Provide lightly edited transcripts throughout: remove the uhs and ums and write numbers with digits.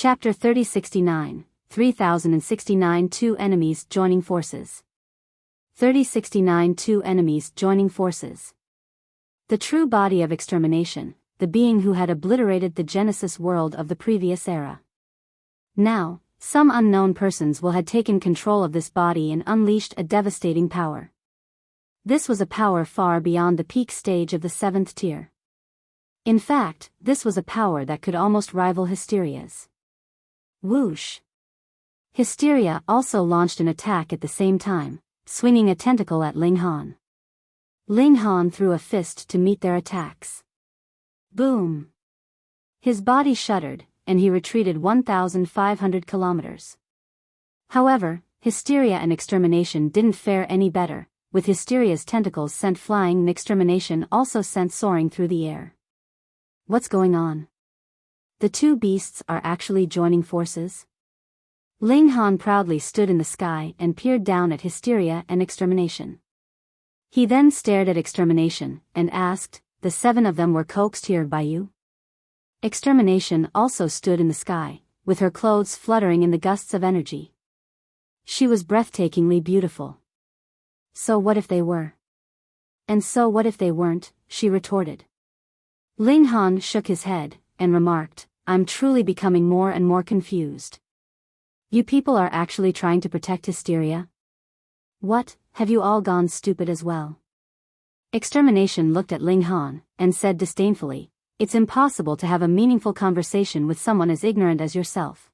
Chapter 3069, 3069 Two enemies joining forces. 3069 Two enemies joining forces. The true body of extermination, the being who had obliterated the Genesis world of the previous era. Now, some unknown persons had taken control of this body and unleashed a devastating power. This was a power far beyond the peak stage of the 7th tier. In fact, this was a power that could almost rival Hysteria's. Whoosh! Hysteria also launched an attack at the same time, swinging a tentacle at Ling Han. Ling Han threw a fist to meet their attacks. Boom! His body shuddered, and he retreated 1,500 kilometers. However, Hysteria and Extermination didn't fare any better, with Hysteria's tentacles sent flying and Extermination also sent soaring through the air. What's going on? The two beasts are actually joining forces? Ling Han proudly stood in the sky and peered down at Hysteria and Extermination. He then stared at Extermination and asked, "The 7 of them were coaxed here by you?" Extermination also stood in the sky, with her clothes fluttering in the gusts of energy. She was breathtakingly beautiful. So what if they were? And so what if they weren't, she retorted. Ling Han shook his head, and remarked, "I'm truly becoming more and more confused. You people are actually trying to protect Hysteria? What, have you all gone stupid as well?" Extermination looked at Ling Han, and said disdainfully, "It's impossible to have a meaningful conversation with someone as ignorant as yourself."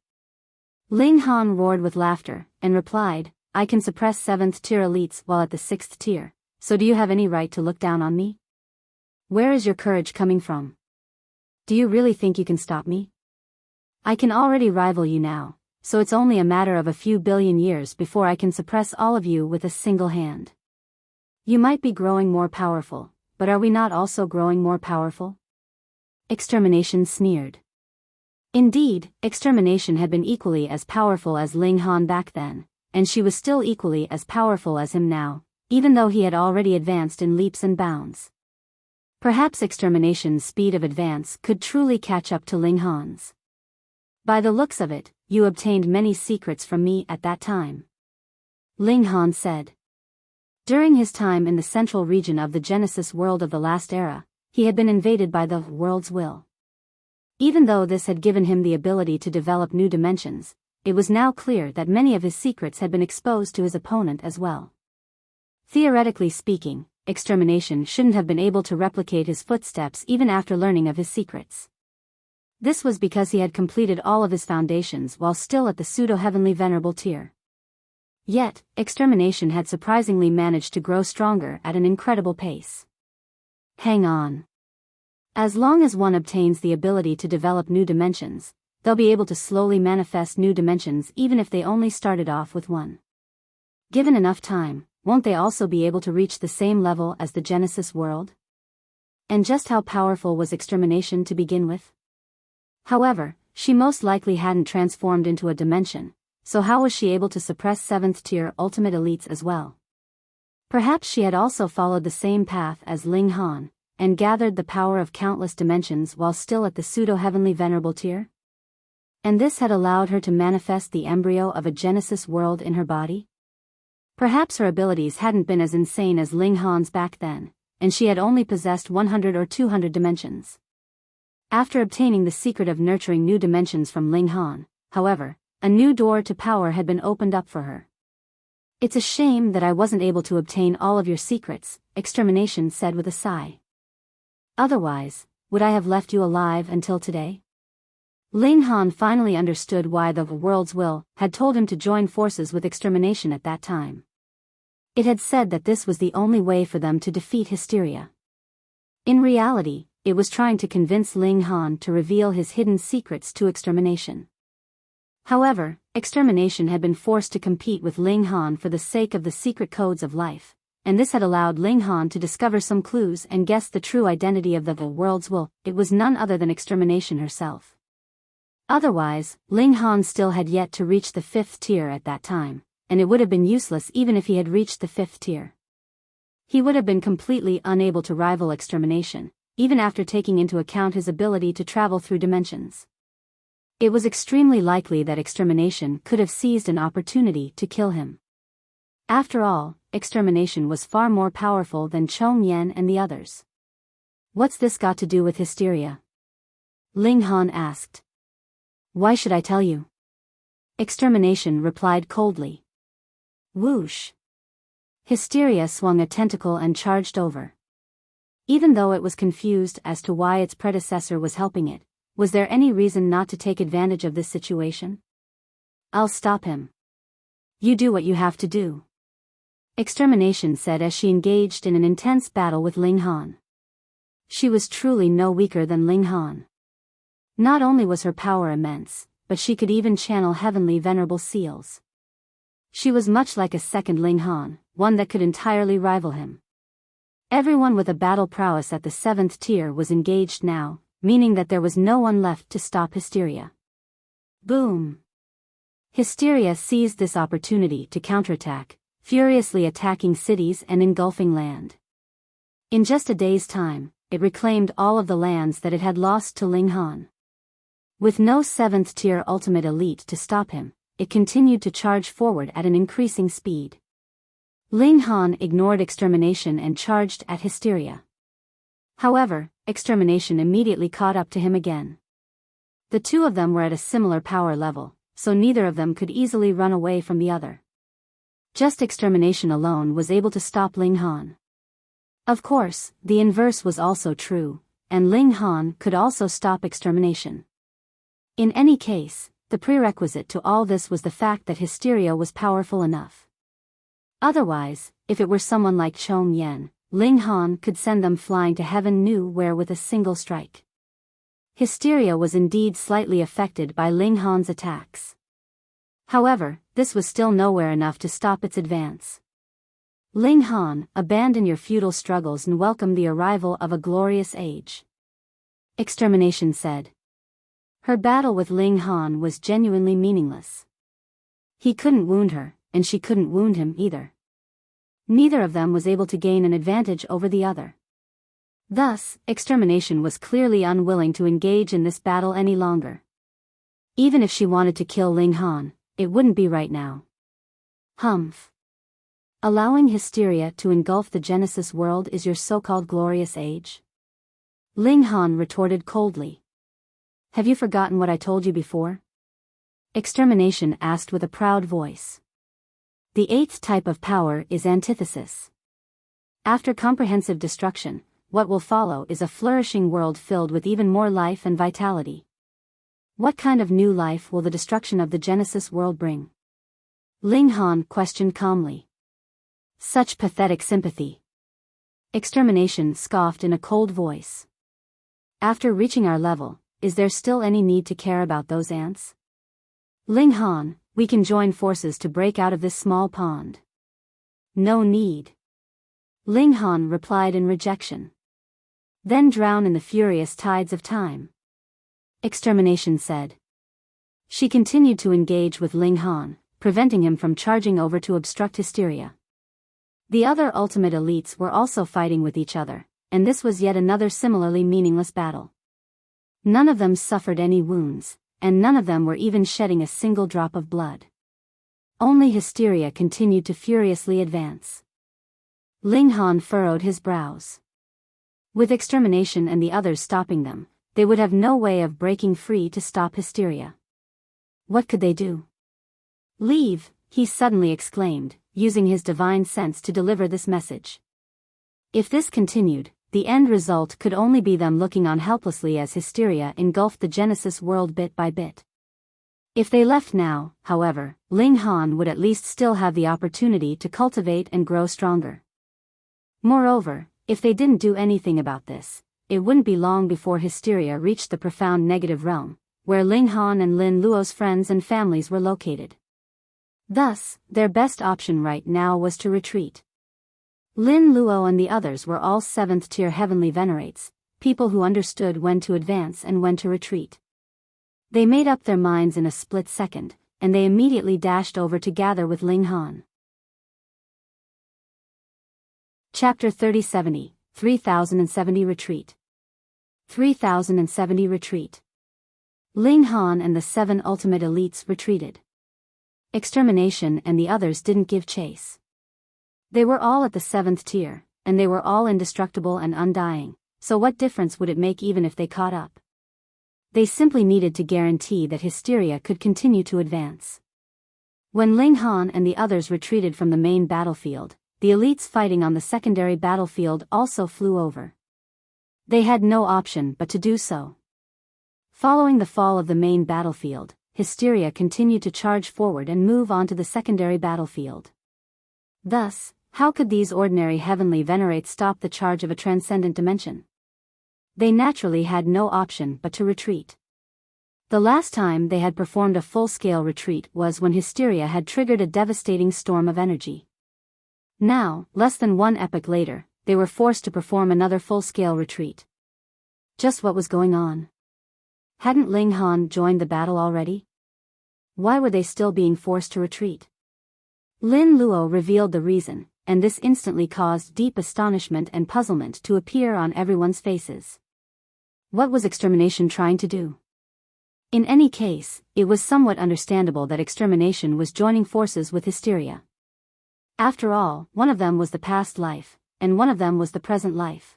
Ling Han roared with laughter, and replied, "I can suppress 7th tier elites while at the 6th tier, so do you have any right to look down on me? Where is your courage coming from? Do you really think you can stop me? I can already rival you now, so it's only a matter of a few billion years before I can suppress all of you with a single hand. You might be growing more powerful, but are we not also growing more powerful?" Extermination sneered. Indeed, Extermination had been equally as powerful as Ling Han back then, and she was still equally as powerful as him now, even though he had already advanced in leaps and bounds. Perhaps Extermination's speed of advance could truly catch up to Ling Han's. "By the looks of it, you obtained many secrets from me at that time," Ling Han said. During his time in the central region of the Genesis world of the last era, he had been invaded by the world's will. Even though this had given him the ability to develop new dimensions, it was now clear that many of his secrets had been exposed to his opponent as well. Theoretically speaking, Extermination shouldn't have been able to replicate his footsteps even after learning of his secrets. This was because he had completed all of his foundations while still at the pseudo-heavenly Venerable tier. Yet, Extermination had surprisingly managed to grow stronger at an incredible pace. Hang on. As long as one obtains the ability to develop new dimensions, they'll be able to slowly manifest new dimensions even if they only started off with one. Given enough time, won't they also be able to reach the same level as the Genesis world? And just how powerful was Extermination to begin with? However, she most likely hadn't transformed into a dimension, so how was she able to suppress 7th tier ultimate elites as well? Perhaps she had also followed the same path as Ling Han, and gathered the power of countless dimensions while still at the pseudo-heavenly Venerable tier? And this had allowed her to manifest the embryo of a Genesis world in her body? Perhaps her abilities hadn't been as insane as Ling Han's back then, and she had only possessed 100 or 200 dimensions. After obtaining the secret of nurturing new dimensions from Ling Han, however, a new door to power had been opened up for her. "It's a shame that I wasn't able to obtain all of your secrets," Extermination said with a sigh. "Otherwise, would I have left you alive until today?" Ling Han finally understood why the world's will had told him to join forces with Extermination at that time. It had said that this was the only way for them to defeat Hysteria. In reality, it was trying to convince Ling Han to reveal his hidden secrets to Extermination. However, Extermination had been forced to compete with Ling Han for the sake of the secret codes of life, and this had allowed Ling Han to discover some clues and guess the true identity of the world's will. It was none other than Extermination herself. Otherwise, Ling Han still had yet to reach the 5th tier at that time, and it would have been useless even if he had reached the 5th tier. He would have been completely unable to rival Extermination, even after taking into account his ability to travel through dimensions. It was extremely likely that extermination could have seized an opportunity to kill him. After all, extermination was far more powerful than Chong Yen and the others. What's this got to do with hysteria? Ling Han asked. Why should I tell you? Extermination replied coldly. Whoosh. Hysteria swung a tentacle and charged over. Even though it was confused as to why its predecessor was helping it, was there any reason not to take advantage of this situation? I'll stop him. You do what you have to do. Extermination said as she engaged in an intense battle with Ling Han. She was truly no weaker than Ling Han. Not only was her power immense, but she could even channel heavenly venerable seals. She was much like a second Ling Han, one that could entirely rival him. Everyone with a battle prowess at the 7th tier was engaged now, meaning that there was no one left to stop Hysteria. Boom! Hysteria seized this opportunity to counterattack, furiously attacking cities and engulfing land. In just a day's time, it reclaimed all of the lands that it had lost to Ling Han. With no 7th tier ultimate elite to stop him, it continued to charge forward at an increasing speed. Ling Han ignored extermination and charged at Hysteria. However, extermination immediately caught up to him again. The two of them were at a similar power level, so neither of them could easily run away from the other. Just extermination alone was able to stop Ling Han. Of course, the inverse was also true, and Ling Han could also stop extermination. In any case, the prerequisite to all this was the fact that Hysteria was powerful enough. Otherwise, if it were someone like Chong Yen, Ling Han could send them flying to heaven knew where with a single strike. Hysteria was indeed slightly affected by Ling Han's attacks. However, this was still nowhere enough to stop its advance. Ling Han, abandon your futile struggles and welcome the arrival of a glorious age. Extermination said. Her battle with Ling Han was genuinely meaningless. He couldn't wound her, and she couldn't wound him either. Neither of them was able to gain an advantage over the other. Thus, extermination was clearly unwilling to engage in this battle any longer. Even if she wanted to kill Ling Han, it wouldn't be right now. Humph. Allowing Hysteria to engulf the Genesis world is your so-called glorious age? Ling Han retorted coldly. Have you forgotten what I told you before? Extermination asked with a proud voice. The 8th type of power is antithesis. After comprehensive destruction, what will follow is a flourishing world filled with even more life and vitality. What kind of new life will the destruction of the Genesis world bring? Ling Han questioned calmly. Such pathetic sympathy. Extermination scoffed in a cold voice. After reaching our level, is there still any need to care about those ants? Ling Han, we can join forces to break out of this small pond. No need. Ling Han replied in rejection. Then drown in the furious tides of time. Extermination said. She continued to engage with Ling Han, preventing him from charging over to obstruct Hysteria. The other ultimate elites were also fighting with each other, and this was yet another similarly meaningless battle. None of them suffered any wounds, and none of them were even shedding a single drop of blood. Only Hysteria continued to furiously advance. Ling Han furrowed his brows. With extermination and the others stopping them, they would have no way of breaking free to stop Hysteria. What could they do? Leave, he suddenly exclaimed, using his divine sense to deliver this message. If this continued, the end result could only be them looking on helplessly as Hysteria engulfed the Genesis world bit by bit. If they left now, however, Ling Han would at least still have the opportunity to cultivate and grow stronger. Moreover, if they didn't do anything about this, it wouldn't be long before Hysteria reached the profound negative realm, where Ling Han and Lin Luo's friends and families were located. Thus, their best option right now was to retreat. Lin Luo and the others were all 7th tier heavenly venerates, people who understood when to advance and when to retreat. They made up their minds in a split second, and they immediately dashed over to gather with Ling Han. Chapter 3070, 3070 Retreat. 3070 Retreat. Ling Han and the 7 ultimate elites retreated. Extermination and the others didn't give chase. They were all at the 7th tier, and they were all indestructible and undying, so what difference would it make even if they caught up? They simply needed to guarantee that Hysteria could continue to advance. When Ling Han and the others retreated from the main battlefield, the elites fighting on the secondary battlefield also flew over. They had no option but to do so. Following the fall of the main battlefield, Hysteria continued to charge forward and move on to the secondary battlefield. Thus, how could these ordinary heavenly venerates stop the charge of a transcendent dimension? They naturally had no option but to retreat. The last time they had performed a full-scale retreat was when Hysteria had triggered a devastating storm of energy. Now, less than 1 epoch later, they were forced to perform another full-scale retreat. Just what was going on? Hadn't Ling Han joined the battle already? Why were they still being forced to retreat? Lin Luo revealed the reason, and this instantly caused deep astonishment and puzzlement to appear on everyone's faces. What was Extermination trying to do? In any case, it was somewhat understandable that Extermination was joining forces with Hysteria. After all, one of them was the past life, and one of them was the present life.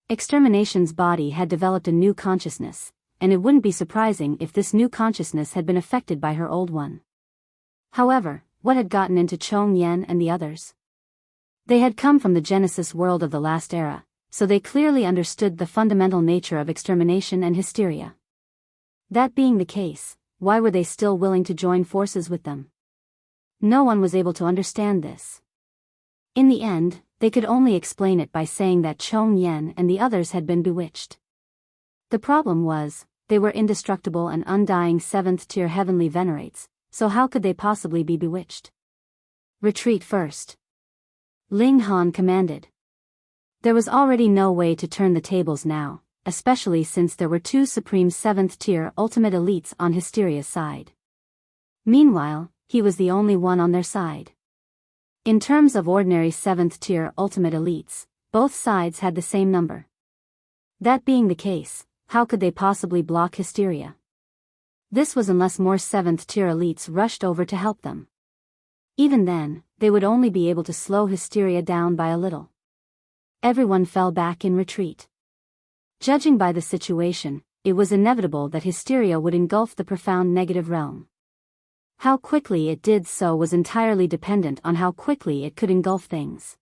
Extermination's body had developed a new consciousness, and it wouldn't be surprising if this new consciousness had been affected by her old one. However, what had gotten into Chong Yen and the others? They had come from the Genesis world of the last era, so they clearly understood the fundamental nature of Extermination and Hysteria. That being the case, why were they still willing to join forces with them? No one was able to understand this. In the end, they could only explain it by saying that Chong Yen and the others had been bewitched. The problem was, they were indestructible and undying 7th-tier heavenly venerates, so how could they possibly be bewitched? Retreat first. Ling Han commanded. There was already no way to turn the tables now, especially since there were 2 supreme 7th-tier ultimate elites on Hysteria's side. Meanwhile, he was the only one on their side. In terms of ordinary 7th-tier ultimate elites, both sides had the same number. That being the case, how could they possibly block Hysteria? This was unless more 7th-tier elites rushed over to help them. Even then, they would only be able to slow Hysteria down by a little. Everyone fell back in retreat. Judging by the situation, it was inevitable that Hysteria would engulf the profound negative realm. How quickly it did so was entirely dependent on how quickly it could engulf things.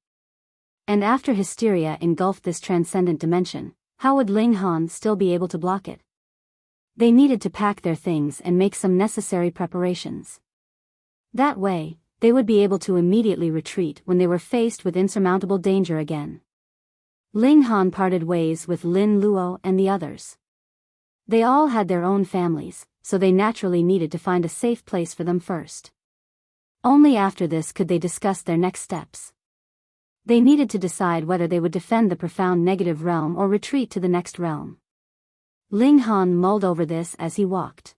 And after Hysteria engulfed this transcendent dimension, how would Ling Han still be able to block it? They needed to pack their things and make some necessary preparations. That way, they would be able to immediately retreat when they were faced with insurmountable danger again. Ling Han parted ways with Lin Luo and the others. They all had their own families, so they naturally needed to find a safe place for them first. Only after this could they discuss their next steps. They needed to decide whether they would defend the profound negative realm or retreat to the next realm. Ling Han mulled over this as he walked.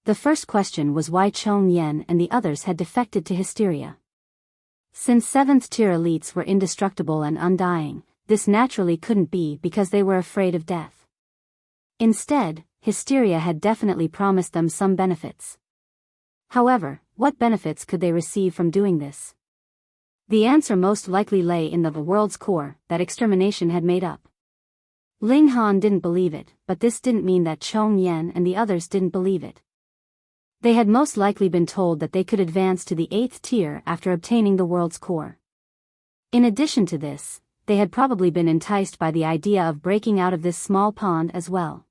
The first question was why Chong Yen and the others had defected to Hysteria. Since 7th-tier elites were indestructible and undying, this naturally couldn't be because they were afraid of death. Instead, Hysteria had definitely promised them some benefits. However, what benefits could they receive from doing this? The answer most likely lay in the world's core that Extermination had made up. Ling Han didn't believe it, but this didn't mean that Chong Yen and the others didn't believe it. They had most likely been told that they could advance to the 8th tier after obtaining the world's core. In addition to this, they had probably been enticed by the idea of breaking out of this small pond as well.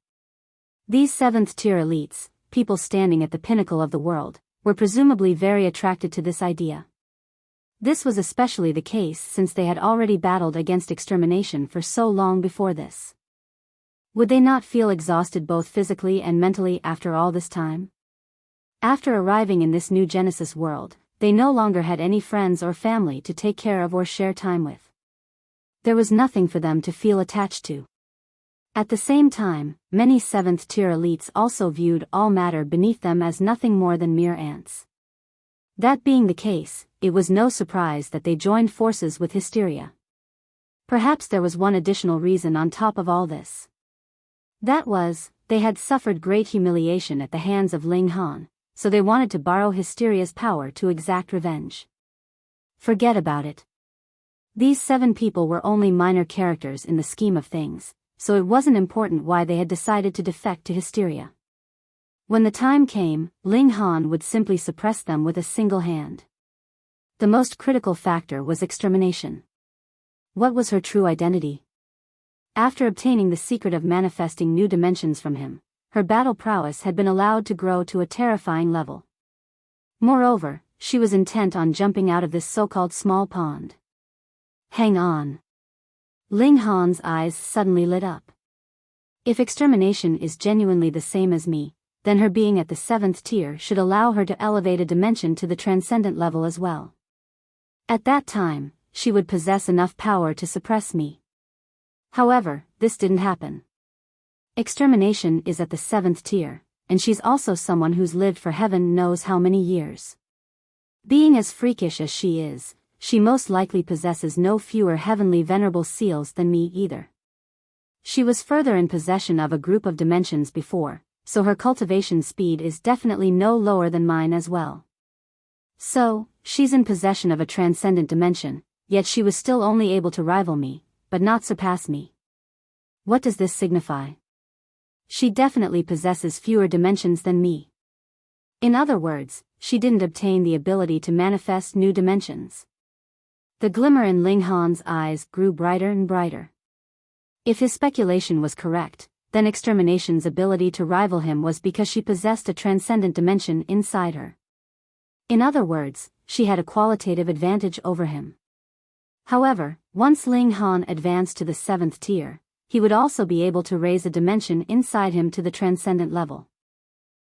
These 7th-tier elites, people standing at the pinnacle of the world, were presumably very attracted to this idea. This was especially the case since they had already battled against Extermination for so long before this. Would they not feel exhausted both physically and mentally after all this time? After arriving in this new Genesis world, they no longer had any friends or family to take care of or share time with. There was nothing for them to feel attached to. At the same time, many 7th-tier elites also viewed all matter beneath them as nothing more than mere ants. That being the case, it was no surprise that they joined forces with Hysteria. Perhaps there was one additional reason on top of all this. That was, They had suffered great humiliation at the hands of Ling Han, so they wanted to borrow Hysteria's power to exact revenge. Forget about it. These 7 people were only minor characters in the scheme of things, so it wasn't important why they had decided to defect to Hysteria. When the time came, Ling Han would simply suppress them with a single hand. The most critical factor was extermination. What was her true identity? After obtaining the secret of manifesting new dimensions from him, her battle prowess had been allowed to grow to a terrifying level. Moreover, she was intent on jumping out of this so-called small pond. Hang on. Ling Han's eyes suddenly lit up. If extermination is genuinely the same as me, then her being at the 7th tier should allow her to elevate a dimension to the transcendent level as well. At that time, she would possess enough power to suppress me. However, this didn't happen. Extermination is at the 7th tier, and she's also someone who's lived for heaven knows how many years. Being as freakish as she is, she most likely possesses no fewer heavenly venerable seals than me either. She was further in possession of a group of dimensions before, so her cultivation speed is definitely no lower than mine as well. So, she's in possession of a transcendent dimension, yet she was still only able to rival me, but not surpass me. What does this signify? She definitely possesses fewer dimensions than me. In other words, she didn't obtain the ability to manifest new dimensions. The glimmer in Ling Han's eyes grew brighter and brighter. If his speculation was correct, then extermination's ability to rival him was because she possessed a transcendent dimension inside her. In other words, she had a qualitative advantage over him. However, once Ling Han advanced to the 7th tier, he would also be able to raise a dimension inside him to the transcendent level.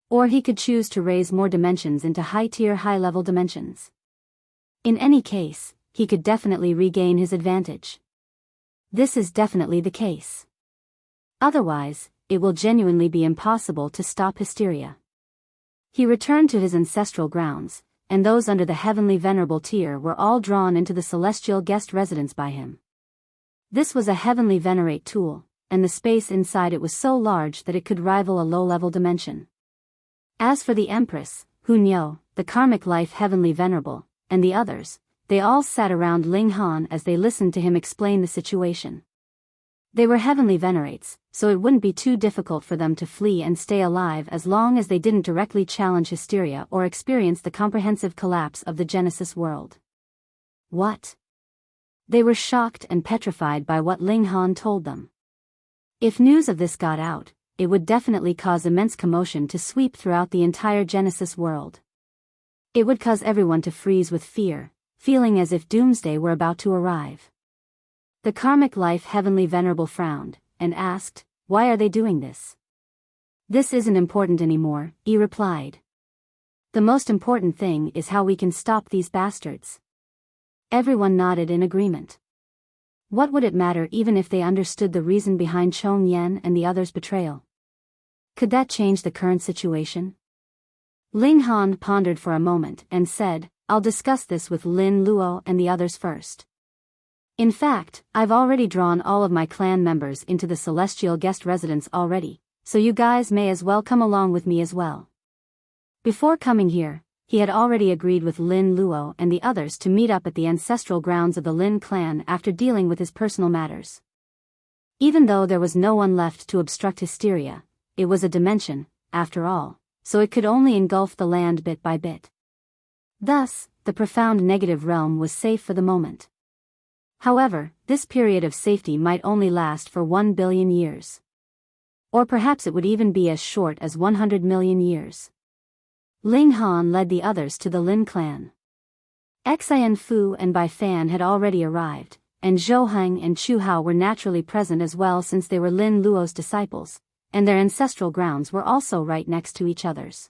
Or he could choose to raise more dimensions into high-tier high-level dimensions. In any case, he could definitely regain his advantage. This is definitely the case. Otherwise, it will genuinely be impossible to stop Hysteria. He returned to his ancestral grounds, and those under the heavenly venerable tier were all drawn into the celestial guest residence by him. This was a heavenly venerate tool, and the space inside it was so large that it could rival a low-level dimension. As for the Empress, Hunyo, the karmic life heavenly venerable, and the others, they all sat around Ling Han as they listened to him explain the situation. They were heavenly venerates, so it wouldn't be too difficult for them to flee and stay alive as long as they didn't directly challenge Hysteria or experience the comprehensive collapse of the Genesis world. What? They were shocked and petrified by what Ling Han told them. If news of this got out, it would definitely cause immense commotion to sweep throughout the entire Genesis world. It would cause everyone to freeze with fear, feeling as if doomsday were about to arrive. The karmic life heavenly venerable frowned, and asked, "Why are they doing this?" "This isn't important anymore," he replied. "The most important thing is how we can stop these bastards." Everyone nodded in agreement. What would it matter even if they understood the reason behind Chong Yen and the others' betrayal? Could that change the current situation? Ling Han pondered for a moment and said, "I'll discuss this with Lin Luo and the others first. In fact, I've already drawn all of my clan members into the celestial guest residence already, so you guys may as well come along with me as well." Before coming here, he had already agreed with Lin Luo and the others to meet up at the ancestral grounds of the Lin clan after dealing with his personal matters. Even though there was no one left to obstruct Hysteria, it was a dimension, after all, so it could only engulf the land bit by bit. Thus, the profound negative realm was safe for the moment. However, this period of safety might only last for 1 billion years. Or perhaps it would even be as short as 100 million years. Ling Han led the others to the Lin clan. Xian Fu and Bai Fan had already arrived, and Zhou Heng and Chu Hao were naturally present as well since they were Lin Luo's disciples, and their ancestral grounds were also right next to each other's.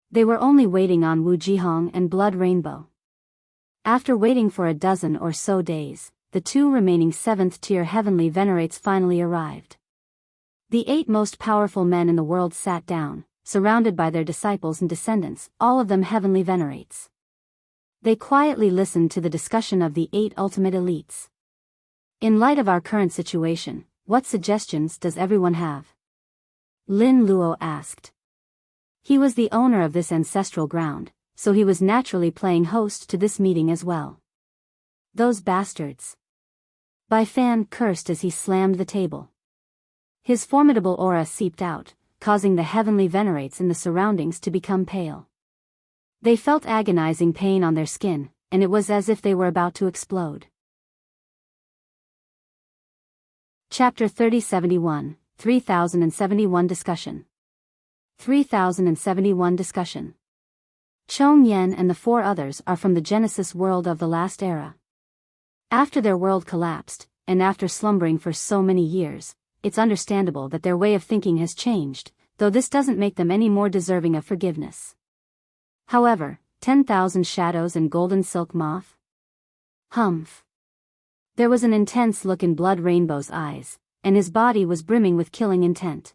They were only waiting on Wu Jihong and Blood Rainbow. After waiting for a dozen or so days, the 2 remaining 7th-tier heavenly venerates finally arrived. The 8 most powerful men in the world sat down, surrounded by their disciples and descendants, all of them heavenly venerates. They quietly listened to the discussion of the 8 ultimate elites. "In light of our current situation, what suggestions does everyone have?" Lin Luo asked. He was the owner of this ancestral ground, so he was naturally playing host to this meeting as well. Those bastards. Bai Fan cursed as he slammed the table. His formidable aura seeped out, causing the heavenly venerates in the surroundings to become pale. They felt agonizing pain on their skin, and it was as if they were about to explode. Chapter 3071, 3071 Discussion. 3071 Discussion. Chong Yen and the 4 others are from the Genesis world of the last era. After their world collapsed, and after slumbering for so many years, it's understandable that their way of thinking has changed, though this doesn't make them any more deserving of forgiveness. However, 10,000 shadows and golden silk moth? Humph. There was an intense look in Blood Rainbow's eyes, and his body was brimming with killing intent.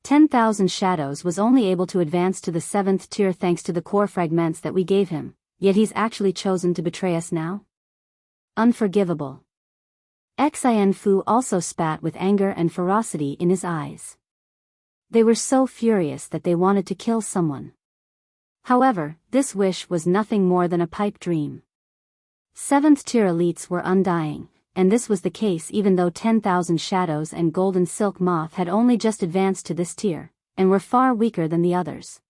10,000 shadows was only able to advance to the 7th tier thanks to the core fragments that we gave him, yet he's actually chosen to betray us now? Unforgivable. Xin Fu also spat with anger and ferocity in his eyes. They were so furious that they wanted to kill someone. However, this wish was nothing more than a pipe dream. 7th tier elites were undying, and this was the case even though 10,000 shadows and golden silk moth had only just advanced to this tier, and were far weaker than the others.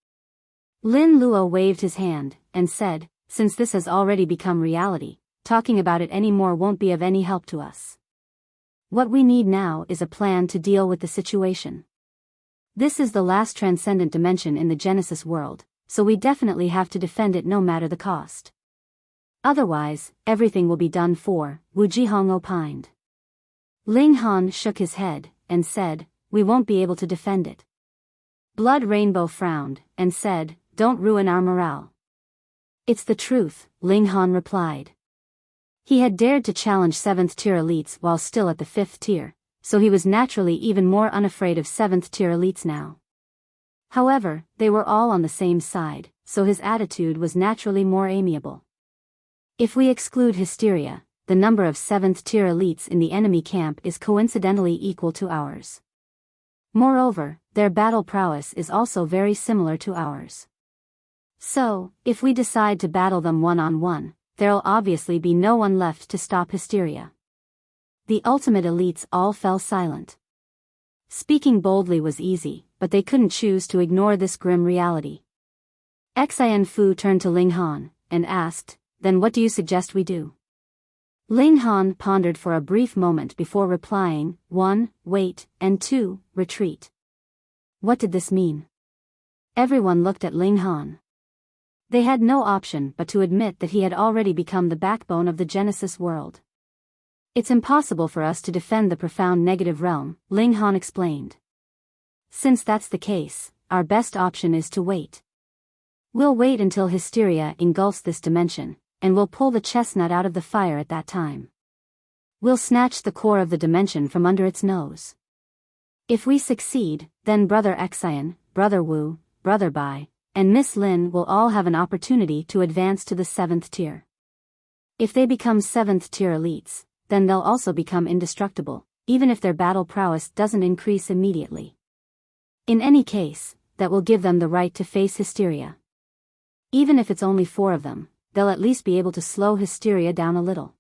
Lin Luo waved his hand, and said, since this has already become reality, talking about it anymore won't be of any help to us. What we need now is a plan to deal with the situation. This is the last transcendent dimension in the Genesis world, so we definitely have to defend it no matter the cost. Otherwise, everything will be done for, Wu Jihong opined. Ling Han shook his head, and said, we won't be able to defend it. Blood Rainbow frowned, and said, don't ruin our morale. It's the truth, Ling Han replied. He had dared to challenge 7th tier elites while still at the 5th tier, so he was naturally even more unafraid of 7th tier elites now. However, they were all on the same side, so his attitude was naturally more amiable. If we exclude Hysteria, the number of 7th tier elites in the enemy camp is coincidentally equal to ours. Moreover, their battle prowess is also very similar to ours. So, if we decide to battle them one-on-one, there'll obviously be no one left to stop Hysteria. The ultimate elites all fell silent. Speaking boldly was easy, but they couldn't choose to ignore this grim reality. Xin Fu turned to Ling Han, and asked, then what do you suggest we do? Ling Han pondered for a brief moment before replying, 1. Wait, and 2. Retreat. What did this mean? Everyone looked at Ling Han. They had no option but to admit that he had already become the backbone of the Genesis world. It's impossible for us to defend the profound negative realm, Ling Han explained. Since that's the case, our best option is to wait. We'll wait until Hysteria engulfs this dimension, and we'll pull the chestnut out of the fire at that time. We'll snatch the core of the dimension from under its nose. If we succeed, then Brother Xian, Brother Wu, Brother Bai, and Miss Lin will all have an opportunity to advance to the 7th tier. If they become 7th tier elites, then they'll also become indestructible, even if their battle prowess doesn't increase immediately. In any case, that will give them the right to face Hysteria. Even if it's only 4 of them, they'll at least be able to slow Hysteria down a little.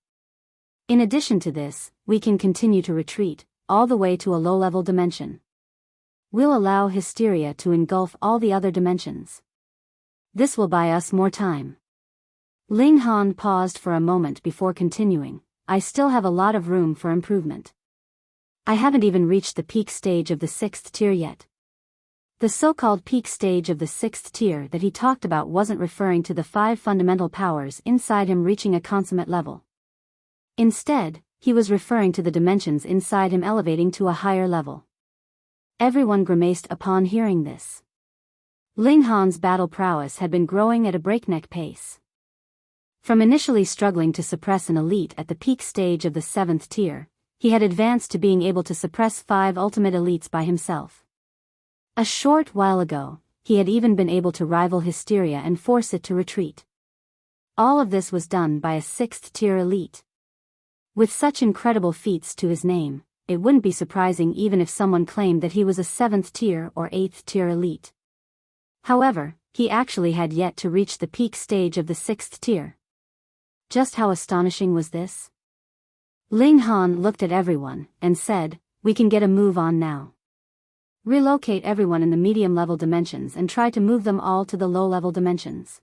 In addition to this, we can continue to retreat, all the way to a low-level dimension. We'll allow Hysteria to engulf all the other dimensions. This will buy us more time. Ling Han paused for a moment before continuing, I still have a lot of room for improvement. I haven't even reached the peak stage of the 6th tier yet. The so-called peak stage of the 6th tier that he talked about wasn't referring to the 5 fundamental powers inside him reaching a consummate level. Instead, he was referring to the dimensions inside him elevating to a higher level. Everyone grimaced upon hearing this. Ling Han's battle prowess had been growing at a breakneck pace. From initially struggling to suppress an elite at the peak stage of the 7th tier, he had advanced to being able to suppress 5 ultimate elites by himself. A short while ago, he had even been able to rival Hysteria and force it to retreat. All of this was done by a 6th tier elite. With such incredible feats to his name, it wouldn't be surprising even if someone claimed that he was a 7th tier or 8th tier elite. However, he actually had yet to reach the peak stage of the 6th tier. Just how astonishing was this? Ling Han looked at everyone and said, "We can get a move on now. Relocate everyone in the medium-level dimensions and try to move them all to the low-level dimensions.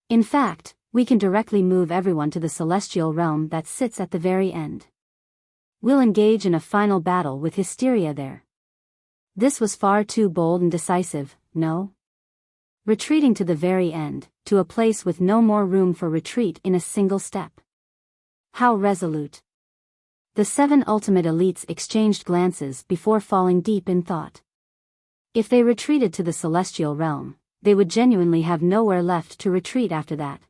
In fact, we can directly move everyone to the celestial realm that sits at the very end. We'll engage in a final battle with Hysteria there." This was far too bold and decisive, no? Retreating to the very end, to a place with no more room for retreat in a single step. How resolute. The 7 ultimate elites exchanged glances before falling deep in thought. If they retreated to the celestial realm, they would genuinely have nowhere left to retreat after that.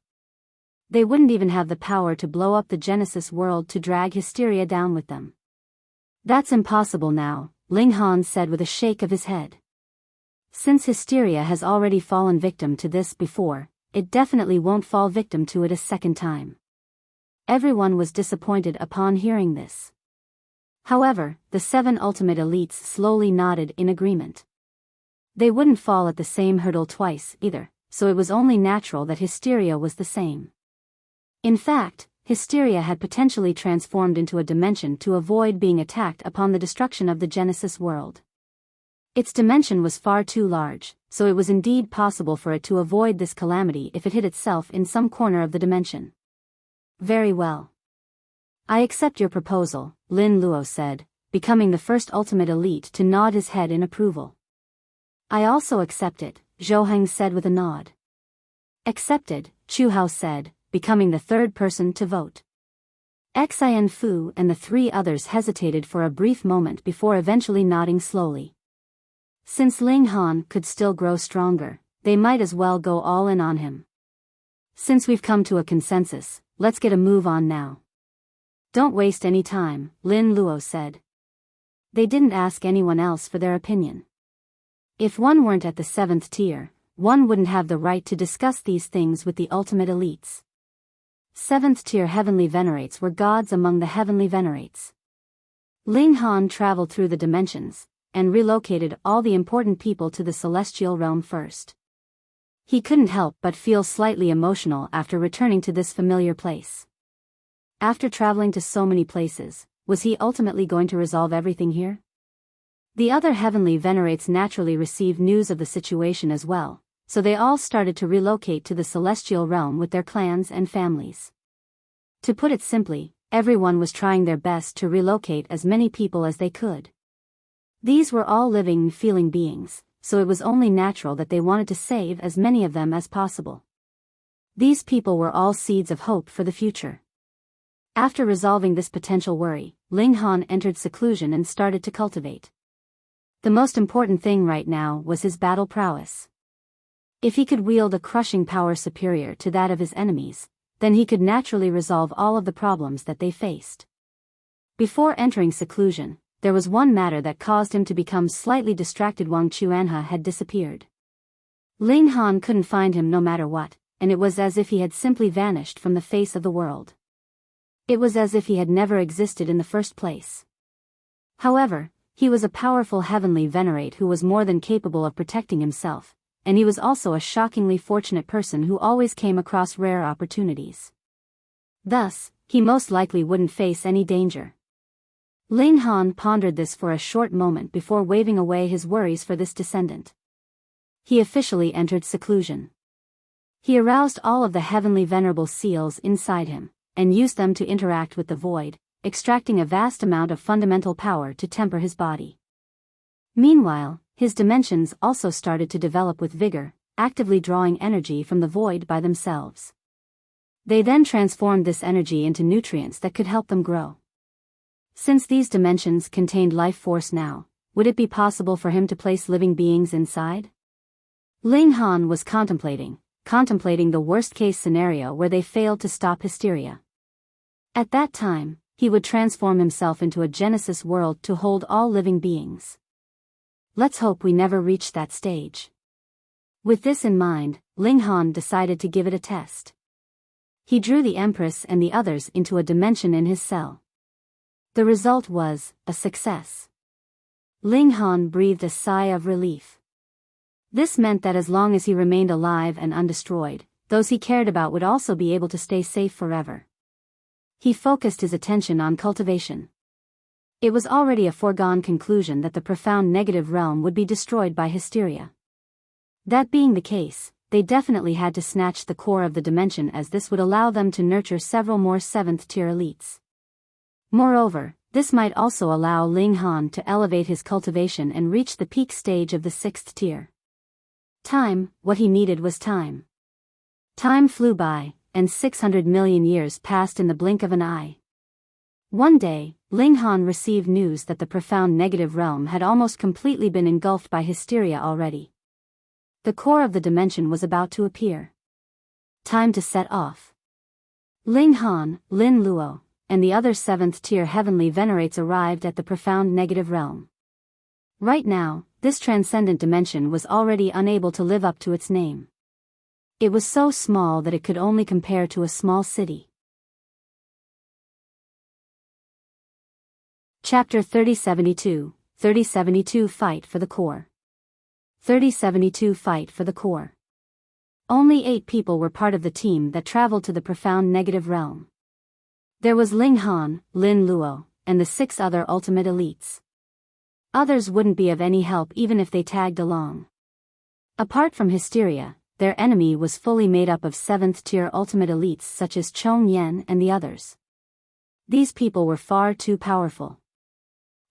They wouldn't even have the power to blow up the Genesis world to drag Hysteria down with them. "That's impossible now," Ling Han said with a shake of his head. "Since Hysteria has already fallen victim to this before, it definitely won't fall victim to it a second time." Everyone was disappointed upon hearing this. However, the 7 ultimate elites slowly nodded in agreement. They wouldn't fall at the same hurdle twice either, so it was only natural that Hysteria was the same. In fact, Hysteria had potentially transformed into a dimension to avoid being attacked upon the destruction of the Genesis world. Its dimension was far too large, so it was indeed possible for it to avoid this calamity if it hid itself in some corner of the dimension. "Very well. I accept your proposal," Lin Luo said, becoming the first ultimate elite to nod his head in approval. "I also accept it," Zhou Heng said with a nod. "Accepted," Chu Hao said, becoming the third person to vote. Xian Fu and the 3 others hesitated for a brief moment before eventually nodding slowly. Since Ling Han could still grow stronger, they might as well go all in on him. "Since we've come to a consensus, let's get a move on now." "Don't waste any time," Lin Luo said. They didn't ask anyone else for their opinion. If one weren't at the 7th tier, one wouldn't have the right to discuss these things with the ultimate elites. 7th tier heavenly venerates were gods among the heavenly venerates. Ling Han traveled through the dimensions, and relocated all the important people to the celestial realm first. He couldn't help but feel slightly emotional after returning to this familiar place. After traveling to so many places, was he ultimately going to resolve everything here? The other heavenly venerates naturally received news of the situation as well, so they all started to relocate to the celestial realm with their clans and families. To put it simply, everyone was trying their best to relocate as many people as they could. These were all living and feeling beings, so it was only natural that they wanted to save as many of them as possible. These people were all seeds of hope for the future. After resolving this potential worry, Ling Han entered seclusion and started to cultivate. The most important thing right now was his battle prowess. If he could wield a crushing power superior to that of his enemies, then he could naturally resolve all of the problems that they faced. Before entering seclusion, there was one matter that caused him to become slightly distracted. Wang Chuanhe had disappeared. Ling Han couldn't find him no matter what, and it was as if he had simply vanished from the face of the world. It was as if he had never existed in the first place. However, he was a powerful heavenly venerate who was more than capable of protecting himself, and he was also a shockingly fortunate person who always came across rare opportunities. Thus, he most likely wouldn't face any danger. Ling Han pondered this for a short moment before waving away his worries for this descendant. He officially entered seclusion. He aroused all of the heavenly venerable seals inside him, and used them to interact with the void, extracting a vast amount of fundamental power to temper his body. Meanwhile, his dimensions also started to develop with vigor, actively drawing energy from the void by themselves. They then transformed this energy into nutrients that could help them grow. Since these dimensions contained life force now, would it be possible for him to place living beings inside? Ling Han was contemplating the worst-case scenario where they failed to stop Hysteria. At that time, he would transform himself into a Genesis world to hold all living beings. Let's hope we never reach that stage. With this in mind, Ling Han decided to give it a test. He drew the Empress and the others into a dimension in his cell. The result was a success. Ling Han breathed a sigh of relief. This meant that as long as he remained alive and undestroyed, those he cared about would also be able to stay safe forever. He focused his attention on cultivation. It was already a foregone conclusion that the profound negative realm would be destroyed by Hysteria. That being the case, they definitely had to snatch the core of the dimension, as this would allow them to nurture several more 7th-tier elites. Moreover, this might also allow Ling Han to elevate his cultivation and reach the peak stage of the 6th tier. Time, what he needed was time. Time flew by, and 600 million years passed in the blink of an eye. One day, Ling Han received news that the profound negative realm had almost completely been engulfed by Hysteria already. The core of the dimension was about to appear. Time to set off. Ling Han, Lin Luo, and the other 7th-tier heavenly venerates arrived at the profound negative realm. Right now, this transcendent dimension was already unable to live up to its name. It was so small that it could only compare to a small city. Chapter 3072, 3072 Fight for the Core. 3072 Fight for the Core. Only 8 people were part of the team that traveled to the profound negative realm. There was Ling Han, Lin Luo, and the 6 other ultimate elites. Others wouldn't be of any help even if they tagged along. Apart from Hysteria, their enemy was fully made up of 7th-tier ultimate elites such as Chong Yen and the others. These people were far too powerful.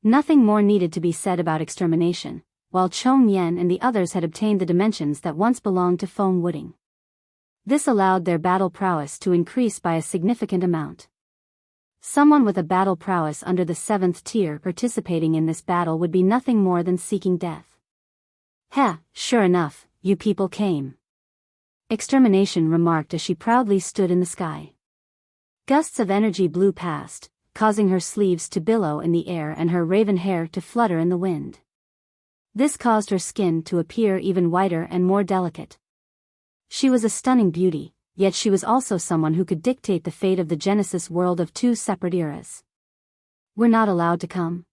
Nothing more needed to be said about extermination, while Chong Yen and the others had obtained the dimensions that once belonged to Feng Wuding. This allowed their battle prowess to increase by a significant amount. Someone with a battle prowess under the 7th tier participating in this battle would be nothing more than seeking death. Heh, sure enough, you people came. Extermination remarked as she proudly stood in the sky. Gusts of energy blew past, causing her sleeves to billow in the air and her raven hair to flutter in the wind. This caused her skin to appear even whiter and more delicate. She was a stunning beauty, yet she was also someone who could dictate the fate of the Genesis world of 2 separate eras. We're not allowed to come?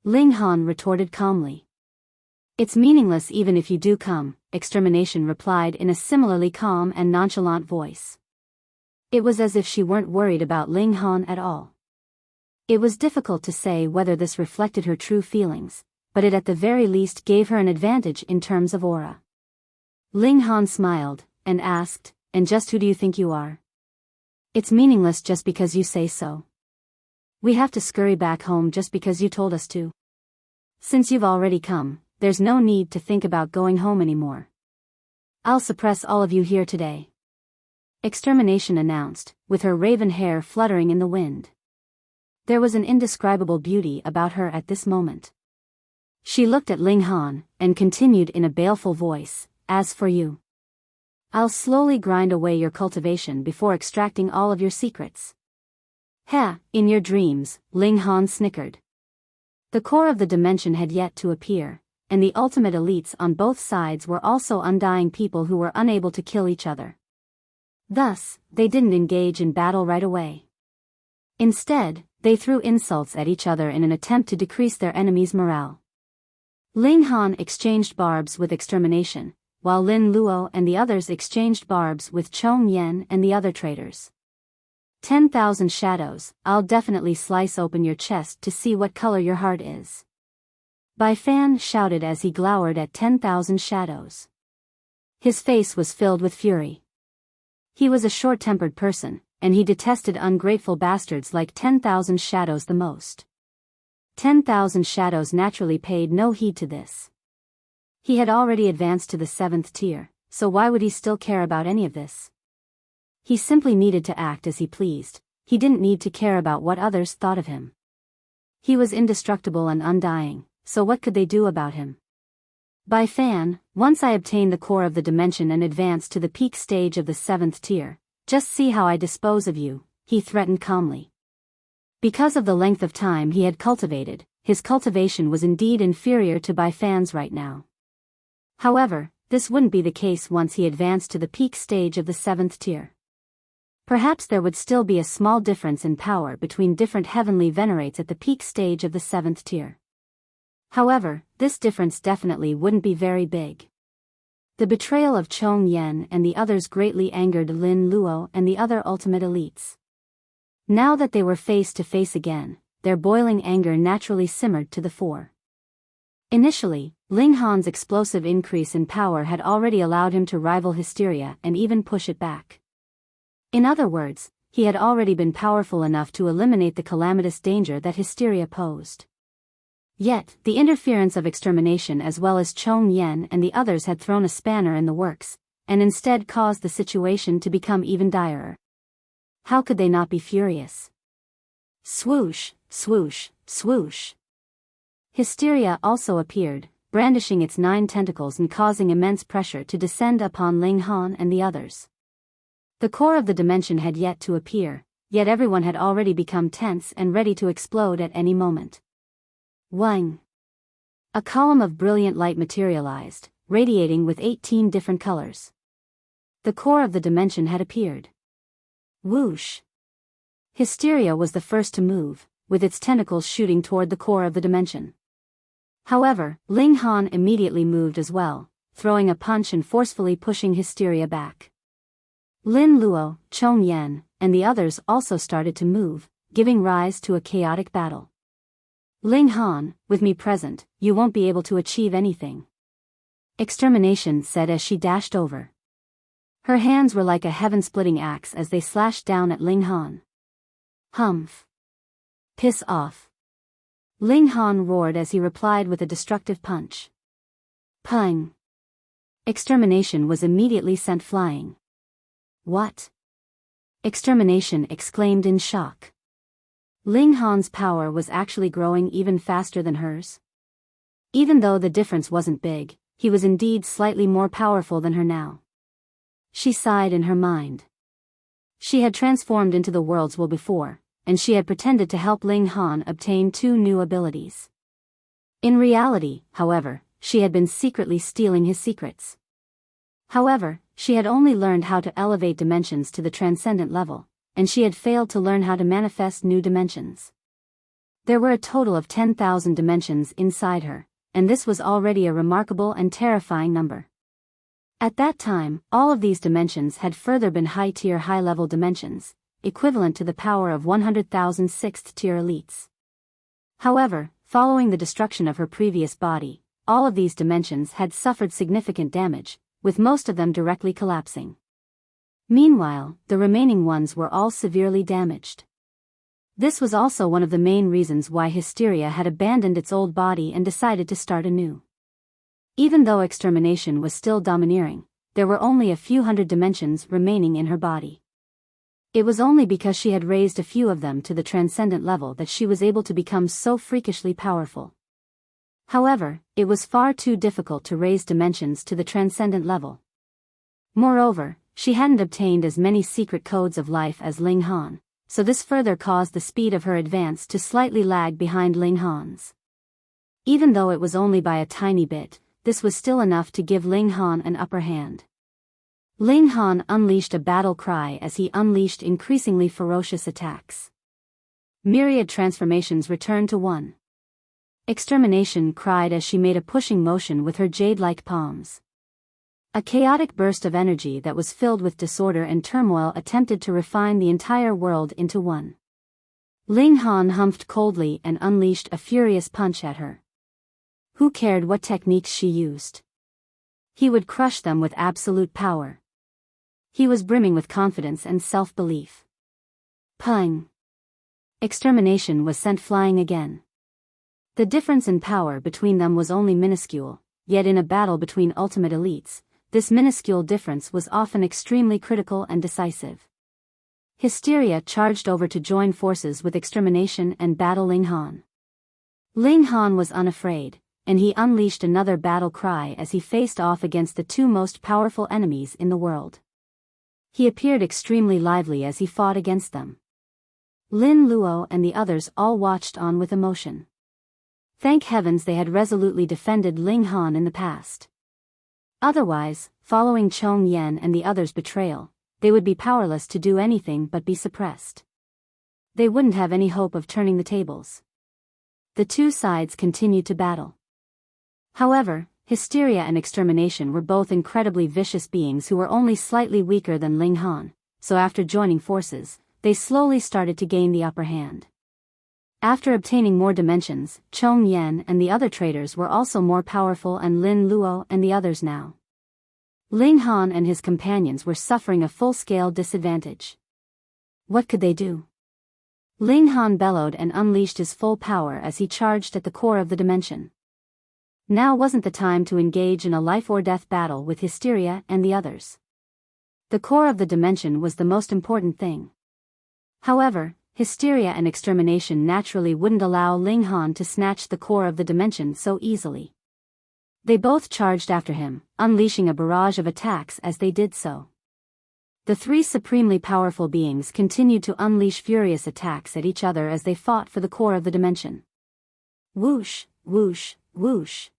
Ling Han retorted calmly. It's meaningless even if you do come, Extermination replied in a similarly calm and nonchalant voice. It was as if she weren't worried about Ling Han at all. It was difficult to say whether this reflected her true feelings, but it at the very least gave her an advantage in terms of aura. Ling Han smiled, and asked, and just who do you think you are? It's meaningless just because you say so. We have to scurry back home just because you told us to. Since you've already come, there's no need to think about going home anymore. I'll suppress all of you here today. Extermination announced, with her raven hair fluttering in the wind. There was an indescribable beauty about her at this moment. She looked at Ling Han, and continued in a baleful voice, as for you, I'll slowly grind away your cultivation before extracting all of your secrets. Heh, in your dreams, Ling Han snickered. The core of the dimension had yet to appear, and the ultimate elites on both sides were also undying people who were unable to kill each other. Thus, they didn't engage in battle right away. Instead, they threw insults at each other in an attempt to decrease their enemies' morale. Ling Han exchanged barbs with Extermination, while Lin Luo and the others exchanged barbs with Chong Yen and the other traitors. 10,000 shadows, I'll definitely slice open your chest to see what color your heart is. Bai Fan shouted as he glowered at 10,000 shadows. His face was filled with fury. He was a short-tempered person, and he detested ungrateful bastards like 10,000 shadows the most. 10,000 shadows naturally paid no heed to this. He had already advanced to the 7th tier, so why would he still care about any of this? He simply needed to act as he pleased. He didn't need to care about what others thought of him. He was indestructible and undying, so what could they do about him? Bai Fan, once I obtain the core of the dimension and advance to the peak stage of the 7th tier, just see how I dispose of you, he threatened calmly. Because of the length of time he had cultivated, his cultivation was indeed inferior to Bai Fan's right now. However, this wouldn't be the case once he advanced to the peak stage of the 7th tier. Perhaps there would still be a small difference in power between different heavenly venerates at the peak stage of the 7th tier. However, this difference definitely wouldn't be very big. The betrayal of Chong Yen and the others greatly angered Lin Luo and the other ultimate elites. Now that they were face to face again, their boiling anger naturally simmered to the fore. Initially, Ling Han's explosive increase in power had already allowed him to rival Hysteria and even push it back. In other words, he had already been powerful enough to eliminate the calamitous danger that Hysteria posed. Yet, the interference of extermination as well as Chong Yen and the others had thrown a spanner in the works, and instead caused the situation to become even direr. How could they not be furious? Swoosh, swoosh, swoosh. Hysteria also appeared, brandishing its 9 tentacles and causing immense pressure to descend upon Ling Han and the others. The core of the dimension had yet to appear, yet everyone had already become tense and ready to explode at any moment. Wang! A column of brilliant light materialized, radiating with 18 different colors. The core of the dimension had appeared. Whoosh! Hysteria was the first to move, with its tentacles shooting toward the core of the dimension. However, Ling Han immediately moved as well, throwing a punch and forcefully pushing Hysteria back. Lin Luo, Chong Yen, and the others also started to move, giving rise to a chaotic battle. Ling Han, with me present, you won't be able to achieve anything. Extermination said as she dashed over. Her hands were like a heaven-splitting axe as they slashed down at Ling Han. Humph. Piss off. Ling Han roared as he replied with a destructive punch. Pung. Extermination was immediately sent flying. What? Extermination exclaimed in shock. Ling Han's power was actually growing even faster than hers. Even though the difference wasn't big, he was indeed slightly more powerful than her now. She sighed in her mind. She had transformed into the world's will before, and she had pretended to help Ling Han obtain 2 new abilities. In reality, however, she had been secretly stealing his secrets. However, she had only learned how to elevate dimensions to the transcendent level, and she had failed to learn how to manifest new dimensions. There were a total of 10,000 dimensions inside her, and this was already a remarkable and terrifying number. At that time, all of these dimensions had further been high-tier high-level dimensions, equivalent to the power of 100,000 6th-tier elites. However, following the destruction of her previous body, all of these dimensions had suffered significant damage, with most of them directly collapsing. Meanwhile, the remaining ones were all severely damaged. This was also one of the main reasons why Hysteria had abandoned its old body and decided to start anew. Even though extermination was still domineering, there were only a few hundred dimensions remaining in her body. It was only because she had raised a few of them to the transcendent level that she was able to become so freakishly powerful. However, it was far too difficult to raise dimensions to the transcendent level. Moreover, she hadn't obtained as many secret codes of life as Ling Han, so this further caused the speed of her advance to slightly lag behind Ling Han's. Even though it was only by a tiny bit, this was still enough to give Ling Han an upper hand. Ling Han unleashed a battle cry as he unleashed increasingly ferocious attacks. Myriad transformations returned to one. Extermination cried as she made a pushing motion with her jade-like palms. A chaotic burst of energy that was filled with disorder and turmoil attempted to refine the entire world into one. Ling Han humphed coldly and unleashed a furious punch at her. Who cared what techniques she used? He would crush them with absolute power. He was brimming with confidence and self-belief. Pung! Extermination was sent flying again. The difference in power between them was only minuscule, yet in a battle between ultimate elites, this minuscule difference was often extremely critical and decisive. Hysteria charged over to join forces with extermination and battle Ling Han. Ling Han was unafraid, and he unleashed another battle cry as he faced off against the 2 most powerful enemies in the world. He appeared extremely lively as he fought against them. Lin Luo and the others all watched on with emotion. Thank heavens they had resolutely defended Ling Han in the past. Otherwise, following Chong Yen and the others' betrayal, they would be powerless to do anything but be suppressed. They wouldn't have any hope of turning the tables. The two sides continued to battle. However, Hysteria and Extermination were both incredibly vicious beings who were only slightly weaker than Ling Han, so after joining forces, they slowly started to gain the upper hand. After obtaining more dimensions, Chong Yan and the other traders were also more powerful, and Lin Luo and the others now. Ling Han and his companions were suffering a full-scale disadvantage. What could they do? Ling Han bellowed and unleashed his full power as he charged at the core of the dimension. Now wasn't the time to engage in a life-or-death battle with Hysteria and the others. The core of the dimension was the most important thing. However, Hysteria and Extermination naturally wouldn't allow Ling Han to snatch the core of the dimension so easily. They both charged after him, unleashing a barrage of attacks as they did so. The three supremely powerful beings continued to unleash furious attacks at each other as they fought for the core of the dimension. Whoosh, whoosh, whoosh.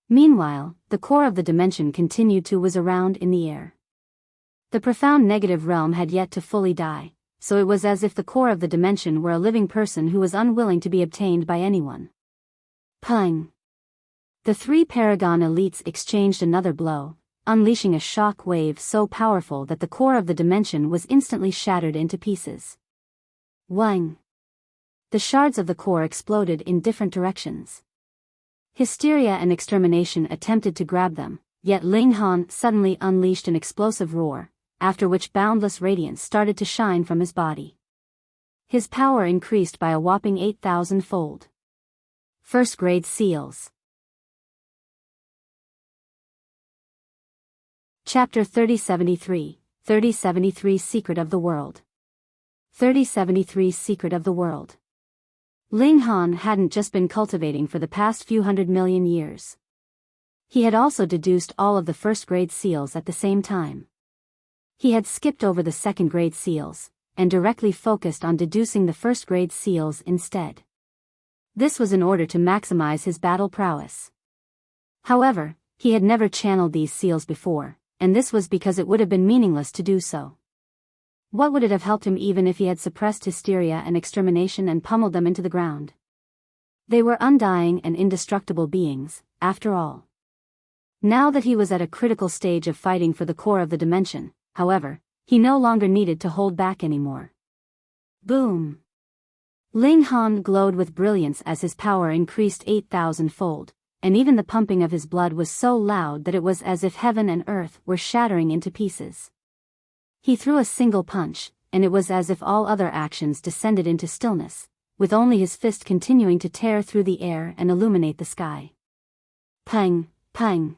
Meanwhile, the core of the dimension continued to whiz around in the air. The profound negative realm had yet to fully die, so it was as if the core of the dimension were a living person who was unwilling to be obtained by anyone. Pang! The three Paragon elites exchanged another blow, unleashing a shock wave so powerful that the core of the dimension was instantly shattered into pieces. Wang! The shards of the core exploded in different directions. Hysteria and Extermination attempted to grab them, yet Ling Han suddenly unleashed an explosive roar, after which boundless radiance started to shine from his body. His power increased by a whopping 8,000-fold. First-grade seals. Chapter 3073, 3073 Secret of the World. 3073 Secret of the World. Ling Han hadn't just been cultivating for the past few 100 million years. He had also deduced all of the first-grade seals at the same time. He had skipped over the second-grade seals, and directly focused on deducing the first-grade seals instead. This was in order to maximize his battle prowess. However, he had never channeled these seals before, and this was because it would have been meaningless to do so. What would it have helped him even if he had suppressed Hysteria and Extermination and pummeled them into the ground? They were undying and indestructible beings, after all. Now that he was at a critical stage of fighting for the core of the dimension, however, he no longer needed to hold back anymore. Boom! Ling Han glowed with brilliance as his power increased 8,000-fold, and even the pumping of his blood was so loud that it was as if heaven and earth were shattering into pieces. He threw a single punch, and it was as if all other actions descended into stillness, with only his fist continuing to tear through the air and illuminate the sky. Pang, pang.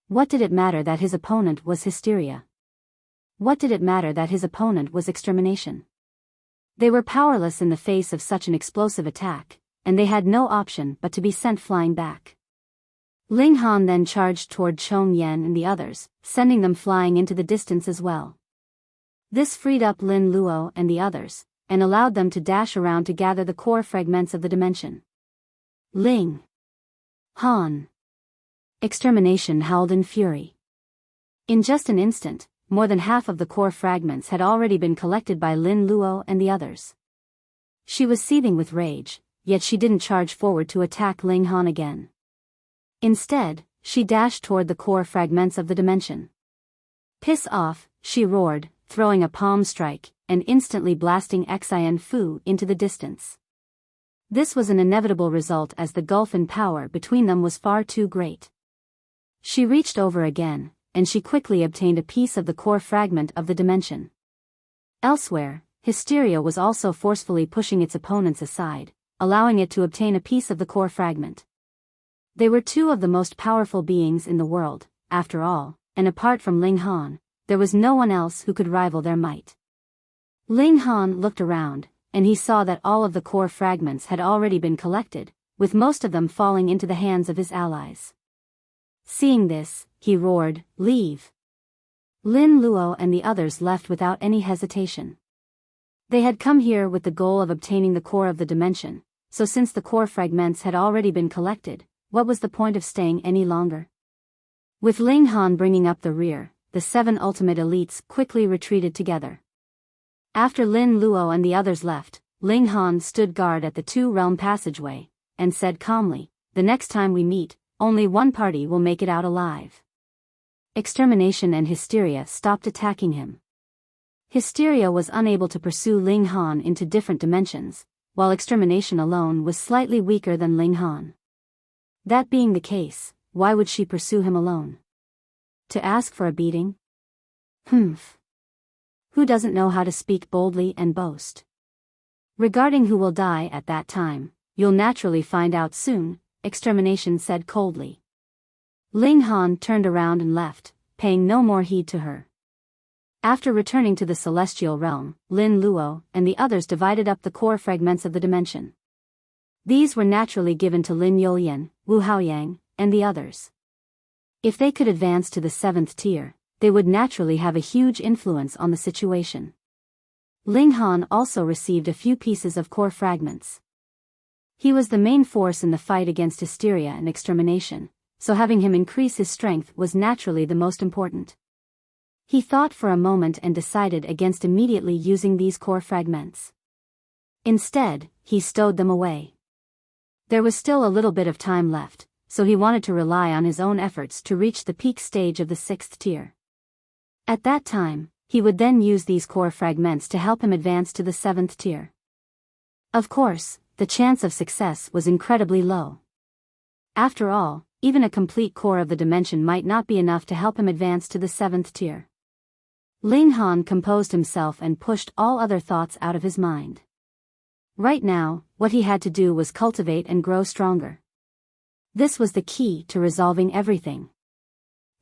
What did it matter that his opponent was Hysteria? What did it matter that his opponent was Extermination? They were powerless in the face of such an explosive attack, and they had no option but to be sent flying back. Ling Han then charged toward Chong Yan and the others, sending them flying into the distance as well. This freed up Lin Luo and the others, and allowed them to dash around to gather the core fragments of the dimension. Ling Han. Extermination howled in fury. In just an instant, more than half of the core fragments had already been collected by Lin Luo and the others. She was seething with rage, yet she didn't charge forward to attack Ling Han again. Instead, she dashed toward the core fragments of the dimension. Piss off, she roared, throwing a palm strike, and instantly blasting Xian Fu into the distance. This was an inevitable result as the gulf in power between them was far too great. She reached over again, and she quickly obtained a piece of the core fragment of the dimension. Elsewhere, Hysteria was also forcefully pushing its opponents aside, allowing it to obtain a piece of the core fragment. They were two of the most powerful beings in the world, after all, and apart from Ling Han, there was no one else who could rival their might. Ling Han looked around, and he saw that all of the core fragments had already been collected, with most of them falling into the hands of his allies. Seeing this, he roared, "Leave!" Lin Luo and the others left without any hesitation. They had come here with the goal of obtaining the core of the dimension, so since the core fragments had already been collected, what was the point of staying any longer? With Ling Han bringing up the rear, the 7 ultimate elites quickly retreated together. After Lin Luo and the others left, Ling Han stood guard at the 2-realm passageway, and said calmly, "The next time we meet, only one party will make it out alive." Extermination and Hysteria stopped attacking him. Hysteria was unable to pursue Ling Han into different dimensions, while Extermination alone was slightly weaker than Ling Han. That being the case, why would she pursue him alone? To ask for a beating? Humph. Who doesn't know how to speak boldly and boast? Regarding who will die at that time, you'll naturally find out soon, Extermination said coldly. Ling Han turned around and left, paying no more heed to her. After returning to the celestial realm, Lin Luo and the others divided up the core fragments of the dimension. These were naturally given to Lin Youlian, Wu Haoyang, and the others. If they could advance to the 7th tier, they would naturally have a huge influence on the situation. Ling Han also received a few pieces of core fragments. He was the main force in the fight against Hysteria and Extermination, so having him increase his strength was naturally the most important. He thought for a moment and decided against immediately using these core fragments. Instead, he stowed them away. There was still a little bit of time left, so he wanted to rely on his own efforts to reach the peak stage of the 6th tier. At that time, he would then use these core fragments to help him advance to the 7th tier. Of course, the chance of success was incredibly low. After all, even a complete core of the dimension might not be enough to help him advance to the 7th tier. Ling Han composed himself and pushed all other thoughts out of his mind. Right now, what he had to do was cultivate and grow stronger. This was the key to resolving everything.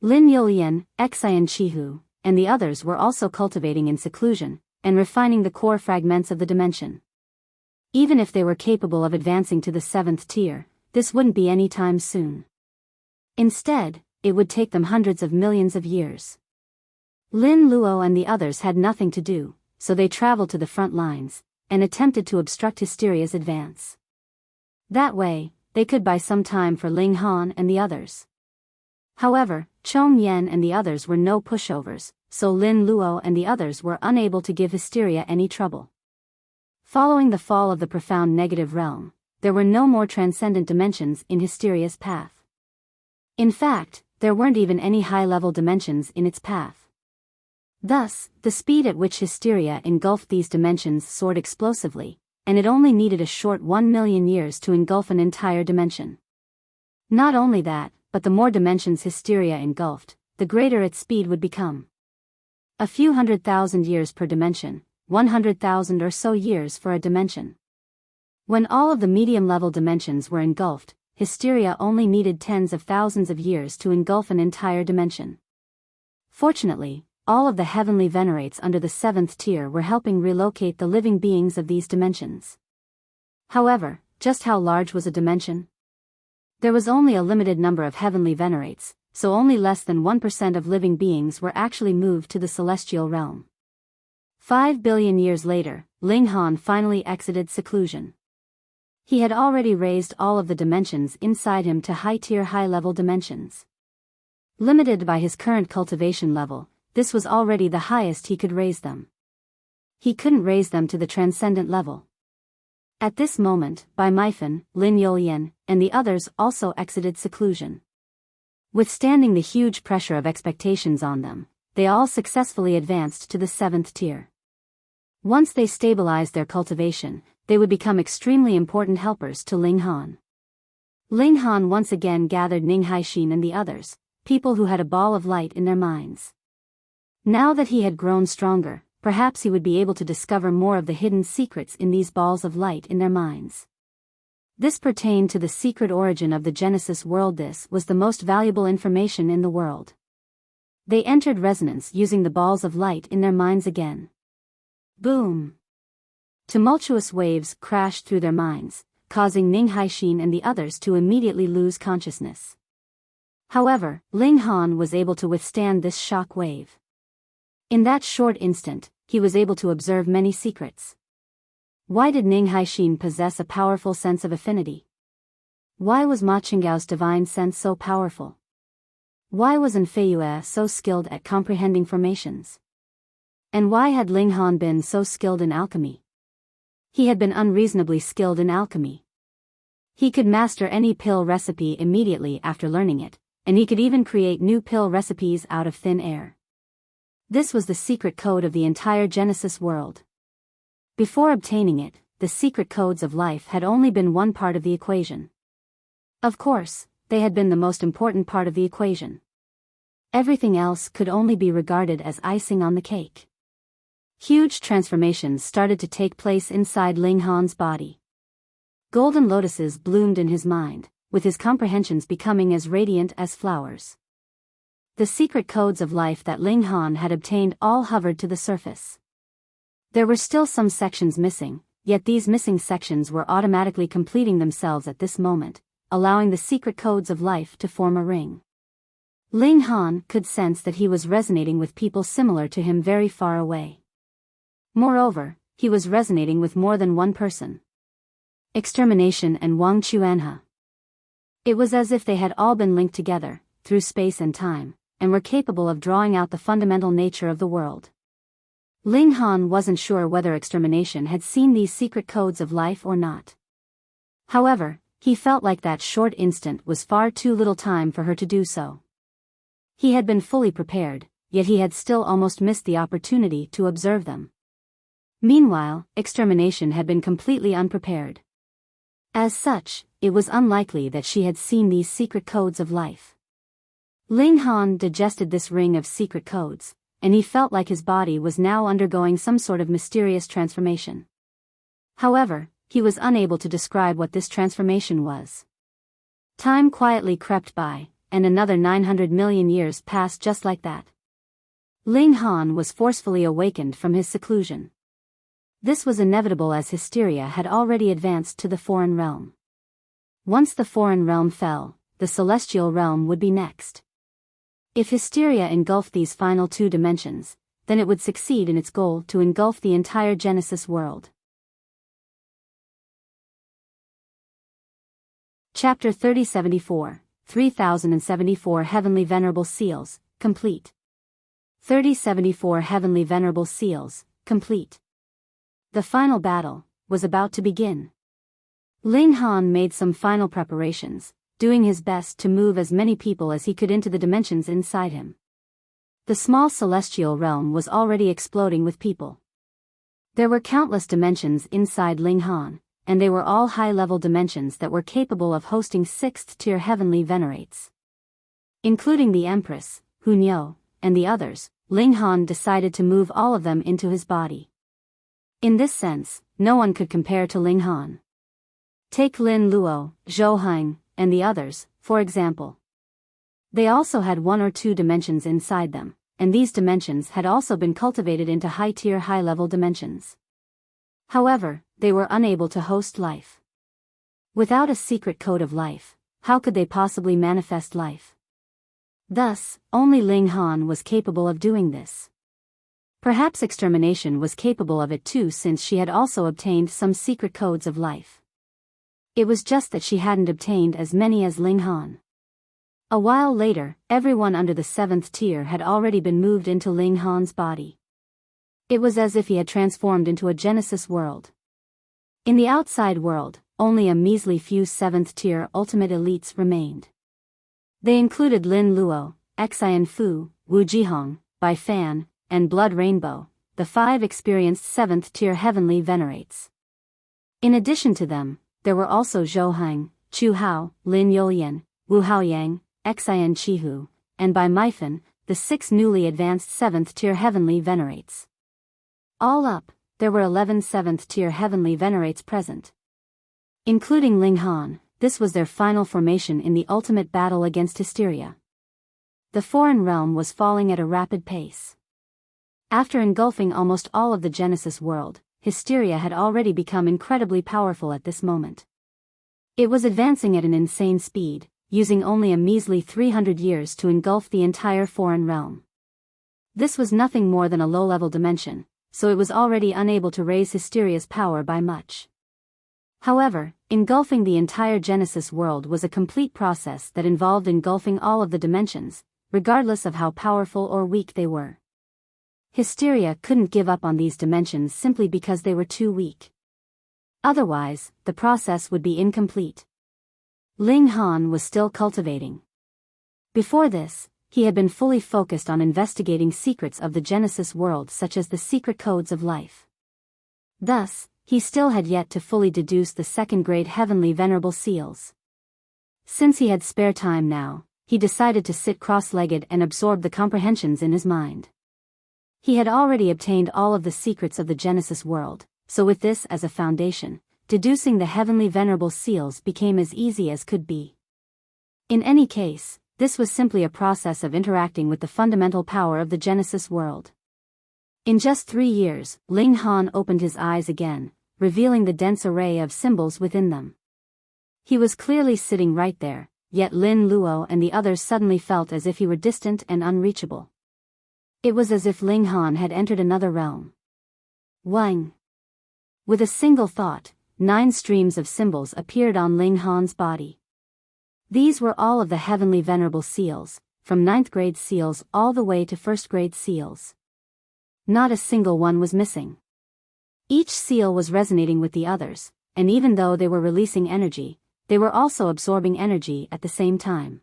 Lin Youlian, Xian Chihu, and the others were also cultivating in seclusion, and refining the core fragments of the dimension. Even if they were capable of advancing to the 7th tier, this wouldn't be any time soon. Instead, it would take them hundreds of millions of years. Lin Luo and the others had nothing to do, so they traveled to the front lines, and attempted to obstruct Hysteria's advance. That way, they could buy some time for Ling Han and the others. However, Chong Yen and the others were no pushovers, so Lin Luo and the others were unable to give Hysteria any trouble. Following the fall of the profound negative realm, there were no more transcendent dimensions in Hysteria's path. In fact, there weren't even any high-level dimensions in its path. Thus, the speed at which Hysteria engulfed these dimensions soared explosively, and it only needed a short 1 million years to engulf an entire dimension. Not only that, but the more dimensions Hysteria engulfed, the greater its speed would become. A few 100,000 years per dimension, 100,000 or so years for a dimension. When all of the medium-level dimensions were engulfed, Hysteria only needed tens of thousands of years to engulf an entire dimension. Fortunately, all of the heavenly venerates under the 7th tier were helping relocate the living beings of these dimensions. However, just how large was a dimension? There was only a limited number of heavenly venerates, so only less than 1% of living beings were actually moved to the celestial realm. 5 billion years later, Ling Han finally exited seclusion. He had already raised all of the dimensions inside him to high-tier high-level dimensions. Limited by his current cultivation level, this was already the highest he could raise them. He couldn't raise them to the transcendent level. At this moment, Bai Meifan, Lin Youlian, and the others also exited seclusion. Withstanding the huge pressure of expectations on them, they all successfully advanced to the 7th tier. Once they stabilized their cultivation, they would become extremely important helpers to Ling Han. Ling Han once again gathered Ning Haixin and the others, people who had a ball of light in their minds. Now that he had grown stronger, perhaps he would be able to discover more of the hidden secrets in these balls of light in their minds. This pertained to the secret origin of the Genesis world. This was the most valuable information in the world. They entered resonance using the balls of light in their minds again. Boom! Tumultuous waves crashed through their minds, causing Ning Haixin and the others to immediately lose consciousness. However, Ling Han was able to withstand this shock wave. In that short instant, he was able to observe many secrets. Why did Ning Haixin possess a powerful sense of affinity? Why was Ma Qinggao's divine sense so powerful? Why wasn't Feiyue so skilled at comprehending formations? And why had Ling Han been so skilled in alchemy? He had been unreasonably skilled in alchemy. He could master any pill recipe immediately after learning it, and he could even create new pill recipes out of thin air. This was the secret code of the entire Genesis world. Before obtaining it, the secret codes of life had only been one part of the equation. Of course, they had been the most important part of the equation. Everything else could only be regarded as icing on the cake. Huge transformations started to take place inside Ling Han's body. Golden lotuses bloomed in his mind, with his comprehensions becoming as radiant as flowers. The secret codes of life that Ling Han had obtained all hovered to the surface. There were still some sections missing, yet these missing sections were automatically completing themselves at this moment, allowing the secret codes of life to form a ring. Ling Han could sense that he was resonating with people similar to him very far away. Moreover, he was resonating with more than one person. Extermination and Wang Chuanhe. It was as if they had all been linked together, through space and time, and were capable of drawing out the fundamental nature of the world. Ling Han wasn't sure whether extermination had seen these secret codes of life or not. However, he felt like that short instant was far too little time for her to do so. He had been fully prepared, yet he had still almost missed the opportunity to observe them. Meanwhile, extermination had been completely unprepared. As such, it was unlikely that she had seen these secret codes of life. Ling Han digested this ring of secret codes, and he felt like his body was now undergoing some sort of mysterious transformation. However, he was unable to describe what this transformation was. Time quietly crept by, and another 900 million years passed just like that. Ling Han was forcefully awakened from his seclusion. This was inevitable as Hysteria had already advanced to the foreign realm. Once the foreign realm fell, the celestial realm would be next. If Hysteria engulfed these final two dimensions, then it would succeed in its goal to engulf the entire Genesis world. Chapter 3074, 3074 Heavenly Venerable Seals, complete. 3074 Heavenly Venerable Seals, complete. The final battle was about to begin. Ling Han made some final preparations, doing his best to move as many people as he could into the dimensions inside him. The small celestial realm was already exploding with people. There were countless dimensions inside Ling Han, and they were all high-level dimensions that were capable of hosting 6th-tier heavenly venerates. Including the Empress, Hunyo, and the others, Ling Han decided to move all of them into his body. In this sense, no one could compare to Ling Han. Take Lin Luo, Zhou Heng, and the others, for example. They also had one or two dimensions inside them, and these dimensions had also been cultivated into high-tier high-level dimensions. However, they were unable to host life. Without a secret code of life, how could they possibly manifest life? Thus, only Ling Han was capable of doing this. Perhaps extermination was capable of it too, since she had also obtained some secret codes of life. It was just that she hadn't obtained as many as Ling Han. A while later, everyone under the 7th tier had already been moved into Ling Han's body. It was as if he had transformed into a Genesis world. In the outside world, only a measly few 7th tier ultimate elites remained. They included Lin Luo, Xian Fu, Wu Jihong, Bai Fan, and Blood Rainbow, the 5 experienced 7th tier heavenly venerates. In addition to them, there were also Zhou Heng, Chu Hao, Lin Youlian, Wu Haoyang, Xian Chihu, and Bai Meifan, the 6 newly advanced 7th tier heavenly venerates. All up, there were 11 7th tier heavenly venerates present. Including Ling Han, this was their final formation in the ultimate battle against Hysteria. The foreign realm was falling at a rapid pace. After engulfing almost all of the Genesis world, Hysteria had already become incredibly powerful at this moment. It was advancing at an insane speed, using only a measly 300 years to engulf the entire foreign realm. This was nothing more than a low-level dimension, so it was already unable to raise Hysteria's power by much. However, engulfing the entire Genesis world was a complete process that involved engulfing all of the dimensions, regardless of how powerful or weak they were. Hysteria couldn't give up on these dimensions simply because they were too weak. Otherwise, the process would be incomplete. Ling Han was still cultivating. Before this, he had been fully focused on investigating secrets of the Genesis world such as the secret codes of life. Thus, he still had yet to fully deduce the second-grade heavenly venerable seals. Since he had spare time now, he decided to sit cross-legged and absorb the comprehensions in his mind. He had already obtained all of the secrets of the Genesis world, so with this as a foundation, deducing the heavenly venerable seals became as easy as could be. In any case, this was simply a process of interacting with the fundamental power of the Genesis world. In just 3 years, Ling Han opened his eyes again, revealing the dense array of symbols within them. He was clearly sitting right there, yet Lin Luo and the others suddenly felt as if he were distant and unreachable. It was as if Ling Han had entered another realm. Wang. With a single thought, 9 streams of symbols appeared on Ling Han's body. These were all of the heavenly venerable seals, from 9th grade seals all the way to 1st grade seals. Not a single one was missing. Each seal was resonating with the others, and even though they were releasing energy, they were also absorbing energy at the same time.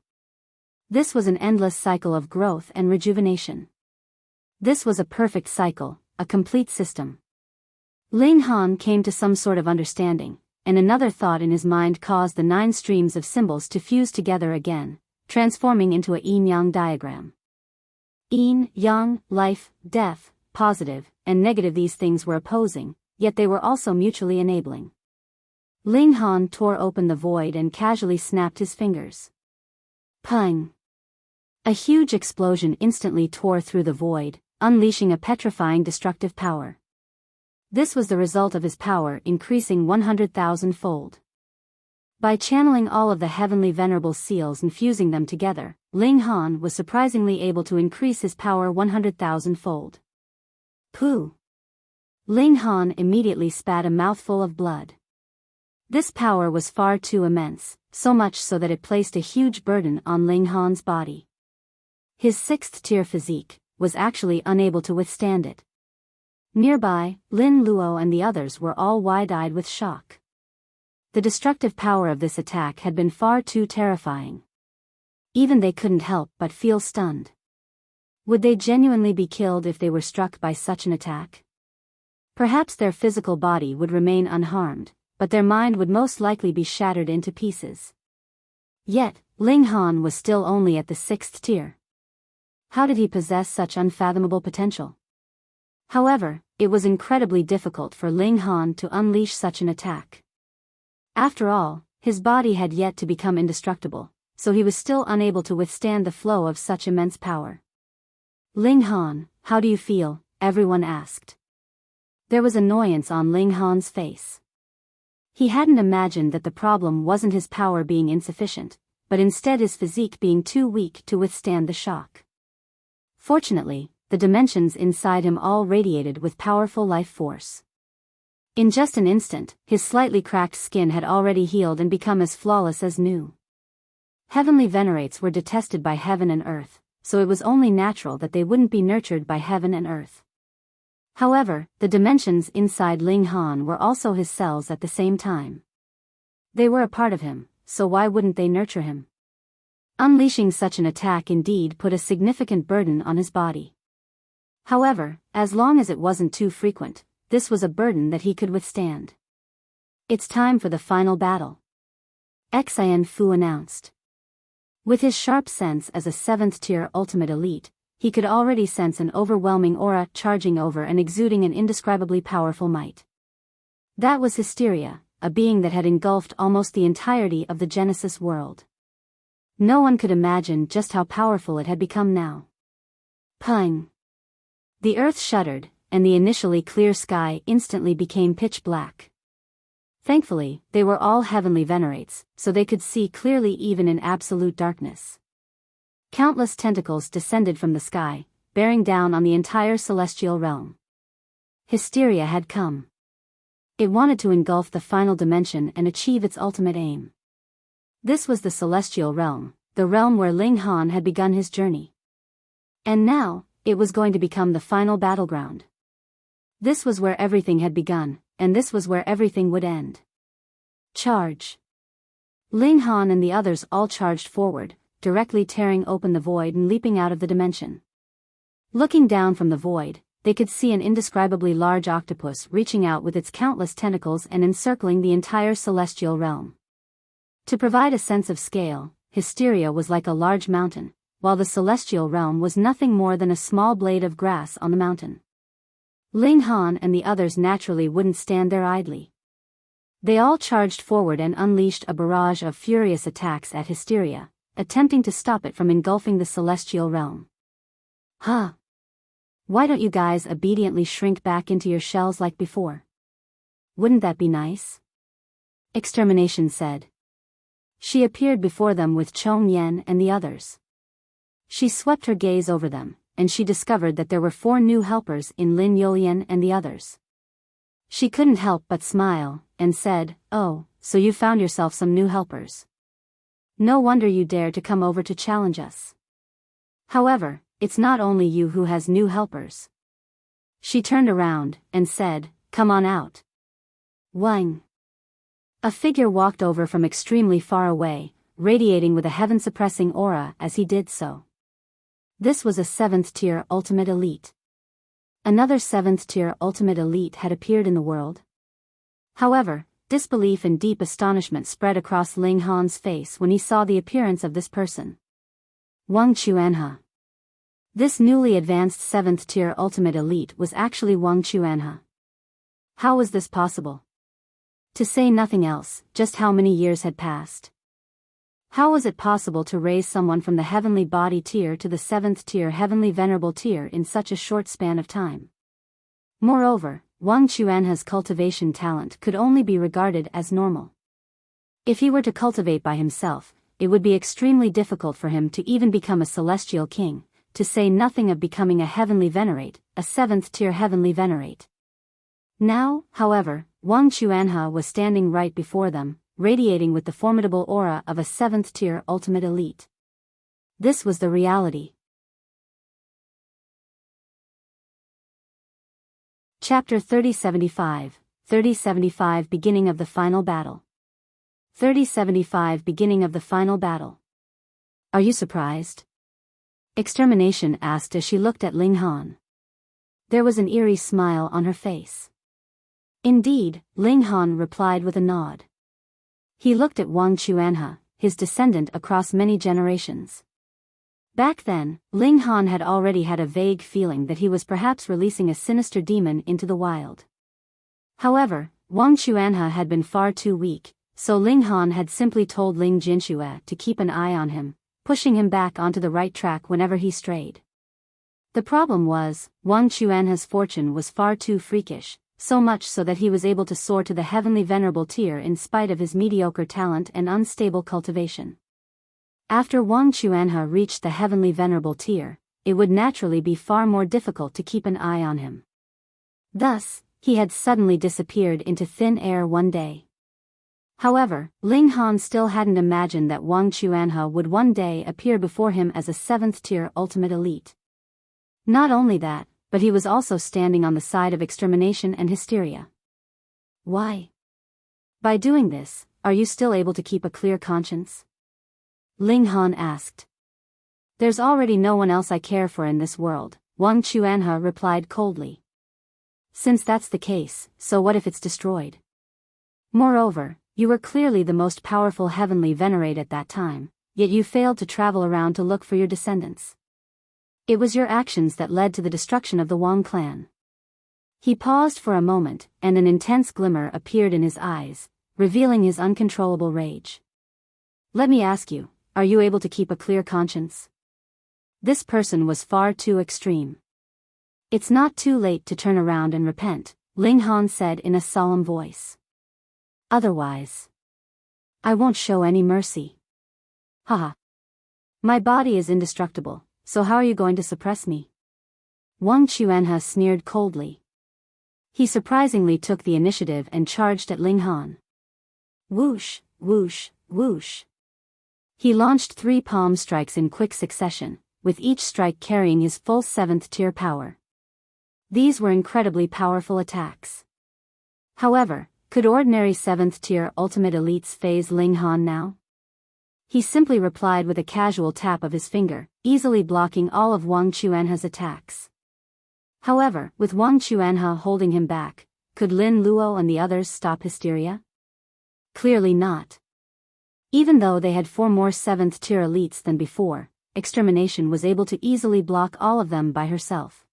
This was an endless cycle of growth and rejuvenation. This was a perfect cycle, a complete system. Ling Han came to some sort of understanding, and another thought in his mind caused the 9 streams of symbols to fuse together again, transforming into a yin-yang diagram. Yin, yang, life, death, positive, and negative. These things were opposing, yet they were also mutually enabling. Ling Han tore open the void and casually snapped his fingers. Pang! A huge explosion instantly tore through the void, unleashing a petrifying destructive power. This was the result of his power increasing 100,000-fold. By channeling all of the heavenly venerable seals and fusing them together, Ling Han was surprisingly able to increase his power 100,000-fold. Pooh! Ling Han immediately spat a mouthful of blood. This power was far too immense, so much so that it placed a huge burden on Ling Han's body. His 6th-tier physique was actually unable to withstand it. Nearby, Lin Luo and the others were all wide-eyed with shock. The destructive power of this attack had been far too terrifying. Even they couldn't help but feel stunned. Would they genuinely be killed if they were struck by such an attack? Perhaps their physical body would remain unharmed, but their mind would most likely be shattered into pieces. Yet, Ling Han was still only at the 6th tier. How did he possess such unfathomable potential? However, it was incredibly difficult for Ling Han to unleash such an attack. After all, his body had yet to become indestructible, so he was still unable to withstand the flow of such immense power. Ling Han, how do you feel? Everyone asked. There was annoyance on Ling Han's face. He hadn't imagined that the problem wasn't his power being insufficient, but instead his physique being too weak to withstand the shock. Fortunately, the dimensions inside him all radiated with powerful life force. In just an instant, his slightly cracked skin had already healed and become as flawless as new. Heavenly venerates were detested by heaven and earth, so it was only natural that they wouldn't be nurtured by heaven and earth. However, the dimensions inside Ling Han were also his cells at the same time. They were a part of him, so why wouldn't they nurture him? Unleashing such an attack indeed put a significant burden on his body. However, as long as it wasn't too frequent, this was a burden that he could withstand. It's time for the final battle, Xian Fu announced. With his sharp sense as a 7th-tier ultimate elite, he could already sense an overwhelming aura charging over and exuding an indescribably powerful might. That was Hysteria, a being that had engulfed almost the entirety of the Genesis world. No one could imagine just how powerful it had become now. Pang! The earth shuddered, and the initially clear sky instantly became pitch black. Thankfully, they were all heavenly venerates, so they could see clearly even in absolute darkness. Countless tentacles descended from the sky, bearing down on the entire celestial realm. Hysteria had come. It wanted to engulf the final dimension and achieve its ultimate aim. This was the celestial realm, the realm where Ling Han had begun his journey. And now, it was going to become the final battleground. This was where everything had begun, and this was where everything would end. Charge! Ling Han and the others all charged forward, directly tearing open the void and leaping out of the dimension. Looking down from the void, they could see an indescribably large octopus reaching out with its countless tentacles and encircling the entire celestial realm. To provide a sense of scale, Hysteria was like a large mountain, while the celestial realm was nothing more than a small blade of grass on the mountain. Ling Han and the others naturally wouldn't stand there idly. They all charged forward and unleashed a barrage of furious attacks at Hysteria, attempting to stop it from engulfing the celestial realm. Huh? Why don't you guys obediently shrink back into your shells like before? Wouldn't that be nice? Extermination said. She appeared before them with Chong Yen and the others. She swept her gaze over them, and she discovered that there were 4 new helpers in Lin Yulian and the others. She couldn't help but smile, and said, "Oh, so you found yourself some new helpers. No wonder you dare to come over to challenge us. However, it's not only you who has new helpers." She turned around, and said, "Come on out." Wang. A figure walked over from extremely far away, radiating with a heaven-suppressing aura as he did so. This was a 7th-tier ultimate elite. Another 7th-tier ultimate elite had appeared in the world. However, disbelief and deep astonishment spread across Ling Han's face when he saw the appearance of this person. Wang Chuanhe. This newly advanced 7th-tier ultimate elite was actually Wang Chuanhe. How was this possible? To say nothing else, just how many years had passed? How was it possible to raise someone from the heavenly body tier to the 7th-tier heavenly venerable tier in such a short span of time? Moreover, Wang Chuanhe's cultivation talent could only be regarded as normal. If he were to cultivate by himself, it would be extremely difficult for him to even become a celestial king, to say nothing of becoming a heavenly venerate, a 7th-tier heavenly venerate. Now, however, Wang Chuanhe was standing right before them, radiating with the formidable aura of a 7th-tier ultimate elite. This was the reality. Chapter 3075, 3075 Beginning of the Final Battle. 3075 Beginning of the Final Battle. Are you surprised? Extermination asked as she looked at Ling Han. There was an eerie smile on her face. Indeed, Ling Han replied with a nod. He looked at Wang Chuanhe, his descendant across many generations. Back then, Ling Han had already had a vague feeling that he was perhaps releasing a sinister demon into the wild. However, Wang Chuanhe had been far too weak, so Ling Han had simply told Ling Jinxue to keep an eye on him, pushing him back onto the right track whenever he strayed. The problem was, Wang Chuanhe's fortune was far too freakish, so much so that he was able to soar to the heavenly venerable tier in spite of his mediocre talent and unstable cultivation. After Wang Chuanhe reached the heavenly venerable tier, it would naturally be far more difficult to keep an eye on him. Thus, he had suddenly disappeared into thin air one day. However, Ling Han still hadn't imagined that Wang Chuanhe would one day appear before him as a 7th-tier ultimate elite. Not only that, but he was also standing on the side of extermination and hysteria. Why? By doing this, are you still able to keep a clear conscience? Ling Han asked. There's already no one else I care for in this world, Wang Chuanhe replied coldly. Since that's the case, so what if it's destroyed? Moreover, you were clearly the most powerful heavenly venerate at that time, yet you failed to travel around to look for your descendants. It was your actions that led to the destruction of the Wang clan. He paused for a moment, and an intense glimmer appeared in his eyes, revealing his uncontrollable rage. Let me ask you, are you able to keep a clear conscience? This person was far too extreme. It's not too late to turn around and repent, Ling Han said in a solemn voice. Otherwise, I won't show any mercy. Haha. My body is indestructible, so how are you going to suppress me? Wang Chuanhe sneered coldly. He surprisingly took the initiative and charged at Ling Han. Whoosh, whoosh, whoosh. He launched 3 palm strikes in quick succession, with each strike carrying his full 7th tier power. These were incredibly powerful attacks. However, could ordinary 7th tier ultimate elites phase Ling Han now? He simply replied with a casual tap of his finger, easily blocking all of Wang Chuanha's attacks. However, with Wang Chuanha holding him back, could Lin Luo and the others stop Hysteria? Clearly not. Even though they had 4 more 7th tier elites than before, Extermination was able to easily block all of them by herself.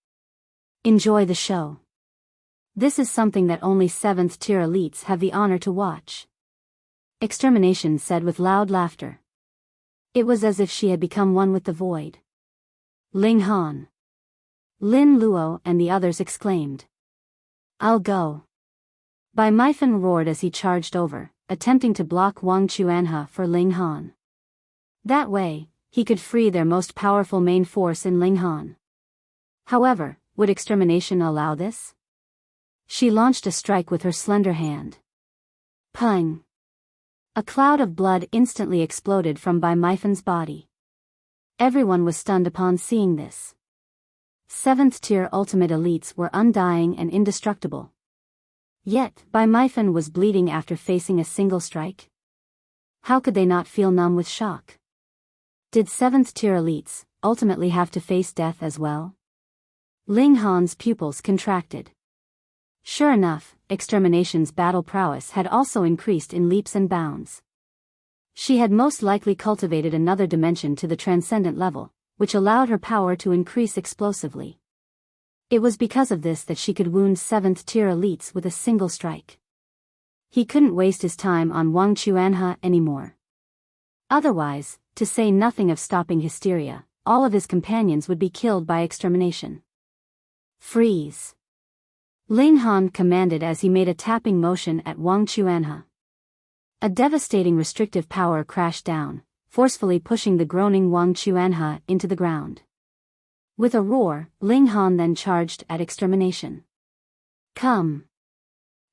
Enjoy the show. This is something that only 7th tier elites have the honor to watch. Extermination said with loud laughter. It was as if she had become one with the void. Ling Han. Lin Luo and the others exclaimed. I'll go. Bai Meifan roared as he charged over, attempting to block Wang Chuanha for Ling Han. That way, he could free their most powerful main force in Ling Han. However, would Extermination allow this? She launched a strike with her slender hand. Pung! A cloud of blood instantly exploded from Bai Meifan's body. Everyone was stunned upon seeing this. 7th tier ultimate elites were undying and indestructible. Yet, Bai Meifan was bleeding after facing a single strike. How could they not feel numb with shock? Did 7th tier elites ultimately have to face death as well? Ling Han's pupils contracted. Sure enough, Extermination's battle prowess had also increased in leaps and bounds. She had most likely cultivated another dimension to the transcendent level, which allowed her power to increase explosively. It was because of this that she could wound 7th tier elites with a single strike. He couldn't waste his time on Wang Chuanha anymore. Otherwise, to say nothing of stopping Hysteria, all of his companions would be killed by Extermination. Freeze! Ling Han commanded as he made a tapping motion at Wang Chuanha. A devastating restrictive power crashed down, forcefully pushing the groaning Wang Chuanha into the ground. With a roar, Ling Han then charged at Extermination. Come!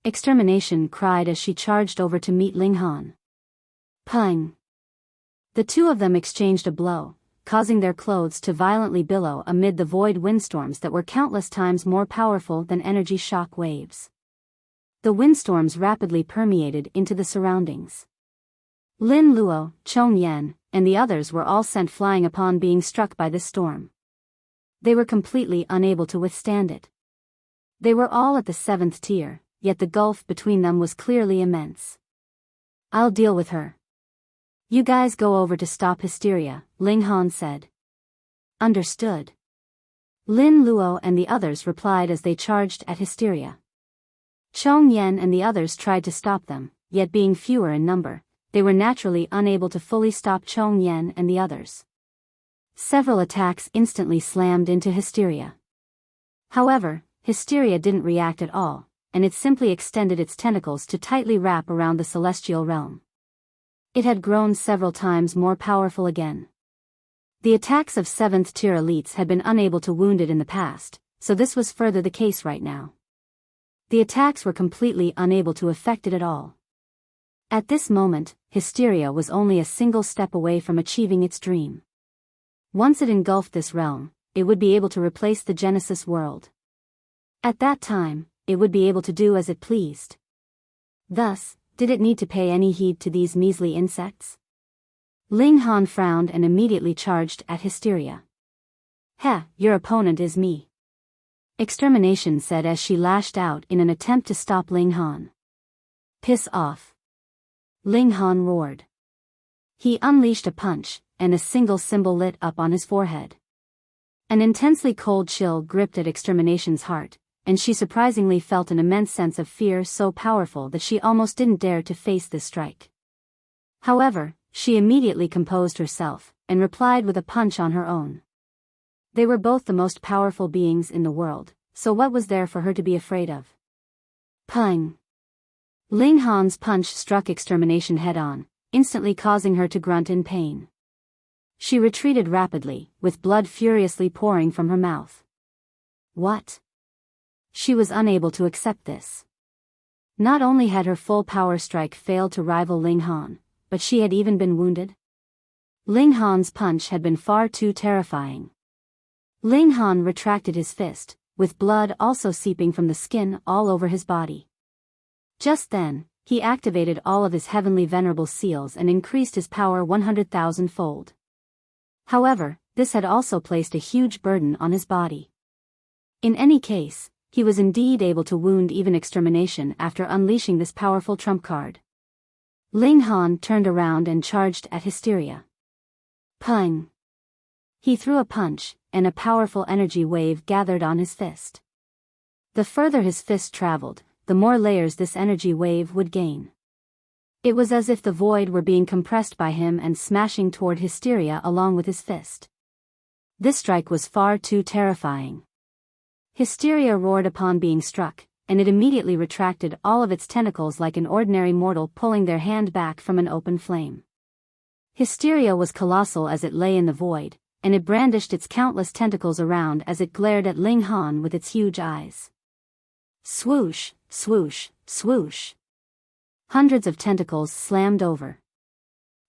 Extermination cried as she charged over to meet Ling Han. Pung! The two of them exchanged a blow, causing their clothes to violently billow amid the void windstorms that were countless times more powerful than energy shock waves. The windstorms rapidly permeated into the surroundings. Lin Luo, Chong Yan, and the others were all sent flying upon being struck by this storm. They were completely unable to withstand it. They were all at the 7th tier, yet the gulf between them was clearly immense. I'll deal with her. You guys go over to stop Hysteria, Ling Han said. Understood. Lin Luo and the others replied as they charged at Hysteria. Chong Yan and the others tried to stop them, yet being fewer in number, they were naturally unable to fully stop Chong Yan and the others. Several attacks instantly slammed into Hysteria. However, Hysteria didn't react at all, and it simply extended its tentacles to tightly wrap around the celestial realm. It had grown several times more powerful again. The attacks of 7th tier elites had been unable to wound it in the past, so this was further the case right now. The attacks were completely unable to affect it at all. At this moment, Hysteria was only a single step away from achieving its dream. Once it engulfed this realm, it would be able to replace the Genesis world. At that time, it would be able to do as it pleased. Thus, did it need to pay any heed to these measly insects? Ling Han frowned and immediately charged at Hysteria. Heh, your opponent is me. Extermination said as she lashed out in an attempt to stop Ling Han. Piss off. Ling Han roared. He unleashed a punch, and a single symbol lit up on his forehead. An intensely cold chill gripped at Extermination's heart, and she surprisingly felt an immense sense of fear so powerful that she almost didn't dare to face this strike. However, she immediately composed herself, and replied with a punch on her own. They were both the most powerful beings in the world, so what was there for her to be afraid of? Pung! Ling Han's punch struck Extermination head-on, instantly causing her to grunt in pain. She retreated rapidly, with blood furiously pouring from her mouth. What? She was unable to accept this. Not only had her full power strike failed to rival Ling Han, but she had even been wounded. Ling Han's punch had been far too terrifying. Ling Han retracted his fist, with blood also seeping from the skin all over his body. Just then, he activated all of his heavenly venerable seals and increased his power 100,000-fold. However, this had also placed a huge burden on his body. In any case, he was indeed able to wound even extermination after unleashing this powerful trump card. Ling Han turned around and charged at Hysteria. Pung! He threw a punch, and a powerful energy wave gathered on his fist. The further his fist traveled, the more layers this energy wave would gain. It was as if the void were being compressed by him and smashing toward Hysteria along with his fist. This strike was far too terrifying. Hysteria roared upon being struck, and it immediately retracted all of its tentacles like an ordinary mortal pulling their hand back from an open flame. Hysteria was colossal as it lay in the void, and it brandished its countless tentacles around as it glared at Ling Han with its huge eyes. Swoosh, swoosh, swoosh. Hundreds of tentacles slammed over.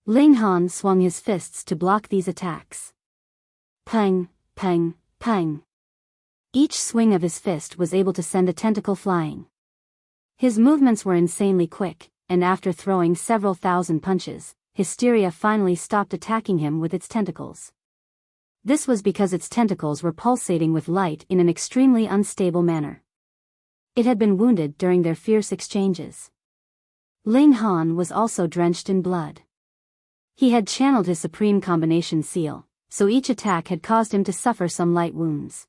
Ling Han swung his fists to block these attacks. Pang, pang, pang. Each swing of his fist was able to send a tentacle flying. His movements were insanely quick, and after throwing several thousand punches, Hysteria finally stopped attacking him with its tentacles. This was because its tentacles were pulsating with light in an extremely unstable manner. It had been wounded during their fierce exchanges. Ling Han was also drenched in blood. He had channeled his supreme combination seal, so each attack had caused him to suffer some light wounds.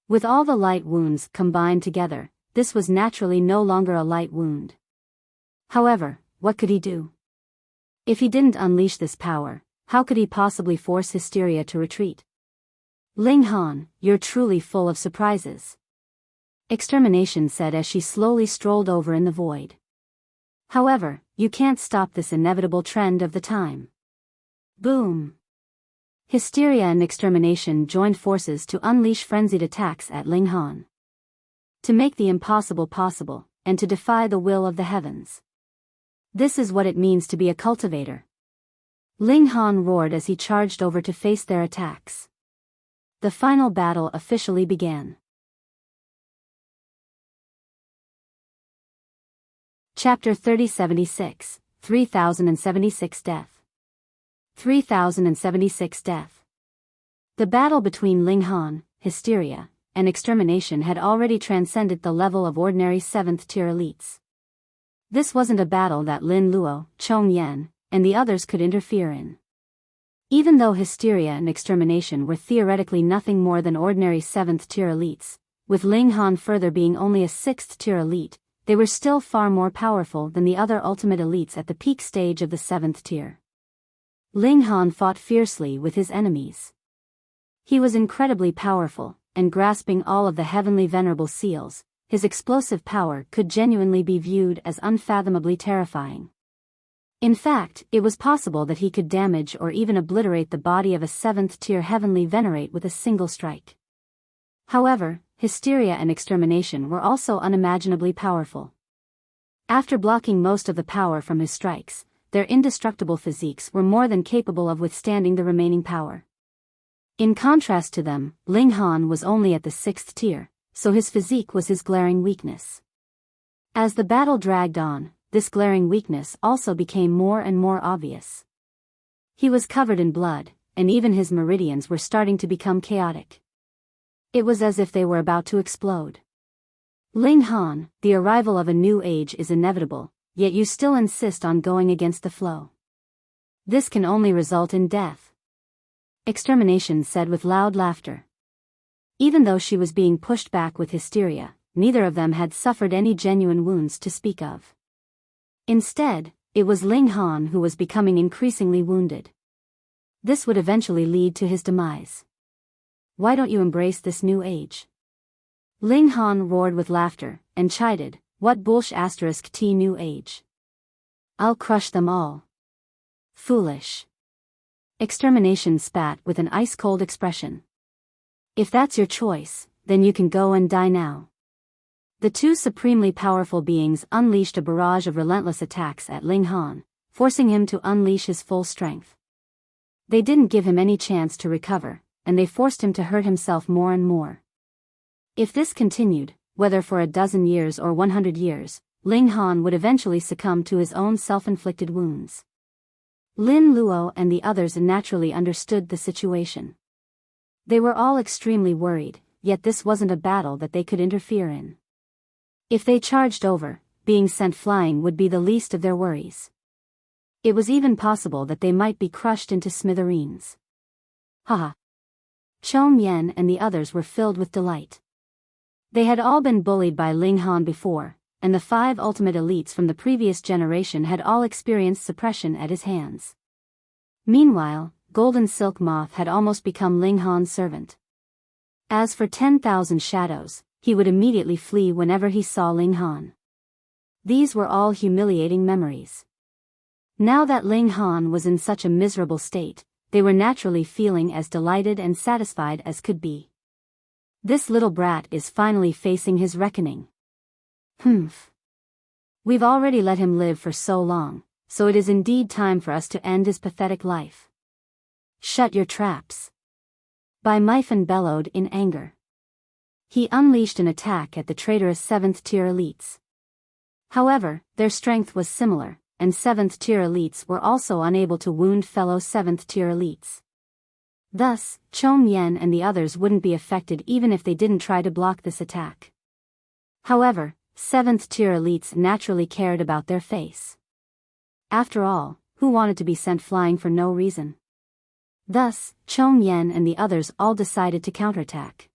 With all the light wounds combined together, this was naturally no longer a light wound. However, what could he do? If he didn't unleash this power, how could he possibly force Hysteria to retreat? Ling Han, you're truly full of surprises. Extermination said as she slowly strolled over in the void. However, you can't stop this inevitable trend of the time. Boom! Hysteria and Extermination joined forces to unleash frenzied attacks at Ling Han. To make the impossible possible, and to defy the will of the heavens. This is what it means to be a cultivator. Ling Han roared as he charged over to face their attacks. The final battle officially began. Chapter 3076, 3076 Death. 3076 Death. The battle between Ling Han, Hysteria, and Extermination had already transcended the level of ordinary 7th-tier elites. This wasn't a battle that Lin Luo, Chong Yan, and the others could interfere in. Even though Hysteria and Extermination were theoretically nothing more than ordinary 7th-tier elites, with Ling Han further being only a 6th-tier elite, they were still far more powerful than the other ultimate elites at the peak stage of the 7th tier. Ling Han fought fiercely with his enemies. He was incredibly powerful, and grasping all of the heavenly venerable seals, his explosive power could genuinely be viewed as unfathomably terrifying. In fact, it was possible that he could damage or even obliterate the body of a 7th-tier heavenly venerate with a single strike. However, Hysteria and Extermination were also unimaginably powerful. After blocking most of the power from his strikes, their indestructible physiques were more than capable of withstanding the remaining power. In contrast to them, Ling Han was only at the 6th tier, so his physique was his glaring weakness. As the battle dragged on, this glaring weakness also became more and more obvious. He was covered in blood, and even his meridians were starting to become chaotic. It was as if they were about to explode. Ling Han, the arrival of a new age is inevitable, yet you still insist on going against the flow. This can only result in death. Extermination said with loud laughter. Even though she was being pushed back with Hysteria, neither of them had suffered any genuine wounds to speak of. Instead, it was Ling Han who was becoming increasingly wounded. This would eventually lead to his demise. Why don't you embrace this new age? Ling Han roared with laughter, and chided, what bullsh** t new age? I'll crush them all. Foolish. Extermination spat with an ice-cold expression. If that's your choice, then you can go and die now. The two supremely powerful beings unleashed a barrage of relentless attacks at Ling Han, forcing him to unleash his full strength. They didn't give him any chance to recover, and they forced him to hurt himself more and more. If this continued, whether for a dozen years or 100 years, Ling Han would eventually succumb to his own self-inflicted wounds. Lin Luo and the others naturally understood the situation. They were all extremely worried, yet this wasn't a battle that they could interfere in. If they charged over, being sent flying would be the least of their worries. It was even possible that they might be crushed into smithereens. Haha. Chom Yen and the others were filled with delight. They had all been bullied by Ling Han before, and the 5 ultimate elites from the previous generation had all experienced suppression at his hands. Meanwhile, Golden Silk Moth had almost become Ling Han's servant. As for 10,000 shadows, he would immediately flee whenever he saw Ling Han. These were all humiliating memories. Now that Ling Han was in such a miserable state, they were naturally feeling as delighted and satisfied as could be. This little brat is finally facing his reckoning. Humph. We've already let him live for so long, so it is indeed time for us to end his pathetic life. Shut your traps. Bai Myfan bellowed in anger. He unleashed an attack at the traitorous 7th-tier elites. However, their strength was similar, and 7th-tier elites were also unable to wound fellow 7th-tier elites. Thus, Chom Yen and the others wouldn't be affected even if they didn't try to block this attack. However, 7th-tier elites naturally cared about their face. After all, who wanted to be sent flying for no reason? Thus, Chom Yen and the others all decided to counterattack.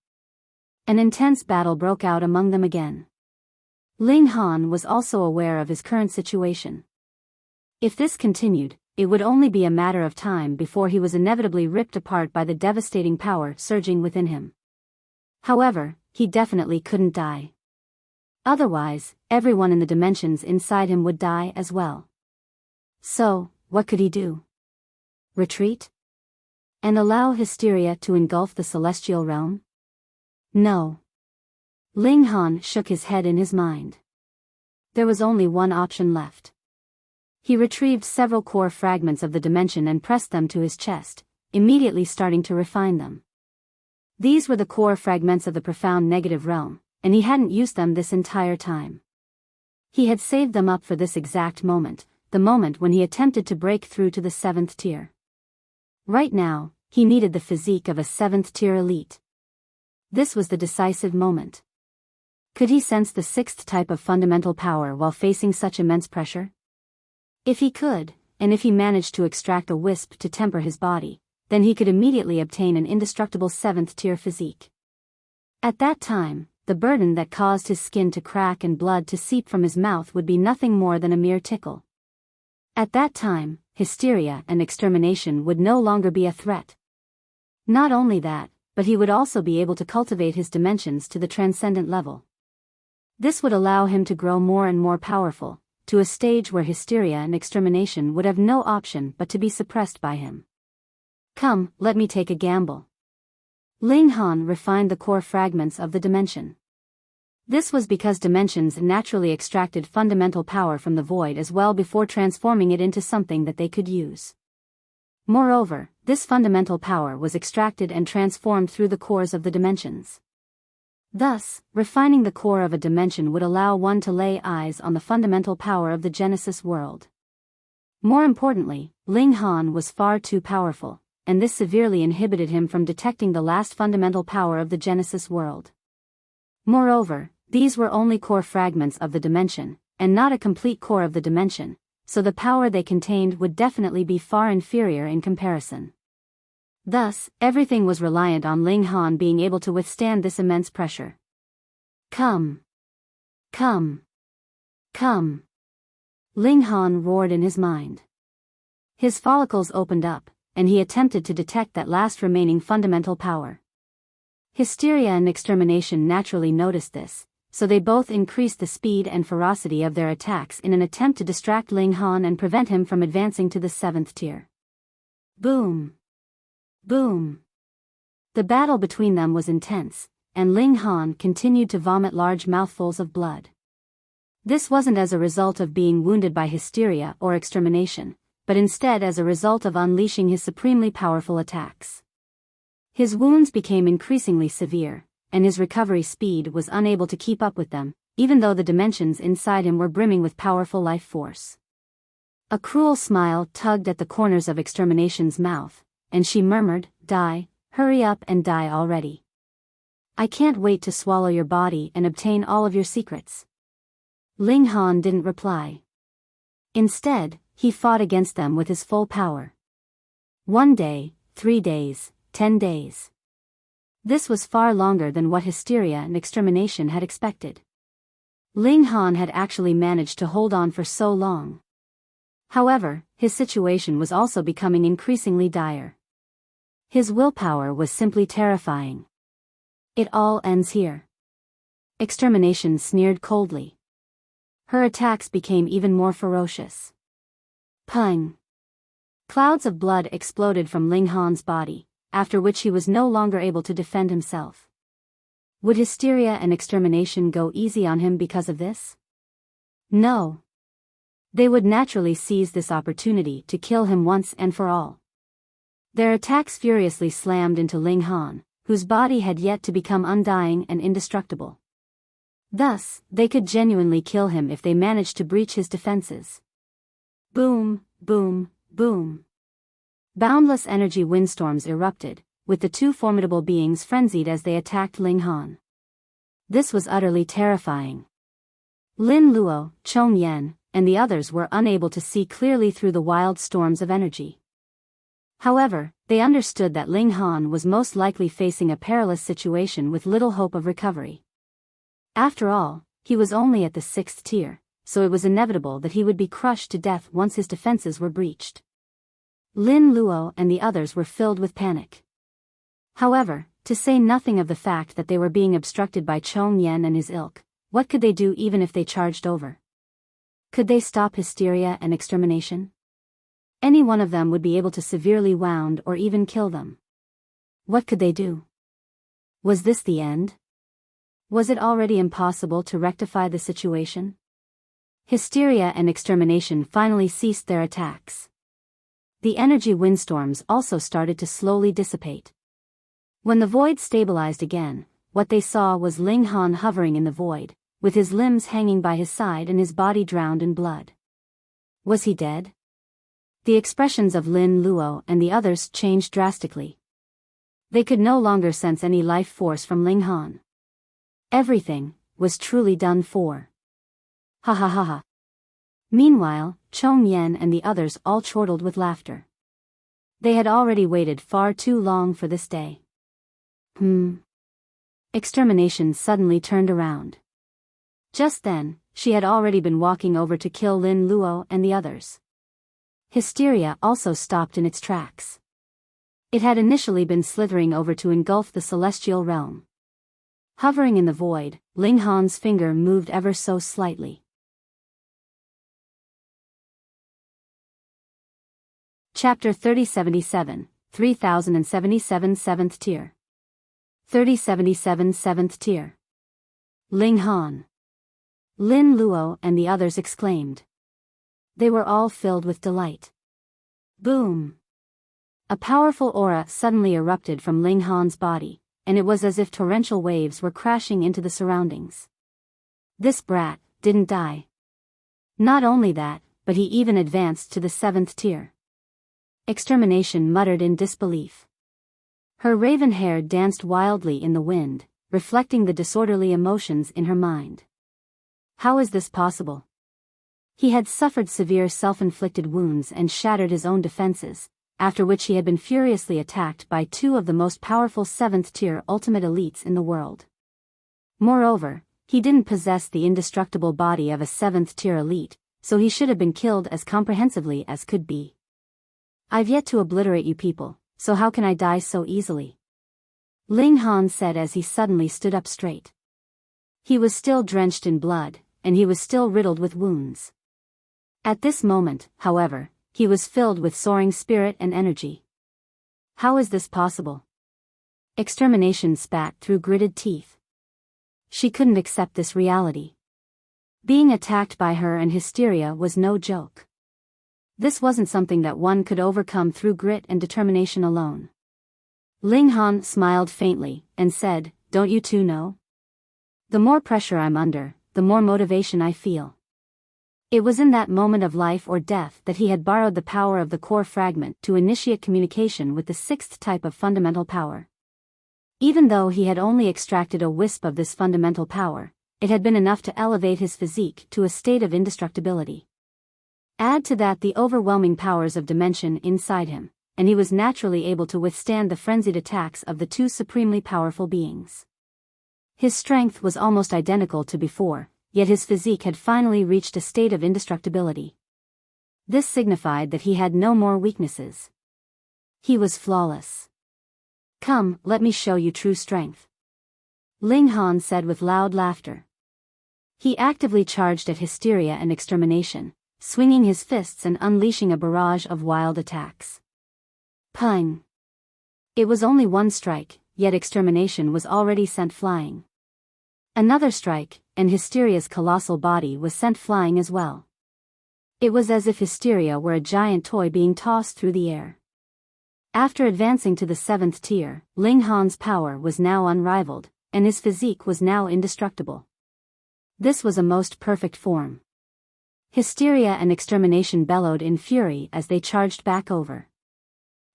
An intense battle broke out among them again. Ling Han was also aware of his current situation. If this continued, it would only be a matter of time before he was inevitably ripped apart by the devastating power surging within him. However, he definitely couldn't die. Otherwise, everyone in the dimensions inside him would die as well. So, what could he do? Retreat? And allow Hysteria to engulf the celestial realm? No. Ling Han shook his head in his mind. There was only one option left. He retrieved several core fragments of the dimension and pressed them to his chest, immediately starting to refine them. These were the core fragments of the profound negative realm, and he hadn't used them this entire time. He had saved them up for this exact moment, the moment when he attempted to break through to the 7th tier. Right now, he needed the physique of a 7th tier elite. This was the decisive moment. Could he sense the 6th type of fundamental power while facing such immense pressure? If he could, and if he managed to extract a wisp to temper his body, then he could immediately obtain an indestructible 7th tier physique. At that time, the burden that caused his skin to crack and blood to seep from his mouth would be nothing more than a mere tickle. At that time, hysteria and extermination would no longer be a threat. Not only that, but he would also be able to cultivate his dimensions to the transcendent level. This would allow him to grow more and more powerful, to a stage where hysteria and extermination would have no option but to be suppressed by him. Come, let me take a gamble. Ling Han refined the core fragments of the dimension. This was because dimensions naturally extracted fundamental power from the void as well before transforming it into something that they could use. Moreover, this fundamental power was extracted and transformed through the cores of the dimensions. Thus, refining the core of a dimension would allow one to lay eyes on the fundamental power of the Genesis world. More importantly, Ling Han was far too powerful, and this severely inhibited him from detecting the last fundamental power of the Genesis world. Moreover, these were only core fragments of the dimension, and not a complete core of the dimension, so the power they contained would definitely be far inferior in comparison. Thus, everything was reliant on Ling Han being able to withstand this immense pressure. Come! Come! Come! Ling Han roared in his mind. His follicles opened up, and he attempted to detect that last remaining fundamental power. Hysteria and extermination naturally noticed this, so they both increased the speed and ferocity of their attacks in an attempt to distract Ling Han and prevent him from advancing to the 7th tier. Boom! Boom! The battle between them was intense, and Ling Han continued to vomit large mouthfuls of blood. This wasn't as a result of being wounded by hysteria or extermination, but instead as a result of unleashing his supremely powerful attacks. His wounds became increasingly severe, and his recovery speed was unable to keep up with them, even though the dimensions inside him were brimming with powerful life force. A cruel smile tugged at the corners of Extermination's mouth, and she murmured, "Die, hurry up and die already. I can't wait to swallow your body and obtain all of your secrets." Ling Han didn't reply. Instead, he fought against them with his full power. 1 day, 3 days, 10 days. This was far longer than what Hysteria and Extermination had expected. Ling Han had actually managed to hold on for so long. However, his situation was also becoming increasingly dire. His willpower was simply terrifying. "It all ends here." Extermination sneered coldly. Her attacks became even more ferocious. Pung! Clouds of blood exploded from Ling Han's body, after which he was no longer able to defend himself. Would Hysteria and Extermination go easy on him because of this? No. They would naturally seize this opportunity to kill him once and for all. Their attacks furiously slammed into Ling Han, whose body had yet to become undying and indestructible. Thus, they could genuinely kill him if they managed to breach his defenses. Boom, boom, boom. Boundless energy windstorms erupted, with the two formidable beings frenzied as they attacked Ling Han. This was utterly terrifying. Lin Luo, Chong Yan, and the others were unable to see clearly through the wild storms of energy. However, they understood that Ling Han was most likely facing a perilous situation with little hope of recovery. After all, he was only at the 6th tier, so it was inevitable that he would be crushed to death once his defenses were breached. Lin Luo and the others were filled with panic. However, to say nothing of the fact that they were being obstructed by Chong Yan and his ilk, what could they do even if they charged over? Could they stop Hysteria and Extermination? Any one of them would be able to severely wound or even kill them. What could they do? Was this the end? Was it already impossible to rectify the situation? Hysteria and Extermination finally ceased their attacks. The energy windstorms also started to slowly dissipate. When the void stabilized again, what they saw was Ling Han hovering in the void, with his limbs hanging by his side and his body drowned in blood. Was he dead? The expressions of Lin Luo and the others changed drastically. They could no longer sense any life force from Ling Han. Everything was truly done for. Ha ha ha ha. Meanwhile, Chong Yan and the others all chortled with laughter. They had already waited far too long for this day. Extermination suddenly turned around. Just then, she had already been walking over to kill Lin Luo and the others. Hysteria also stopped in its tracks. It had initially been slithering over to engulf the celestial realm. Hovering in the void, Ling Han's finger moved ever so slightly. Chapter 3077, 3077 7th tier. 3077 7th tier. Ling Han. Lin Luo and the others exclaimed. They were all filled with delight. Boom! A powerful aura suddenly erupted from Ling Han's body, and it was as if torrential waves were crashing into the surroundings. This brat didn't die. Not only that, but he even advanced to the 7th tier. Extermination muttered in disbelief. Her raven hair danced wildly in the wind, reflecting the disorderly emotions in her mind. How is this possible? He had suffered severe self-inflicted wounds and shattered his own defenses, after which he had been furiously attacked by two of the most powerful 7th-tier ultimate elites in the world. Moreover, he didn't possess the indestructible body of a 7th-tier elite, so he should have been killed as comprehensively as could be. I've yet to obliterate you people, so how can I die so easily? Ling Han said as he suddenly stood up straight. He was still drenched in blood, and he was still riddled with wounds. At this moment, however, he was filled with soaring spirit and energy. How is this possible? Extermination spat through gritted teeth. She couldn't accept this reality. Being attacked by her and Hysteria was no joke. This wasn't something that one could overcome through grit and determination alone. Ling Han smiled faintly, and said, "Don't you two know? The more pressure I'm under, the more motivation I feel." It was in that moment of life or death that he had borrowed the power of the core fragment to initiate communication with the sixth type of fundamental power. Even though he had only extracted a wisp of this fundamental power, it had been enough to elevate his physique to a state of indestructibility. Add to that the overwhelming powers of dimension inside him, and he was naturally able to withstand the frenzied attacks of the two supremely powerful beings. His strength was almost identical to before, yet his physique had finally reached a state of indestructibility. This signified that he had no more weaknesses. He was flawless. "Come, let me show you true strength," Ling Han said with loud laughter. He actively charged at Hysteria and Extermination, swinging his fists and unleashing a barrage of wild attacks. Pung! It was only one strike, yet Extermination was already sent flying. Another strike, and Hysteria's colossal body was sent flying as well. It was as if Hysteria were a giant toy being tossed through the air. After advancing to the 7th tier, Ling Han's power was now unrivaled, and his physique was now indestructible. This was a most perfect form. Hysteria and Extermination bellowed in fury as they charged back over.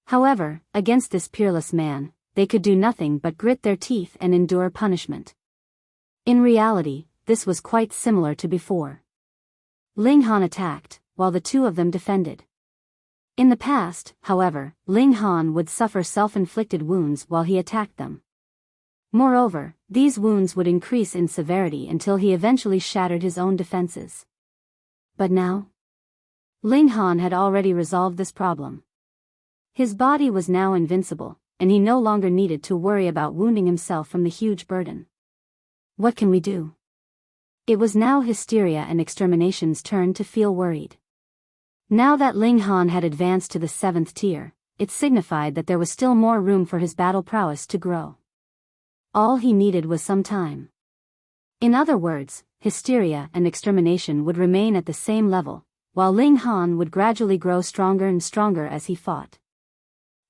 However, against this peerless man, they could do nothing but grit their teeth and endure punishment. In reality, this was quite similar to before. Ling Han attacked, while the two of them defended. In the past, however, Ling Han would suffer self-inflicted wounds while he attacked them. Moreover, these wounds would increase in severity until he eventually shattered his own defenses. But now? Ling Han had already resolved this problem. His body was now invincible, and he no longer needed to worry about wounding himself from the huge burden. What can we do? It was now Hysteria and Extermination's turn to feel worried. Now that Ling Han had advanced to the 7th tier, it signified that there was still more room for his battle prowess to grow. All he needed was some time. In other words, Hysteria and Extermination would remain at the same level, while Ling Han would gradually grow stronger and stronger as he fought.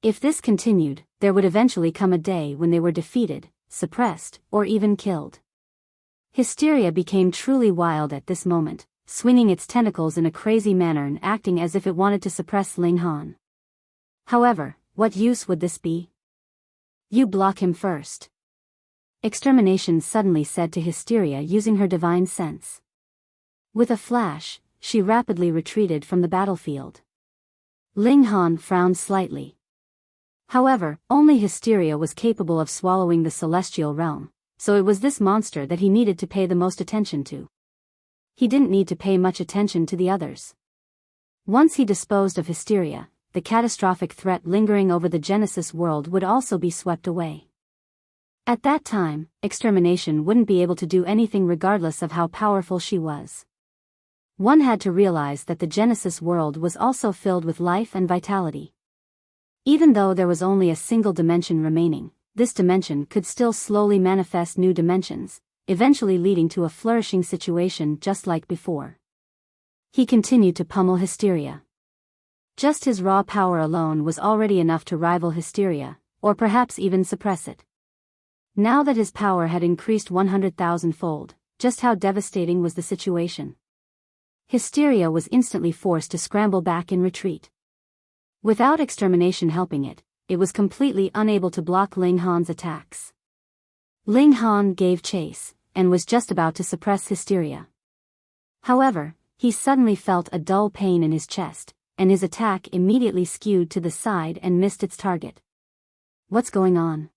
If this continued, there would eventually come a day when they were defeated, suppressed, or even killed. Hysteria became truly wild at this moment, swinging its tentacles in a crazy manner and acting as if it wanted to suppress Ling Han. However, what use would this be? "You block him first," Extermination suddenly said to Hysteria using her divine sense. With a flash, she rapidly retreated from the battlefield. Ling Han frowned slightly. However, only Hysteria was capable of swallowing the celestial realm, so it was this monster that he needed to pay the most attention to. He didn't need to pay much attention to the others. Once he disposed of Hysteria, the catastrophic threat lingering over the Genesis world would also be swept away. At that time, Extermination wouldn't be able to do anything regardless of how powerful she was. One had to realize that the Genesis world was also filled with life and vitality. Even though there was only a single dimension remaining, this dimension could still slowly manifest new dimensions, eventually leading to a flourishing situation just like before. He continued to pummel Hysteria. Just his raw power alone was already enough to rival Hysteria, or perhaps even suppress it. Now that his power had increased 100,000-fold, just how devastating was the situation? Hysteria was instantly forced to scramble back in retreat. Without Extermination helping it, it was completely unable to block Ling Han's attacks. Ling Han gave chase, and was just about to suppress Hysteria. However, he suddenly felt a dull pain in his chest, and his attack immediately skewed to the side and missed its target. What's going on?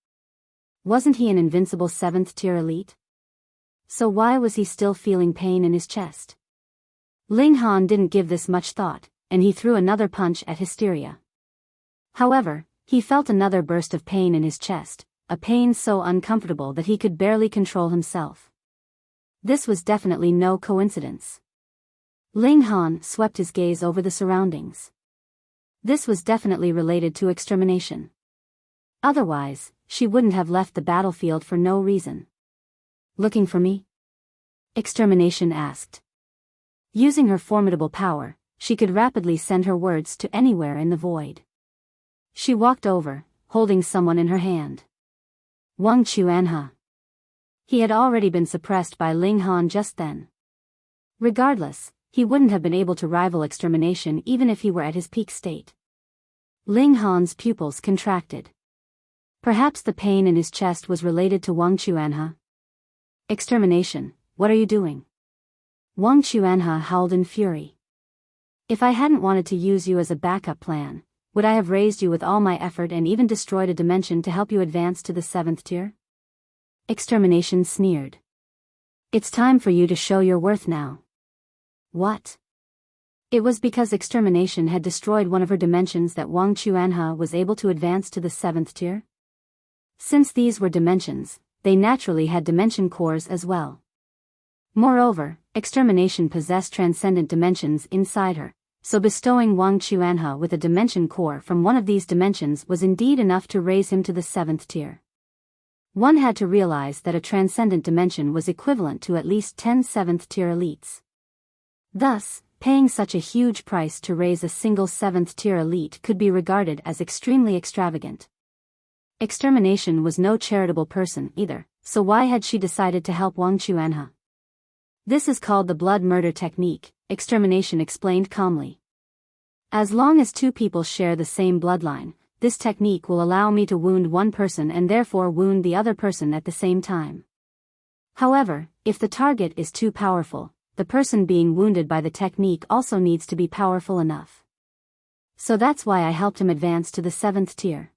Wasn't he an invincible 7th tier elite? So why was he still feeling pain in his chest? Ling Han didn't give this much thought, and he threw another punch at Hysteria. However, he felt another burst of pain in his chest, a pain so uncomfortable that he could barely control himself. This was definitely no coincidence. Ling Han swept his gaze over the surroundings. This was definitely related to Extermination. Otherwise, she wouldn't have left the battlefield for no reason. "Looking for me?" Extermination asked. Using her formidable power, she could rapidly send her words to anywhere in the void. She walked over, holding someone in her hand. Wang Chuanhe. He had already been suppressed by Ling Han just then. Regardless, he wouldn't have been able to rival extermination even if he were at his peak state. Ling Han's pupils contracted. Perhaps the pain in his chest was related to Wang Chuanhe. Extermination, what are you doing? Wang Chuanhe howled in fury. If I hadn't wanted to use you as a backup plan, would I have raised you with all my effort and even destroyed a dimension to help you advance to the 7th tier? Extermination sneered. It's time for you to show your worth now. What? It was because extermination had destroyed one of her dimensions that Wang Chuanhe was able to advance to the 7th tier? Since these were dimensions, they naturally had dimension cores as well. Moreover, extermination possessed transcendent dimensions inside her, so bestowing Wang Chuanhe with a dimension core from one of these dimensions was indeed enough to raise him to the 7th tier. One had to realize that a transcendent dimension was equivalent to at least 10 7th tier elites. Thus, paying such a huge price to raise a single 7th tier elite could be regarded as extremely extravagant. Extermination was no charitable person either, so why had she decided to help Wang Chuanhe? This is called the blood murder technique, Extermination explained calmly. As long as two people share the same bloodline, this technique will allow me to wound one person and therefore wound the other person at the same time. However, if the target is too powerful, the person being wounded by the technique also needs to be powerful enough. So that's why I helped him advance to the 7th tier.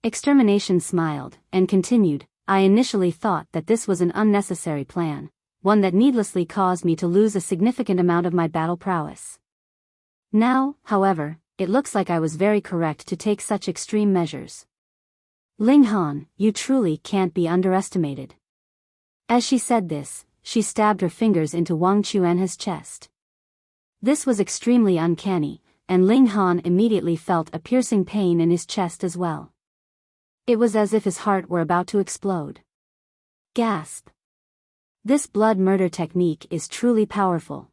Extermination smiled, and continued, I initially thought that this was an unnecessary plan, one that needlessly caused me to lose a significant amount of my battle prowess. Now, however, it looks like I was very correct to take such extreme measures. Ling Han, you truly can't be underestimated. As she said this, she stabbed her fingers into Wang Chuanhe's chest. This was extremely uncanny, and Ling Han immediately felt a piercing pain in his chest as well. It was as if his heart were about to explode. Gasp. This blood murder technique is truly powerful.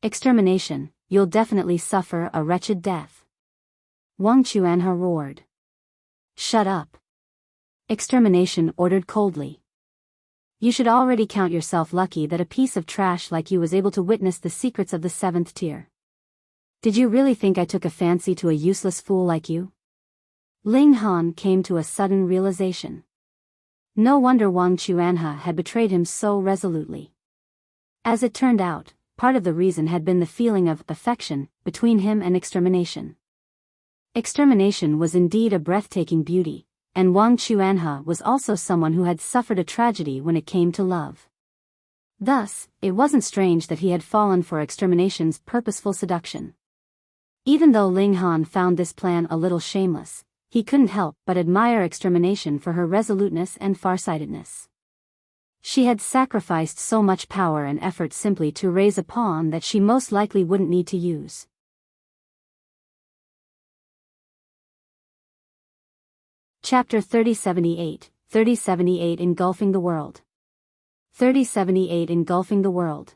Extermination, you'll definitely suffer a wretched death. Wang Chuanhe roared. Shut up. Extermination ordered coldly. You should already count yourself lucky that a piece of trash like you was able to witness the secrets of the 7th tier. Did you really think I took a fancy to a useless fool like you? Ling Han came to a sudden realization. No wonder Wang Chuanhe had betrayed him so resolutely. As it turned out, part of the reason had been the feeling of affection between him and extermination. Extermination was indeed a breathtaking beauty, and Wang Chuanhe was also someone who had suffered a tragedy when it came to love. Thus, it wasn't strange that he had fallen for extermination's purposeful seduction. Even though Ling Han found this plan a little shameless, he couldn't help but admire extermination for her resoluteness and farsightedness. She had sacrificed so much power and effort simply to raise a pawn that she most likely wouldn't need to use. Chapter 3078, 3078 Engulfing the World. 3078 Engulfing the World.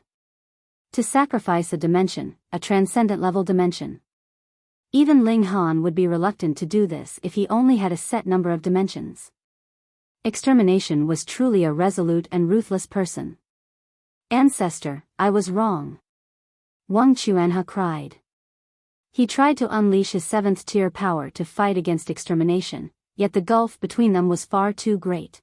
To sacrifice a dimension, a transcendent level dimension. Even Ling Han would be reluctant to do this if he only had a set number of dimensions. Extermination was truly a resolute and ruthless person. Ancestor, I was wrong. Wang Chuanhe cried. He tried to unleash his 7th tier power to fight against extermination, yet the gulf between them was far too great.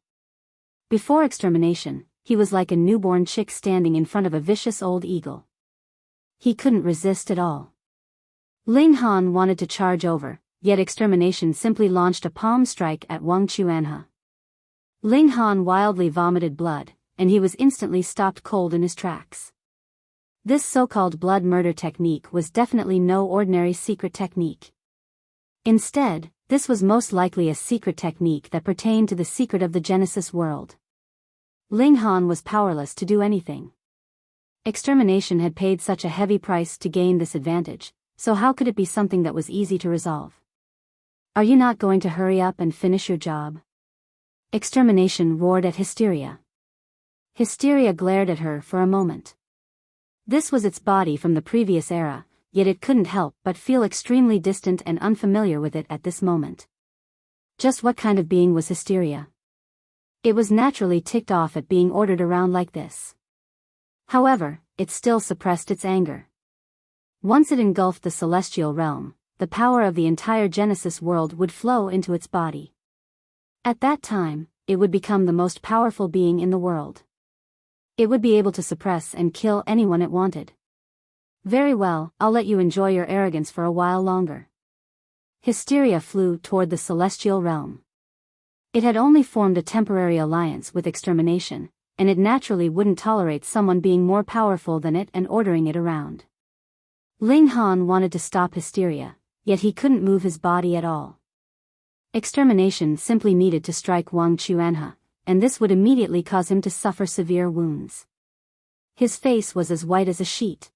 Before extermination, he was like a newborn chick standing in front of a vicious old eagle. He couldn't resist at all. Ling Han wanted to charge over, yet extermination simply launched a palm strike at Wang Chuanhe. Ling Han wildly vomited blood, and he was instantly stopped cold in his tracks. This so-called blood murder technique was definitely no ordinary secret technique. Instead, this was most likely a secret technique that pertained to the secret of the Genesis world. Ling Han was powerless to do anything. Extermination had paid such a heavy price to gain this advantage, so how could it be something that was easy to resolve? Are you not going to hurry up and finish your job? Extermination roared at Hysteria. Hysteria glared at her for a moment. This was its body from the previous era, yet it couldn't help but feel extremely distant and unfamiliar with it at this moment. Just what kind of being was Hysteria? It was naturally ticked off at being ordered around like this. However, it still suppressed its anger. Once it engulfed the celestial realm, the power of the entire Genesis world would flow into its body. At that time, it would become the most powerful being in the world. It would be able to suppress and kill anyone it wanted. Very well, I'll let you enjoy your arrogance for a while longer. Hysteria flew toward the celestial realm. It had only formed a temporary alliance with extermination, and it naturally wouldn't tolerate someone being more powerful than it and ordering it around. Ling Han wanted to stop Hysteria, yet he couldn't move his body at all. Extermination simply needed to strike Wang Chuanhe, and this would immediately cause him to suffer severe wounds. His face was as white as a sheet.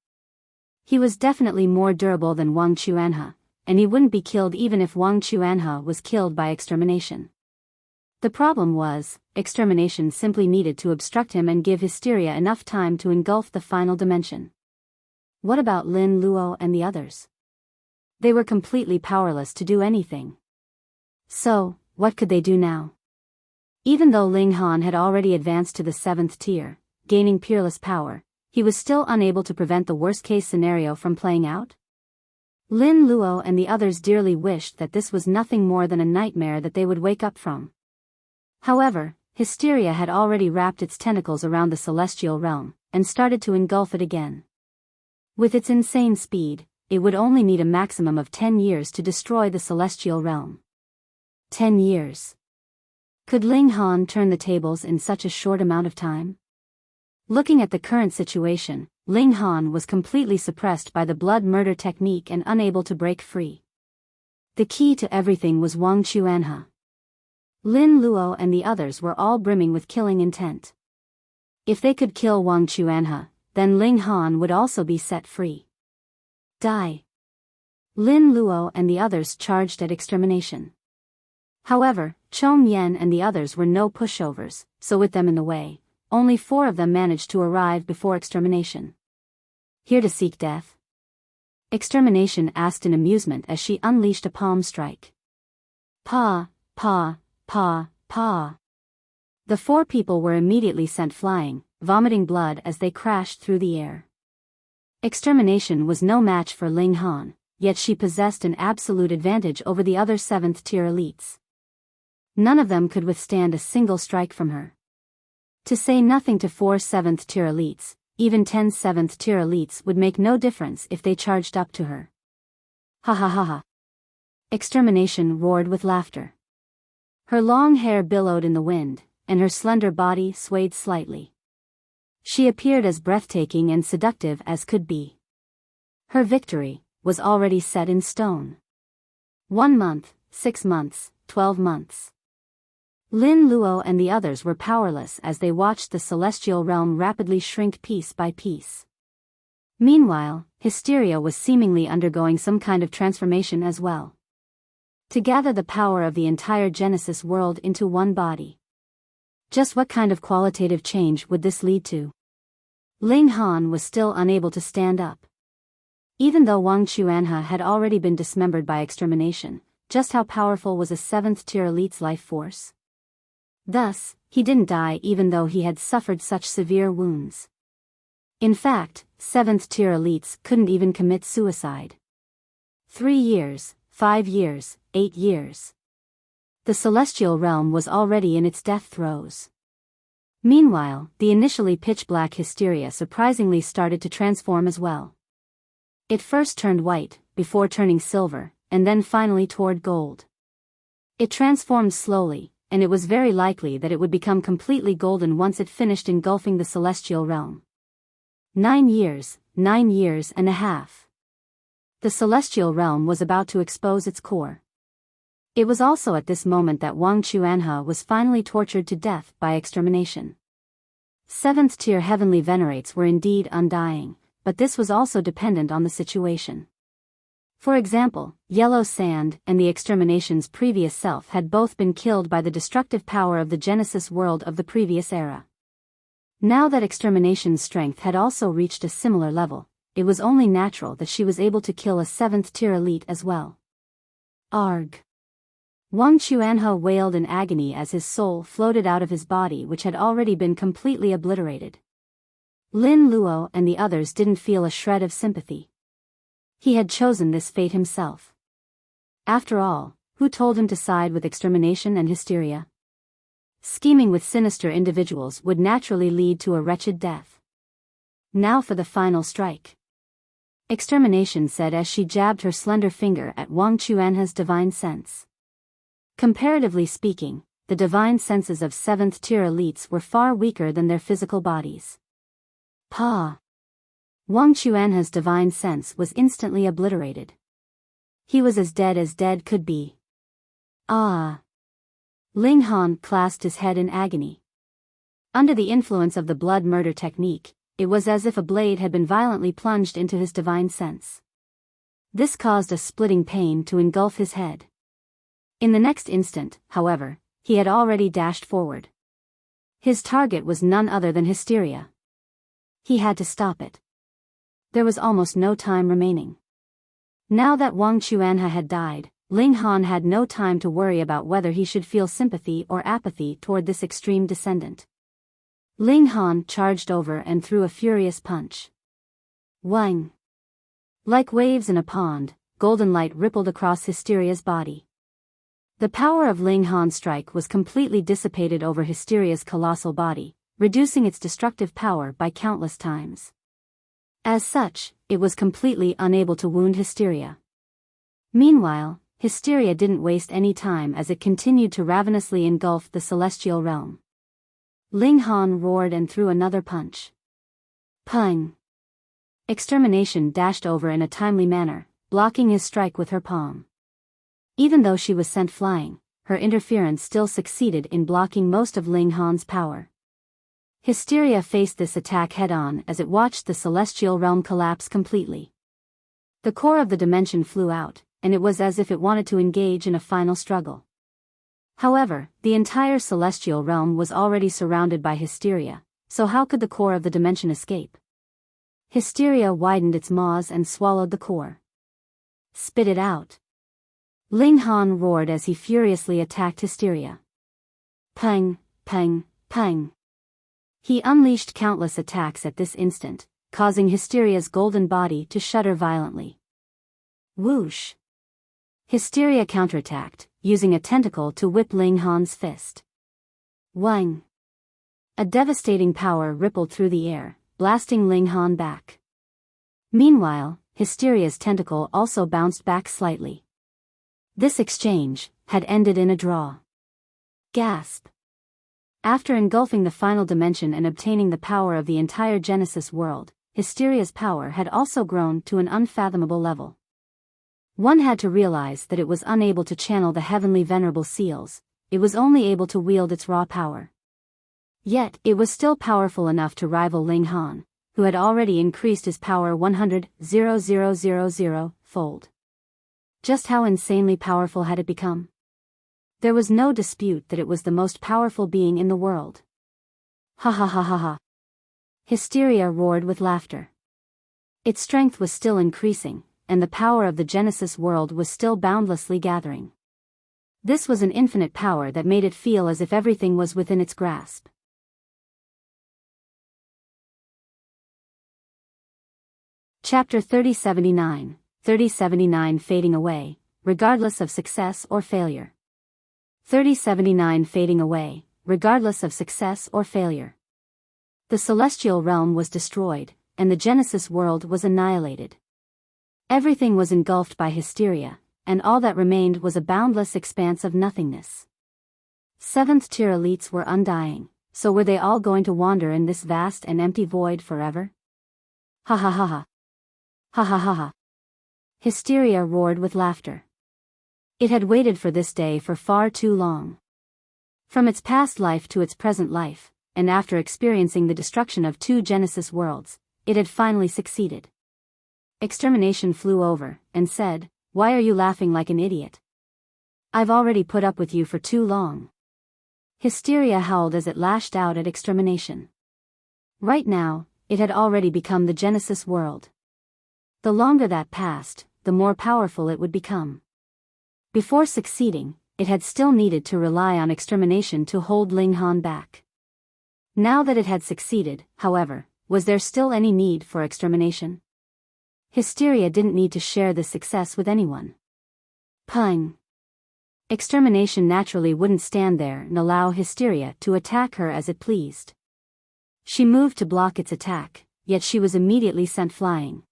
He was definitely more durable than Wang Chuanhe, and he wouldn't be killed even if Wang Chuanhe was killed by extermination. The problem was, extermination simply needed to obstruct him and give Hysteria enough time to engulf the final dimension. What about Lin Luo and the others? They were completely powerless to do anything. So, what could they do now? Even though Ling Han had already advanced to the 7th tier, gaining peerless power, he was still unable to prevent the worst-case scenario from playing out. Lin Luo and the others dearly wished that this was nothing more than a nightmare that they would wake up from. However, Hysteria had already wrapped its tentacles around the celestial realm, and started to engulf it again. With its insane speed, it would only need a maximum of 10 years to destroy the celestial realm. 10 years. Could Ling Han turn the tables in such a short amount of time? Looking at the current situation, Ling Han was completely suppressed by the blood murder technique and unable to break free. The key to everything was Wang Chuanhe. Lin Luo and the others were all brimming with killing intent. If they could kill Wang Chuanhe, then Ling Han would also be set free. Die. Lin Luo and the others charged at extermination. However, Chong Yen and the others were no pushovers, so with them in the way, only 4 of them managed to arrive before extermination. Here to seek death? Extermination asked in amusement as she unleashed a palm strike. Pa, pa, pa, pa. The 4 people were immediately sent flying, vomiting blood as they crashed through the air. Extermination was no match for Ling Han, yet she possessed an absolute advantage over the other 7th tier elites. None of them could withstand a single strike from her. To say nothing to 4 7th tier elites, even 10 7th tier elites would make no difference if they charged up to her. Ha ha ha ha. Extermination roared with laughter. Her long hair billowed in the wind, and her slender body swayed slightly. She appeared as breathtaking and seductive as could be. Her victory was already set in stone. 1 month, 6 months, 12 months. Lin Luo and the others were powerless as they watched the celestial realm rapidly shrink piece by piece. Meanwhile, Hysteria was seemingly undergoing some kind of transformation as well. To gather the power of the entire Genesis world into one body. Just what kind of qualitative change would this lead to? Ling Han was still unable to stand up. Even though Wang Chuanhe had already been dismembered by extermination, just how powerful was a 7th tier elite's life force? Thus, he didn't die even though he had suffered such severe wounds. In fact, 7th tier elites couldn't even commit suicide. 3 years, 5 years, 8 years. The celestial realm was already in its death throes. Meanwhile, the initially pitch-black Hysteria surprisingly started to transform as well. It first turned white, before turning silver, and then finally toward gold. It transformed slowly, and it was very likely that it would become completely golden once it finished engulfing the celestial realm. 9 years, 9 years and a half. The celestial realm was about to expose its core. It was also at this moment that Wang Chuanhe was finally tortured to death by extermination. 7th tier heavenly venerates were indeed undying, but this was also dependent on the situation. For example, Yellow Sand and the extermination's previous self had both been killed by the destructive power of the Genesis world of the previous era. Now that extermination's strength had also reached a similar level, it was only natural that she was able to kill a 7th-tier elite as well. Arg! Wang Chuanhe wailed in agony as his soul floated out of his body, which had already been completely obliterated. Lin Luo and the others didn't feel a shred of sympathy. He had chosen this fate himself. After all, who told him to side with extermination and hysteria? Scheming with sinister individuals would naturally lead to a wretched death. Now for the final strike. Extermination said as she jabbed her slender finger at Wang Chuanhe's divine sense. Comparatively speaking, the divine senses of 7th-tier elites were far weaker than their physical bodies. Pa! Wang Chuanhe's divine sense was instantly obliterated. He was as dead could be. Ah! Ling Han clasped his head in agony. Under the influence of the blood murder technique, it was as if a blade had been violently plunged into his divine sense. This caused a splitting pain to engulf his head. In the next instant, however, he had already dashed forward. His target was none other than Hysteria. He had to stop it. There was almost no time remaining. Now that Wang Chuanhe had died, Ling Han had no time to worry about whether he should feel sympathy or apathy toward this extreme descendant. Ling Han charged over and threw a furious punch. Wang! Like waves in a pond, golden light rippled across Hysteria's body. The power of Ling Han's strike was completely dissipated over Hysteria's colossal body, reducing its destructive power by countless times. As such, it was completely unable to wound Hysteria. Meanwhile, Hysteria didn't waste any time as it continued to ravenously engulf the celestial realm. Ling Han roared and threw another punch. Pung! Extermination dashed over in a timely manner, blocking his strike with her palm. Even though she was sent flying, her interference still succeeded in blocking most of Ling Han's power. Hysteria faced this attack head-on as it watched the celestial realm collapse completely. The core of the dimension flew out, and it was as if it wanted to engage in a final struggle. However, the entire celestial realm was already surrounded by Hysteria, so how could the core of the dimension escape? Hysteria widened its maws and swallowed the core. Spit it out! Ling Han roared as he furiously attacked Hysteria. Pang, pang, pang. He unleashed countless attacks at this instant, causing Hysteria's golden body to shudder violently. Whoosh! Hysteria counterattacked, using a tentacle to whip Ling Han's fist. Wang! A devastating power rippled through the air, blasting Ling Han back. Meanwhile, Hysteria's tentacle also bounced back slightly. This exchange had ended in a draw. Gasp! After engulfing the final dimension and obtaining the power of the entire Genesis world, Hysteria's power had also grown to an unfathomable level. One had to realize that it was unable to channel the heavenly Venerable seals, it was only able to wield its raw power. Yet, it was still powerful enough to rival Ling Han, who had already increased his power 100,000-fold. Just how insanely powerful had it become? There was no dispute that it was the most powerful being in the world. Ha ha ha ha ha. Hysteria roared with laughter. Its strength was still increasing, and the power of the Genesis world was still boundlessly gathering. This was an infinite power that made it feel as if everything was within its grasp. Chapter 3079, 3079 Fading Away, Regardless of Success or Failure. 3079 Fading Away, Regardless of Success or Failure. The celestial realm was destroyed, and the Genesis world was annihilated. Everything was engulfed by Hysteria, and all that remained was a boundless expanse of nothingness. 7th-tier elites were undying, so were they all going to wander in this vast and empty void forever? Ha ha ha ha. Ha ha ha ha. Hysteria roared with laughter. It had waited for this day for far too long. From its past life to its present life, and after experiencing the destruction of 2 Genesis worlds, it had finally succeeded. Extermination flew over, and said, "Why are you laughing like an idiot? I've already put up with you for too long." Hysteria howled as it lashed out at Extermination. Right now, it had already become the Genesis world. The longer that passed, the more powerful it would become. Before succeeding, it had still needed to rely on extermination to hold Ling Han back. Now that it had succeeded, however, was there still any need for extermination? Hysteria didn't need to share this success with anyone. Pung. Extermination naturally wouldn't stand there and allow Hysteria to attack her as it pleased. She moved to block its attack, yet she was immediately sent flying.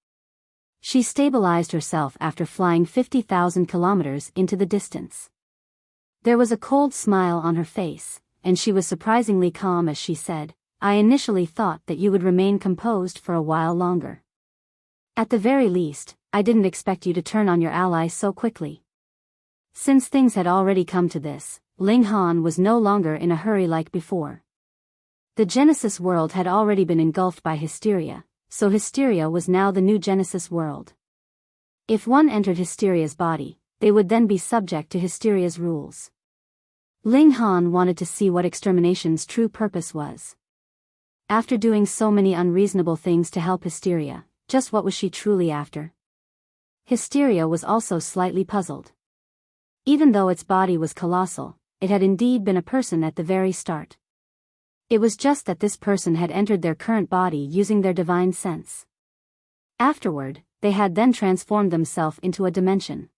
She stabilized herself after flying 50,000 kilometers into the distance. There was a cold smile on her face, and she was surprisingly calm as she said, "I initially thought that you would remain composed for a while longer. At the very least, I didn't expect you to turn on your ally so quickly." Since things had already come to this, Ling Han was no longer in a hurry like before. The Genesis world had already been engulfed by Hysteria, so Hysteria was now the new Genesis world. If one entered Hysteria's body, they would then be subject to Hysteria's rules. Ling Han wanted to see what extermination's true purpose was. After doing so many unreasonable things to help Hysteria, just what was she truly after? Hysteria was also slightly puzzled. Even though its body was colossal, it had indeed been a person at the very start. It was just that this person had entered their current body using their divine sense. Afterward, they had then transformed themselves into a dimension.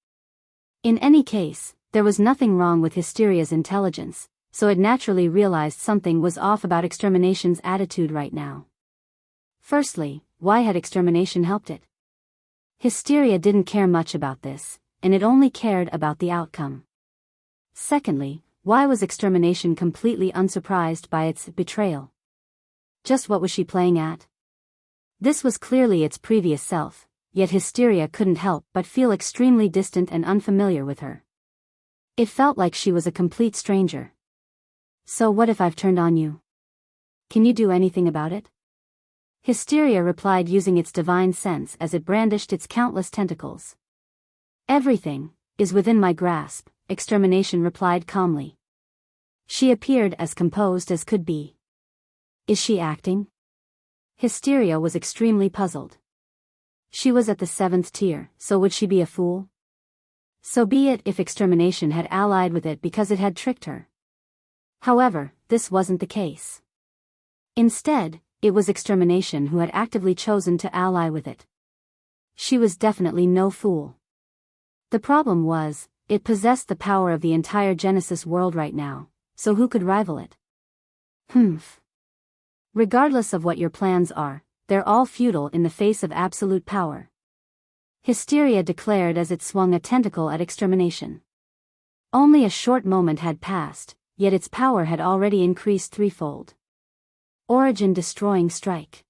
In any case, there was nothing wrong with Hysteria's intelligence, so it naturally realized something was off about extermination's attitude right now. Firstly, why had extermination helped it? Hysteria didn't care much about this, and it only cared about the outcome. Secondly, why was extermination completely unsurprised by its betrayal? Just what was she playing at? This was clearly its previous self, yet Hysteria couldn't help but feel extremely distant and unfamiliar with her. It felt like she was a complete stranger. "So what if I've turned on you? Can you do anything about it?" Hysteria replied using its divine sense as it brandished its countless tentacles. "Everything is within my grasp," extermination replied calmly. She appeared as composed as could be. Is she acting? Hysteria was extremely puzzled. She was at the 7th tier, so would she be a fool? So be it if extermination had allied with it because it had tricked her. However, this wasn't the case. Instead, it was extermination who had actively chosen to ally with it. She was definitely no fool. The problem was, it possessed the power of the entire Genesis world right now, so who could rival it? Regardless of what your plans are, they're all futile in the face of absolute power. Hysteria declared as it swung a tentacle at extermination. Only a short moment had passed, yet its power had already increased threefold. Origin-destroying strike.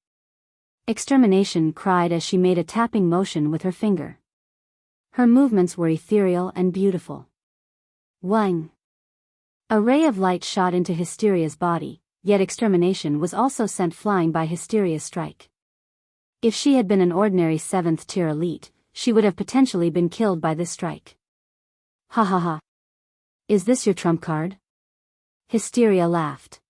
Extermination cried as she made a tapping motion with her finger. Her movements were ethereal and beautiful. Wang. A ray of light shot into Hysteria's body, yet extermination was also sent flying by Hysteria's strike. If she had been an ordinary 7th tier elite, she would have potentially been killed by this strike. Ha ha ha. Is this your trump card? Hysteria laughed.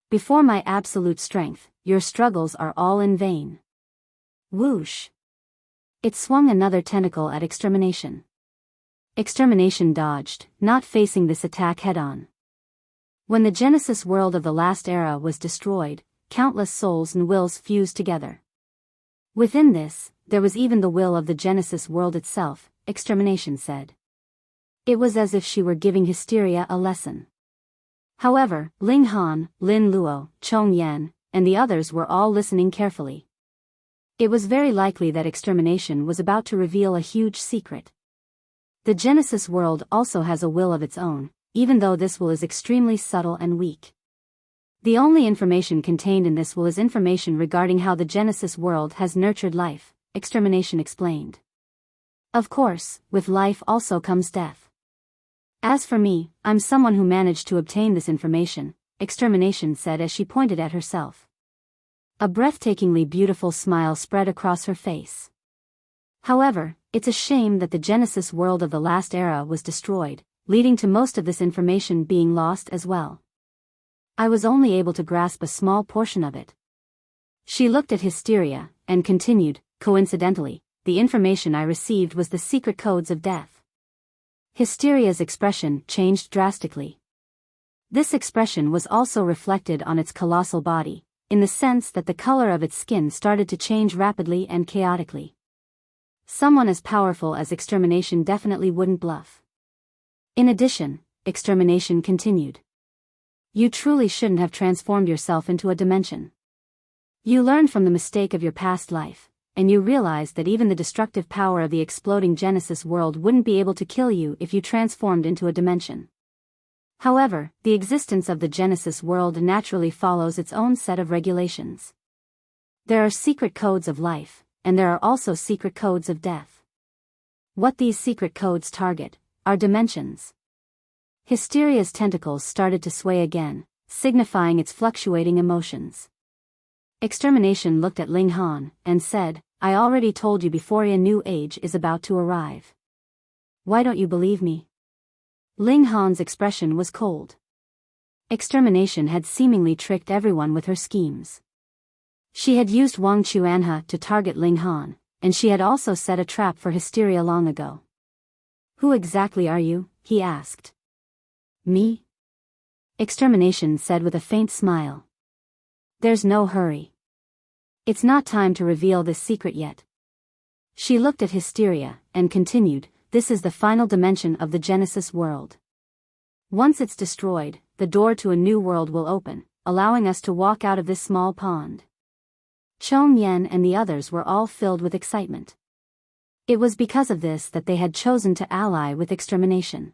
Before my absolute strength, your struggles are all in vain. Whoosh. It swung another tentacle at extermination. Extermination dodged, not facing this attack head-on. When the Genesis world of the last era was destroyed, countless souls and wills fused together. Within this, there was even the will of the Genesis world itself, extermination said. It was as if she were giving Hysteria a lesson. However, Ling Han, Lin Luo, Chong Yan, and the others were all listening carefully. It was very likely that extermination was about to reveal a huge secret. The Genesis world also has a will of its own, even though this will is extremely subtle and weak. The only information contained in this will is information regarding how the Genesis world has nurtured life, extermination explained. Of course, with life also comes death. As for me, I'm someone who managed to obtain this information, extermination said as she pointed at herself. A breathtakingly beautiful smile spread across her face. However, it's a shame that the Genesis world of the last era was destroyed, leading to most of this information being lost as well. I was only able to grasp a small portion of it. She looked at Hysteria, and continued, coincidentally, the information I received was the secret codes of death. Hysteria's expression changed drastically. This expression was also reflected on its colossal body, in the sense that the color of its skin started to change rapidly and chaotically. Someone as powerful as Extermination definitely wouldn't bluff. In addition, Extermination continued. You truly shouldn't have transformed yourself into a dimension. You learned from the mistake of your past life, and you realized that even the destructive power of the exploding Genesis world wouldn't be able to kill you if you transformed into a dimension. However, the existence of the Genesis world naturally follows its own set of regulations. There are secret codes of life, and there are also secret codes of death. What these secret codes target are dimensions. Hysteria's tentacles started to sway again, signifying its fluctuating emotions. Extermination looked at Ling Han and said, I already told you before a new age is about to arrive. Why don't you believe me? Ling Han's expression was cold. Extermination had seemingly tricked everyone with her schemes. She had used Wang Chuanhe to target Ling Han, and she had also set a trap for Hysteria long ago. Who exactly are you? He asked. Me? Extermination said with a faint smile. There's no hurry. It's not time to reveal this secret yet. She looked at Hysteria and continued, this is the final dimension of the Genesis world. Once it's destroyed, the door to a new world will open, allowing us to walk out of this small pond. Chong Yen and the others were all filled with excitement. It was because of this that they had chosen to ally with Extermination.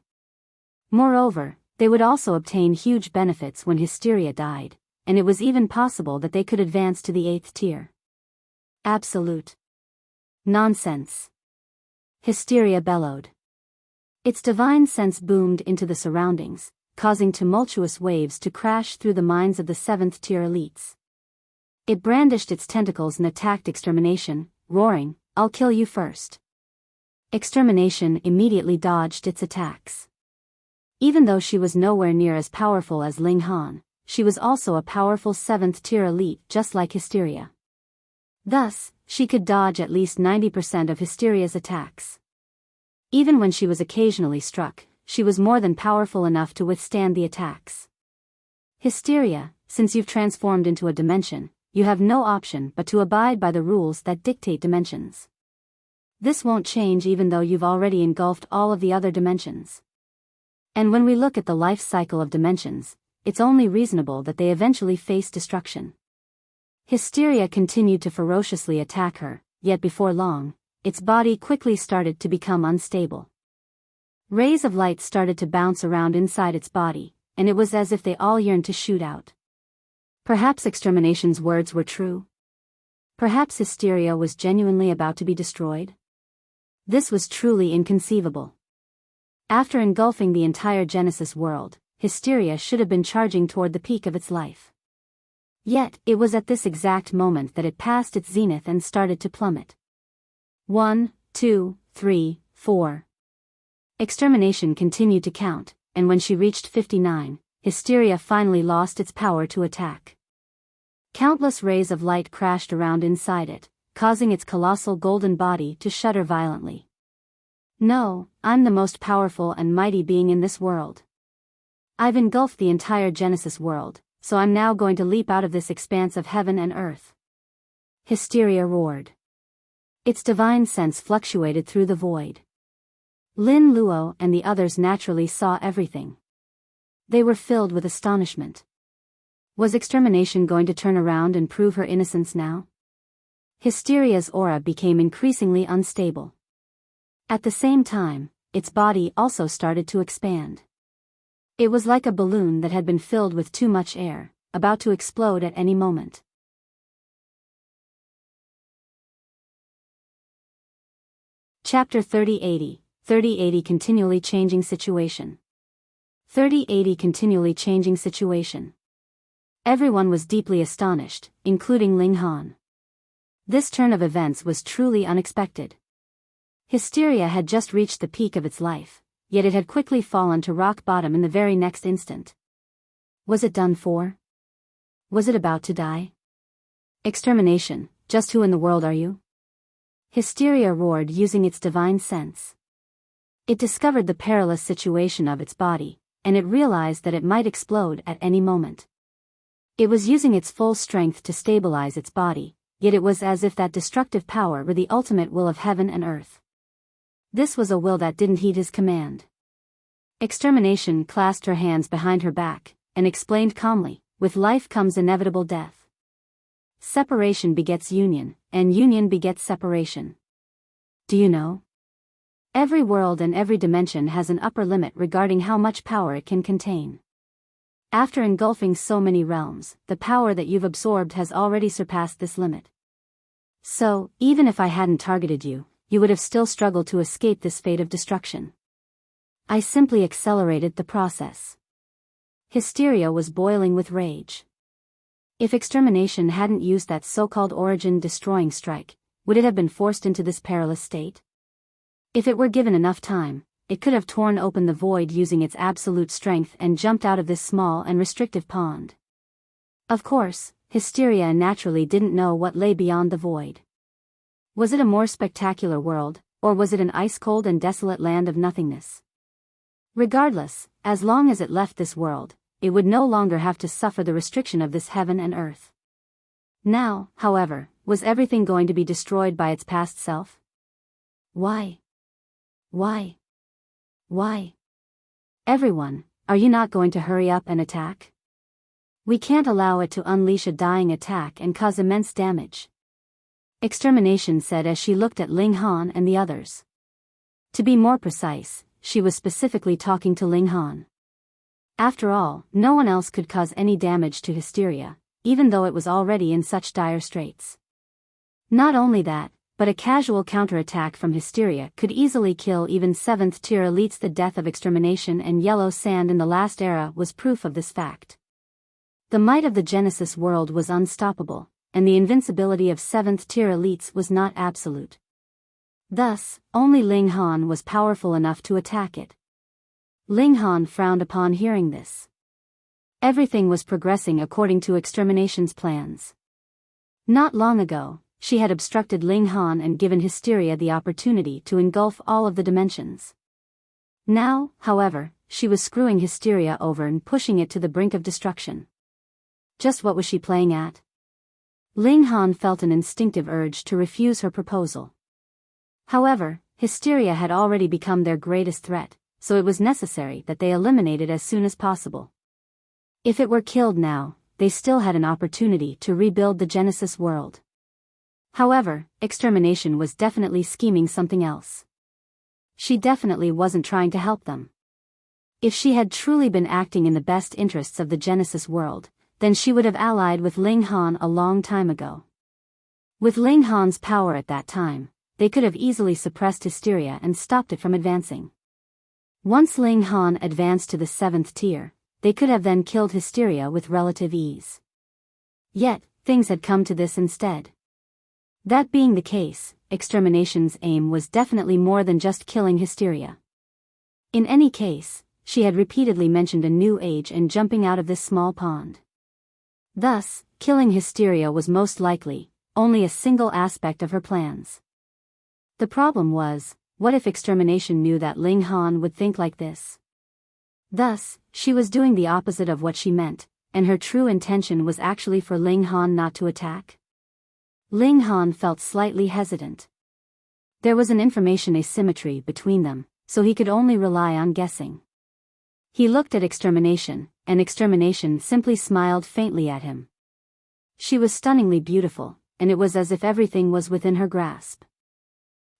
Moreover, they would also obtain huge benefits when Hysteria died, and it was even possible that they could advance to the 8th tier. Absolute nonsense. Hysteria bellowed. Its divine sense boomed into the surroundings, causing tumultuous waves to crash through the minds of the 7th tier elites. It brandished its tentacles and attacked Extermination, roaring, I'll kill you first. Extermination immediately dodged its attacks. Even though she was nowhere near as powerful as Ling Han, she was also a powerful 7th tier elite just like Hysteria. Thus, she could dodge at least 90% of Hysteria's attacks. Even when she was occasionally struck, she was more than powerful enough to withstand the attacks. Hysteria, since you've transformed into a dimension, you have no option but to abide by the rules that dictate dimensions. This won't change even though you've already engulfed all of the other dimensions. And when we look at the life cycle of dimensions, it's only reasonable that they eventually face destruction. Hysteria continued to ferociously attack her, yet before long, its body quickly started to become unstable. Rays of light started to bounce around inside its body, and it was as if they all yearned to shoot out. Perhaps Extermination's words were true. Perhaps Hysteria was genuinely about to be destroyed. This was truly inconceivable. After engulfing the entire Genesis world, Hysteria should have been charging toward the peak of its life. Yet, it was at this exact moment that it passed its zenith and started to plummet. 1, 2, 3, 4. Extermination continued to count, and when she reached 59, Hysteria finally lost its power to attack. Countless rays of light crashed around inside it, causing its colossal golden body to shudder violently. No, I'm the most powerful and mighty being in this world. I've engulfed the entire Genesis world, so I'm now going to leap out of this expanse of heaven and earth. Hysteria roared. Its divine sense fluctuated through the void. Lin Luo and the others naturally saw everything. They were filled with astonishment. Was Extermination going to turn around and prove her innocence now? Hysteria's aura became increasingly unstable. At the same time, its body also started to expand. It was like a balloon that had been filled with too much air, about to explode at any moment. Chapter 3080, 3080 Continually Changing Situation. 3080 Continually Changing Situation. Everyone was deeply astonished, including Ling Han. This turn of events was truly unexpected. Hysteria had just reached the peak of its life, yet it had quickly fallen to rock bottom in the very next instant. Was it done for? Was it about to die? Extermination, just who in the world are you? Hysteria roared using its divine sense. It discovered the perilous situation of its body, and it realized that it might explode at any moment. It was using its full strength to stabilize its body, yet it was as if that destructive power were the ultimate will of heaven and earth. This was a will that didn't heed his command. Extermination clasped her hands behind her back, and explained calmly, with life comes inevitable death. Separation begets union, and union begets separation. Do you know? Every world and every dimension has an upper limit regarding how much power it can contain. After engulfing so many realms, the power that you've absorbed has already surpassed this limit. So, even if I hadn't targeted you, you would have still struggled to escape this fate of destruction. I simply accelerated the process. Hysteria was boiling with rage. If extermination hadn't used that so-called origin-destroying strike, would it have been forced into this perilous state? If it were given enough time, it could have torn open the void using its absolute strength and jumped out of this small and restrictive pond. Of course, Hysteria naturally didn't know what lay beyond the void. Was it a more spectacular world, or was it an ice-cold and desolate land of nothingness? Regardless, as long as it left this world, it would no longer have to suffer the restriction of this heaven and earth. Now, however, was everything going to be destroyed by its past self? Why? Why? Why? Everyone, are you not going to hurry up and attack? We can't allow it to unleash a dying attack and cause immense damage. Extermination said as she looked at Ling Han and the others. To be more precise, she was specifically talking to Ling Han. After all, no one else could cause any damage to Hysteria, even though it was already in such dire straits. Not only that, but a casual counterattack from Hysteria could easily kill even 7th-tier elites. The death of extermination and yellow sand in the last era was proof of this fact. The might of the Genesis world was unstoppable, and the invincibility of 7th-tier elites was not absolute. Thus, only Ling Han was powerful enough to attack it. Ling Han frowned upon hearing this. Everything was progressing according to extermination's plans. Not long ago, she had obstructed Ling Han and given Hysteria the opportunity to engulf all of the dimensions. Now, however, she was screwing Hysteria over and pushing it to the brink of destruction. Just what was she playing at? Ling Han felt an instinctive urge to refuse her proposal. However, Hysteria had already become their greatest threat, so it was necessary that they eliminate it as soon as possible. If it were killed now, they still had an opportunity to rebuild the Genesis world. However, extermination was definitely scheming something else. She definitely wasn't trying to help them. If she had truly been acting in the best interests of the Genesis world, then she would have allied with Ling Han a long time ago. With Ling Han's power at that time, they could have easily suppressed Hysteria and stopped it from advancing. Once Ling Han advanced to the 7th tier, they could have then killed Hysteria with relative ease. Yet, things had come to this instead. That being the case, extermination's aim was definitely more than just killing Hysteria. In any case, she had repeatedly mentioned a new age and jumping out of this small pond. Thus, killing Hysteria was most likely only a single aspect of her plans. The problem was, what if extermination knew that Ling Han would think like this? Thus, she was doing the opposite of what she meant, and her true intention was actually for Ling Han not to attack. Ling Han felt slightly hesitant. There was an information asymmetry between them, so he could only rely on guessing. He looked at extermination, and extermination simply smiled faintly at him. She was stunningly beautiful, and it was as if everything was within her grasp.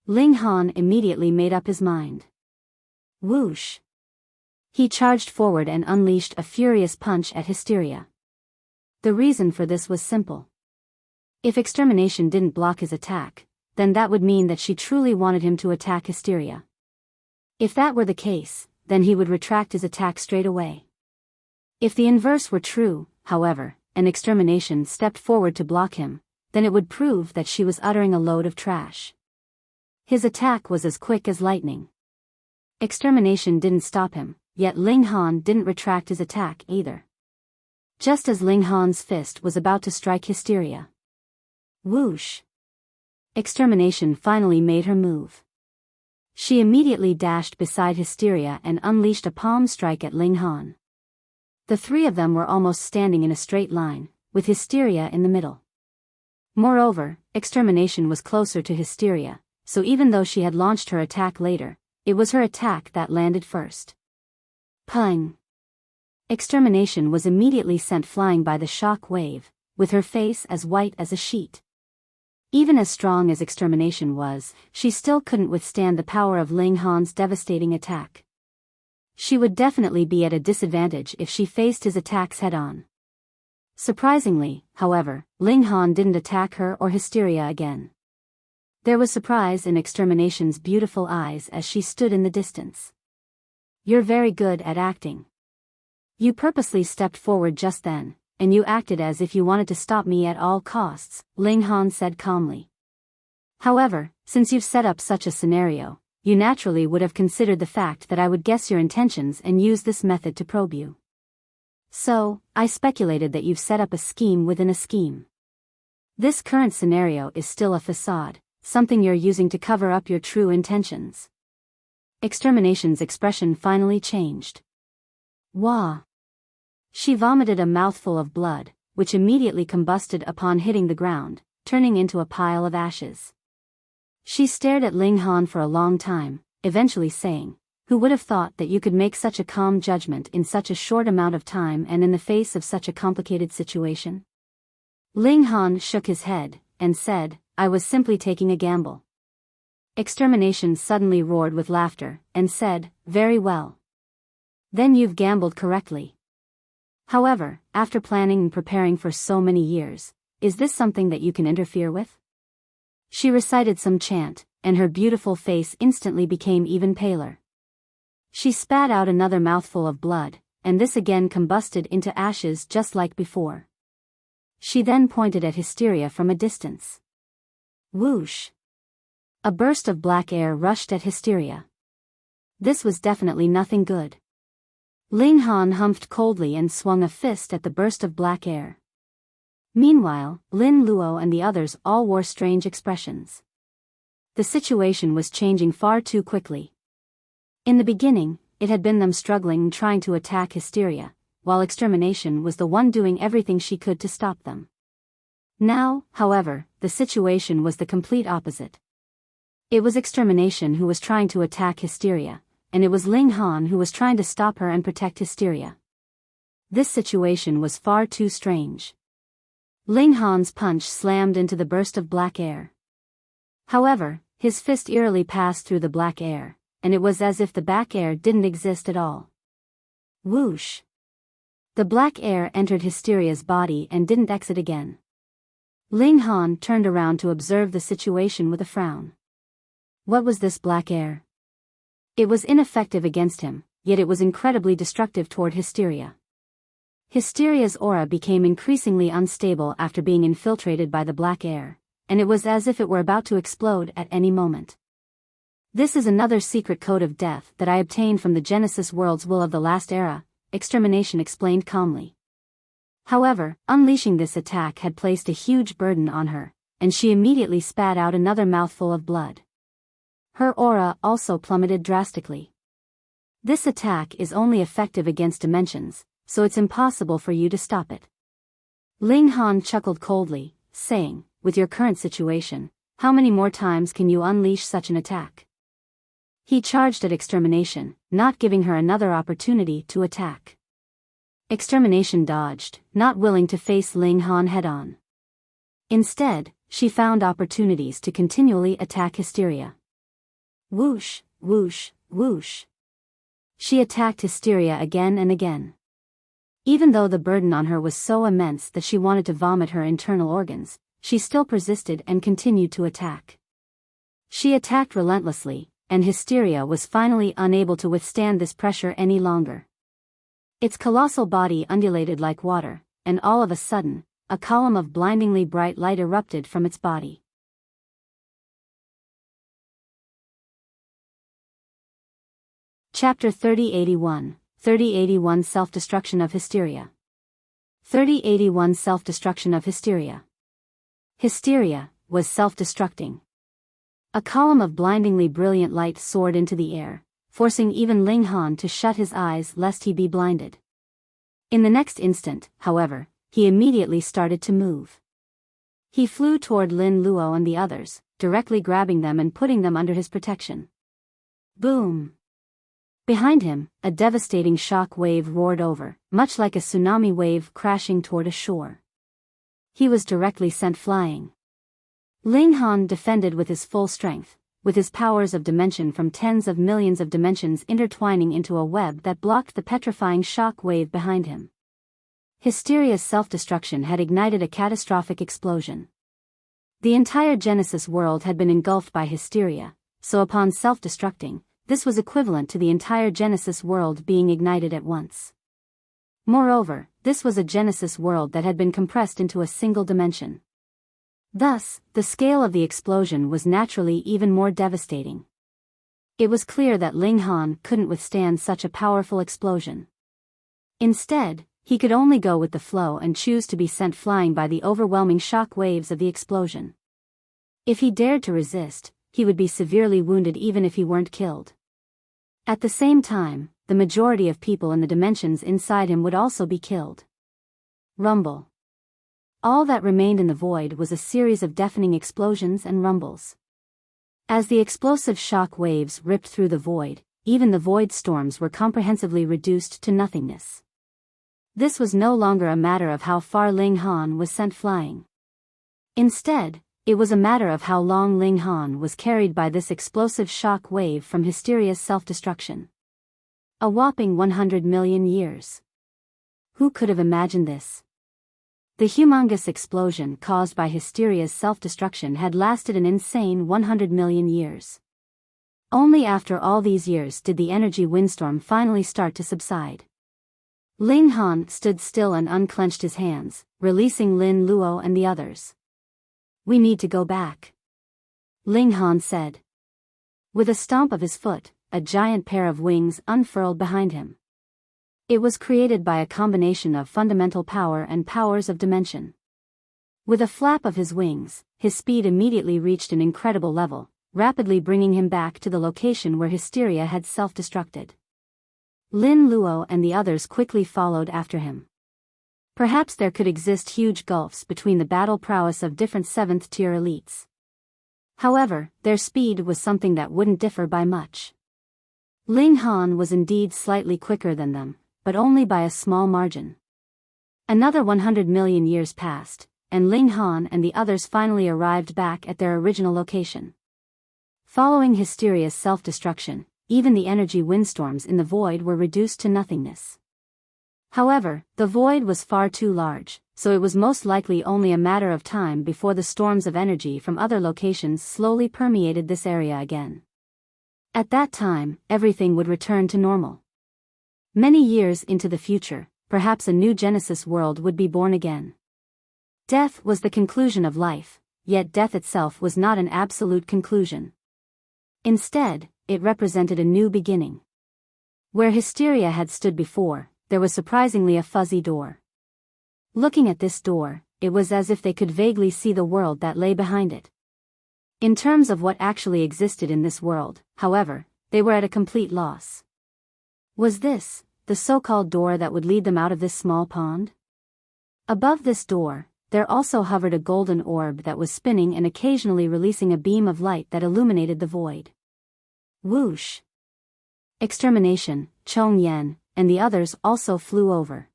Ling Han immediately made up his mind. Whoosh! He charged forward and unleashed a furious punch at Hysteria. The reason for this was simple. If extermination didn't block his attack, then that would mean that she truly wanted him to attack Hysteria. If that were the case, then he would retract his attack straight away. If the inverse were true, however, and extermination stepped forward to block him, then it would prove that she was uttering a load of trash. His attack was as quick as lightning. Extermination didn't stop him, yet Ling Han didn't retract his attack either. Just as Ling Han's fist was about to strike Hysteria. Whoosh! Extermination finally made her move. She immediately dashed beside Hysteria and unleashed a palm strike at Ling Han. The three of them were almost standing in a straight line, with Hysteria in the middle. Moreover, Extermination was closer to Hysteria, so even though she had launched her attack later, it was her attack that landed first. Pung! Extermination was immediately sent flying by the shock wave, with her face as white as a sheet. Even as strong as Extermination was, she still couldn't withstand the power of Ling Han's devastating attack. She would definitely be at a disadvantage if she faced his attacks head-on. Surprisingly, however, Ling Han didn't attack her or Hysteria again. There was surprise in Extermination's beautiful eyes as she stood in the distance. "You're very good at acting. You purposely stepped forward just then, and you acted as if you wanted to stop me at all costs," Ling Han said calmly. "However, since you've set up such a scenario, you naturally would have considered the fact that I would guess your intentions and use this method to probe you. So, I speculated that you've set up a scheme within a scheme. This current scenario is still a facade, something you're using to cover up your true intentions." Extermination's expression finally changed. Wah! She vomited a mouthful of blood, which immediately combusted upon hitting the ground, turning into a pile of ashes. She stared at Ling Han for a long time, eventually saying, "Who would have thought that you could make such a calm judgment in such a short amount of time and in the face of such a complicated situation?" Ling Han shook his head, and said, "I was simply taking a gamble." Extermination suddenly roared with laughter, and said, "Very well. Then you've gambled correctly. However, after planning and preparing for so many years, is this something that you can interfere with?" She recited some chant, and her beautiful face instantly became even paler. She spat out another mouthful of blood, and this again combusted into ashes just like before. She then pointed at Hysteria from a distance. Whoosh! A burst of black air rushed at Hysteria. This was definitely nothing good. Ling Han humphed coldly and swung a fist at the burst of black air. Meanwhile, Lin Luo and the others all wore strange expressions. The situation was changing far too quickly. In the beginning, it had been them struggling and trying to attack Hysteria, while Extermination was the one doing everything she could to stop them. Now, however, the situation was the complete opposite. It was Extermination who was trying to attack Hysteria, and it was Ling Han who was trying to stop her and protect Hysteria. This situation was far too strange. Ling Han's punch slammed into the burst of black air. However, his fist eerily passed through the black air, and it was as if the black air didn't exist at all. Whoosh! The black air entered Hysteria's body and didn't exit again. Ling Han turned around to observe the situation with a frown. What was this black air? It was ineffective against him, yet it was incredibly destructive toward Hysteria. Hysteria's aura became increasingly unstable after being infiltrated by the black air, and it was as if it were about to explode at any moment. "This is another secret code of death that I obtained from the Genesis World's Will of the Last Era," Extermination explained calmly. However, unleashing this attack had placed a huge burden on her, and she immediately spat out another mouthful of blood. Her aura also plummeted drastically. "This attack is only effective against dimensions, so it's impossible for you to stop it." Ling Han chuckled coldly, saying, "With your current situation, how many more times can you unleash such an attack?" He charged at Extermination, not giving her another opportunity to attack. Extermination dodged, not willing to face Ling Han head-on. Instead, she found opportunities to continually attack Hysteria. Whoosh, whoosh, whoosh. She attacked Hysteria again and again. Even though the burden on her was so immense that she wanted to vomit her internal organs, she still persisted and continued to attack. She attacked relentlessly, and Hysteria was finally unable to withstand this pressure any longer. Its colossal body undulated like water, and all of a sudden, a column of blindingly bright light erupted from its body. Chapter 3081, 3081 Self-Destruction of Hysteria. 3081 Self-Destruction of Hysteria. Hysteria was self-destructing. A column of blindingly brilliant light soared into the air, forcing even Ling Han to shut his eyes lest he be blinded. In the next instant, however, he immediately started to move. He flew toward Lin Luo and the others, directly grabbing them and putting them under his protection. Boom! Behind him, a devastating shock wave roared over, much like a tsunami wave crashing toward a shore. He was directly sent flying. Ling Han defended with his full strength, with his powers of dimension from tens of millions of dimensions intertwining into a web that blocked the petrifying shock wave behind him. Hysteria's self-destruction had ignited a catastrophic explosion. The entire Genesis world had been engulfed by hysteria, so upon self-destructing, this was equivalent to the entire Genesis world being ignited at once. Moreover, this was a Genesis world that had been compressed into a single dimension. Thus, the scale of the explosion was naturally even more devastating. It was clear that Ling Han couldn't withstand such a powerful explosion. Instead, he could only go with the flow and choose to be sent flying by the overwhelming shock waves of the explosion. If he dared to resist, he would be severely wounded even if he weren't killed. At the same time, the majority of people in the dimensions inside him would also be killed. Rumble. All that remained in the void was a series of deafening explosions and rumbles. As the explosive shock waves ripped through the void, even the void storms were comprehensively reduced to nothingness. This was no longer a matter of how far Ling Han was sent flying. Instead, it was a matter of how long Ling Han was carried by this explosive shock wave from Hysteria's self-destruction. A whopping 100 million years. Who could have imagined this? The humongous explosion caused by Hysteria's self-destruction had lasted an insane 100 million years. Only after all these years did the energy windstorm finally start to subside. Ling Han stood still and unclenched his hands, releasing Lin Luo and the others. "We need to go back," Ling Han said. With a stomp of his foot, a giant pair of wings unfurled behind him. It was created by a combination of fundamental power and powers of dimension. With a flap of his wings, his speed immediately reached an incredible level, rapidly bringing him back to the location where Hysteria had self-destructed. Lin Luo and the others quickly followed after him. Perhaps there could exist huge gulfs between the battle prowess of different 7th-tier elites. However, their speed was something that wouldn't differ by much. Ling Han was indeed slightly quicker than them, but only by a small margin. Another 100 million years passed, and Ling Han and the others finally arrived back at their original location. Following Hysteria's self-destruction, even the energy windstorms in the void were reduced to nothingness. However, the void was far too large, so it was most likely only a matter of time before the storms of energy from other locations slowly permeated this area again. At that time, everything would return to normal. Many years into the future, perhaps a new Genesis world would be born again. Death was the conclusion of life, yet death itself was not an absolute conclusion. Instead, it represented a new beginning. Where Hysteria had stood before, there was surprisingly a fuzzy door. Looking at this door, it was as if they could vaguely see the world that lay behind it. In terms of what actually existed in this world, however, they were at a complete loss. Was this the so-called door that would lead them out of this small pond? Above this door, there also hovered a golden orb that was spinning and occasionally releasing a beam of light that illuminated the void. Whoosh! Extermination, Chong Yen, and the others also flew over.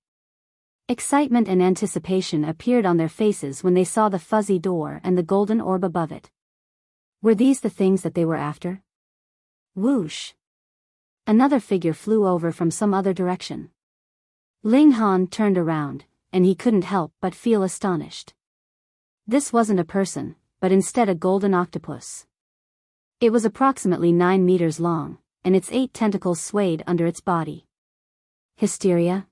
Excitement and anticipation appeared on their faces when they saw the fuzzy door and the golden orb above it. Were these the things that they were after? Whoosh! Another figure flew over from some other direction. Ling Han turned around, and he couldn't help but feel astonished. This wasn't a person, but instead a golden octopus. It was approximately 9 meters long, and its 8 tentacles swayed under its body. Hysteria?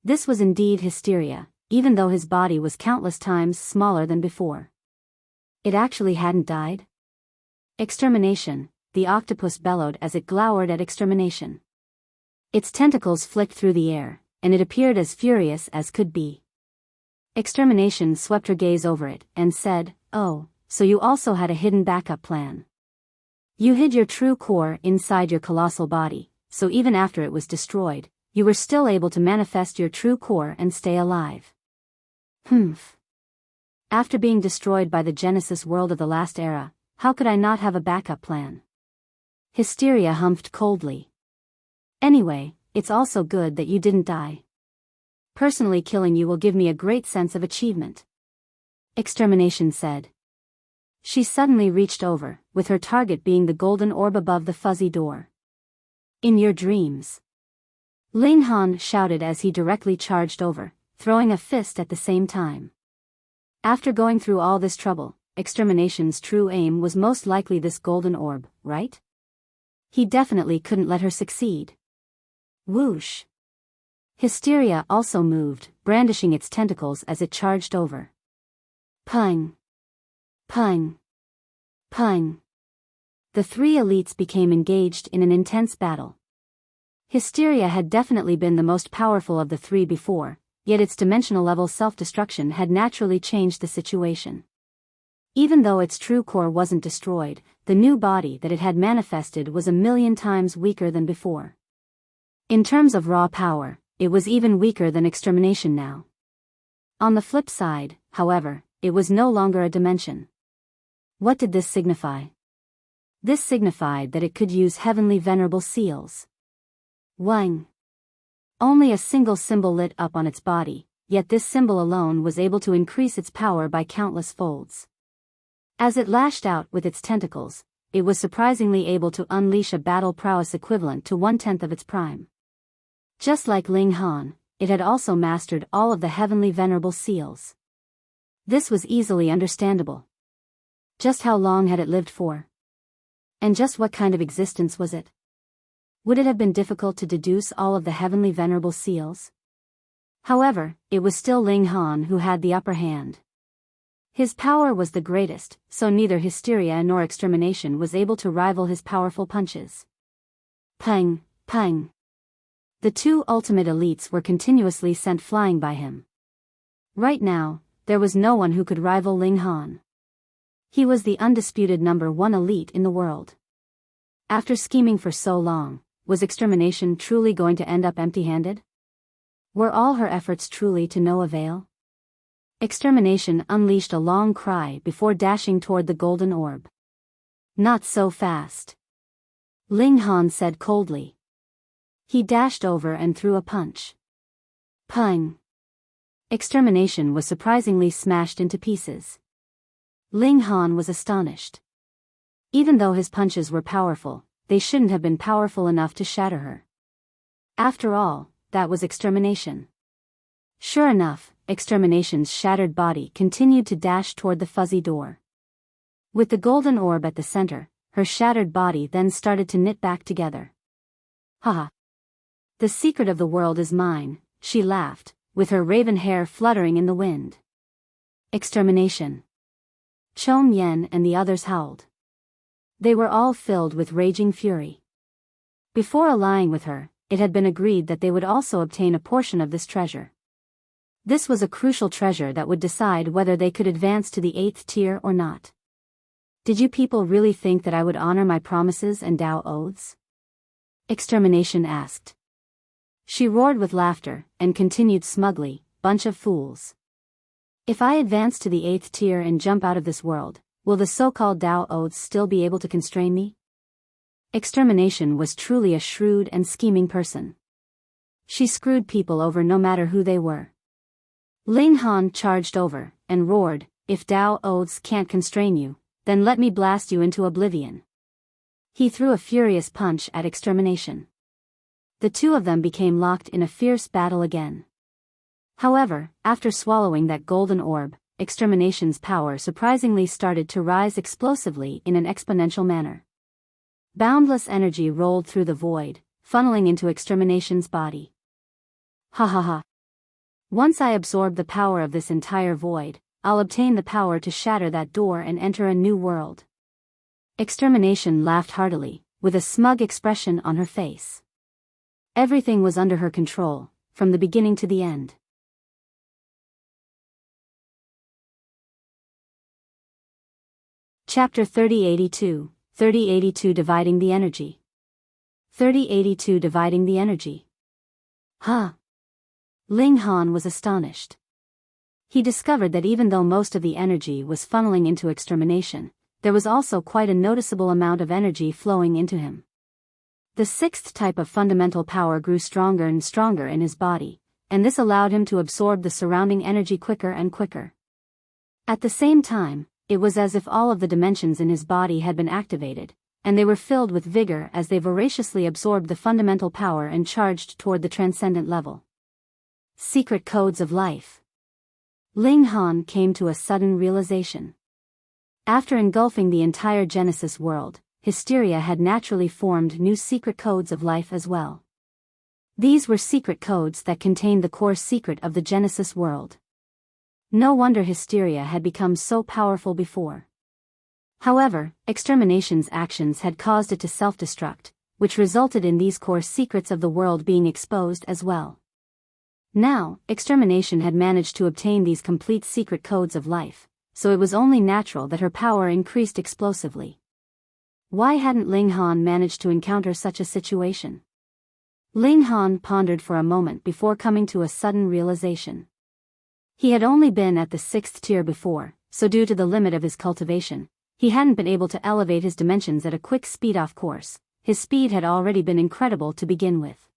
This was indeed Hysteria, even though his body was countless times smaller than before. It actually hadn't died? Extermination, the octopus bellowed as it glowered at extermination. Its tentacles flicked through the air, and it appeared as furious as could be. Extermination swept her gaze over it, and said, "Oh, so you also had a hidden backup plan. You hid your true core inside your colossal body, so even after it was destroyed, you were still able to manifest your true core and stay alive. Humph. After being destroyed by the Genesis world of the last era, how could I not have a backup plan? Hysteria humphed coldly. Anyway, it's also good that you didn't die. Personally killing you will give me a great sense of achievement. Extermination said. She suddenly reached over, with her target being the golden orb above the fuzzy door. In your dreams. Ling Han shouted as he directly charged over, throwing a fist at the same time. After going through all this trouble, Extermination's true aim was most likely this golden orb, right? He definitely couldn't let her succeed. Whoosh. Hysteria also moved, brandishing its tentacles as it charged over. Pung. Pung. Pung. The three elites became engaged in an intense battle. Hysteria had definitely been the most powerful of the three before, yet its dimensional-level self-destruction had naturally changed the situation. Even though its true core wasn't destroyed, the new body that it had manifested was 1,000,000 times weaker than before. In terms of raw power, it was even weaker than Extermination now. On the flip side, however, it was no longer a dimension. What did this signify? This signified that it could use heavenly venerable seals. Wang. Only a single symbol lit up on its body, yet this symbol alone was able to increase its power by countless folds. As it lashed out with its tentacles, it was surprisingly able to unleash a battle prowess equivalent to 1/10 of its prime. Just like Ling Han, it had also mastered all of the heavenly venerable seals. This was easily understandable. Just how long had it lived for? And just what kind of existence was it? Would it have been difficult to deduce all of the heavenly venerable seals? However, it was still Ling Han who had the upper hand. His power was the greatest, so neither Hysteria nor Extermination was able to rival his powerful punches. Pang, pang. The two ultimate elites were continuously sent flying by him. Right now, there was no one who could rival Ling Han. He was the undisputed #1 elite in the world. After scheming for so long, was Extermination truly going to end up empty-handed? Were all her efforts truly to no avail? Extermination unleashed a long cry before dashing toward the golden orb. Not so fast. Ling Han said coldly. He dashed over and threw a punch. Pung. Extermination was surprisingly smashed into pieces. Ling Han was astonished. Even though his punches were powerful, they shouldn't have been powerful enough to shatter her. After all, that was Extermination. Sure enough, Extermination's shattered body continued to dash toward the fuzzy door. With the golden orb at the center, her shattered body then started to knit back together. Haha. The secret of the world is mine, she laughed, with her raven hair fluttering in the wind. Extermination. Chong Yen and the others howled. They were all filled with raging fury. Before allying with her, it had been agreed that they would also obtain a portion of this treasure. This was a crucial treasure that would decide whether they could advance to the 8th tier or not. Did you people really think that I would honor my promises and Tao oaths? Extermination asked. She roared with laughter, and continued smugly, bunch of fools. If I advance to the 8th tier and jump out of this world, will the so-called Tao oaths still be able to constrain me? Extermination was truly a shrewd and scheming person. She screwed people over no matter who they were. Ling Han charged over, and roared, if Tao oaths can't constrain you, then let me blast you into oblivion. He threw a furious punch at Extermination. The two of them became locked in a fierce battle again. However, after swallowing that golden orb, Extermination's power surprisingly started to rise explosively in an exponential manner. Boundless energy rolled through the void, funneling into Extermination's body. Ha ha ha. Once I absorb the power of this entire void, I'll obtain the power to shatter that door and enter a new world. Extermination laughed heartily, with a smug expression on her face. Everything was under her control, from the beginning to the end. Chapter 3082, 3082 Dividing the Energy. 3082 Dividing the Energy. Huh? Ling Han was astonished. He discovered that even though most of the energy was funneling into extermination, there was also quite a noticeable amount of energy flowing into him. The sixth type of fundamental power grew stronger and stronger in his body, and this allowed him to absorb the surrounding energy quicker and quicker. At the same time, it was as if all of the dimensions in his body had been activated, and they were filled with vigor as they voraciously absorbed the fundamental power and charged toward the transcendent level. Secret codes of life. Ling Han came to a sudden realization. After engulfing the entire Genesis world, Hysteria had naturally formed new secret codes of life as well. These were secret codes that contained the core secret of the Genesis world. No wonder Hysteria had become so powerful before. However, extermination's actions had caused it to self-destruct, which resulted in these core secrets of the world being exposed as well. Now, extermination had managed to obtain these complete secret codes of life, so it was only natural that her power increased explosively. Why hadn't Ling Han managed to encounter such a situation? Ling Han pondered for a moment before coming to a sudden realization. He had only been at the 6th tier before, so due to the limit of his cultivation, he hadn't been able to elevate his dimensions at a quick speed. Of course, his speed had already been incredible to begin with.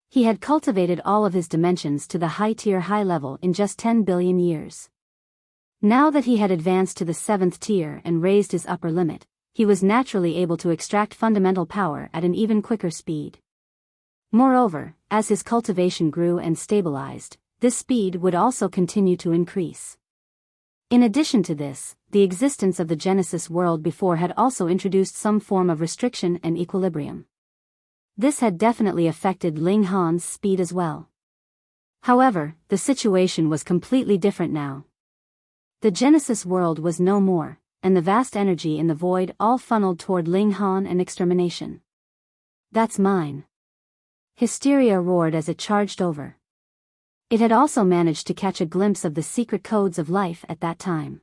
He had cultivated all of his dimensions to the high level in just 10 billion years. Now that he had advanced to the 7th tier and raised his upper limit, he was naturally able to extract fundamental power at an even quicker speed. Moreover, as his cultivation grew and stabilized, this speed would also continue to increase. In addition to this, the existence of the Genesis world before had also introduced some form of restriction and equilibrium. This had definitely affected Ling Han's speed as well. However, the situation was completely different now. The Genesis world was no more, and the vast energy in the void all funneled toward Ling Han and extermination. That's mine. Hysteria roared as it charged over. It had also managed to catch a glimpse of the secret codes of life at that time.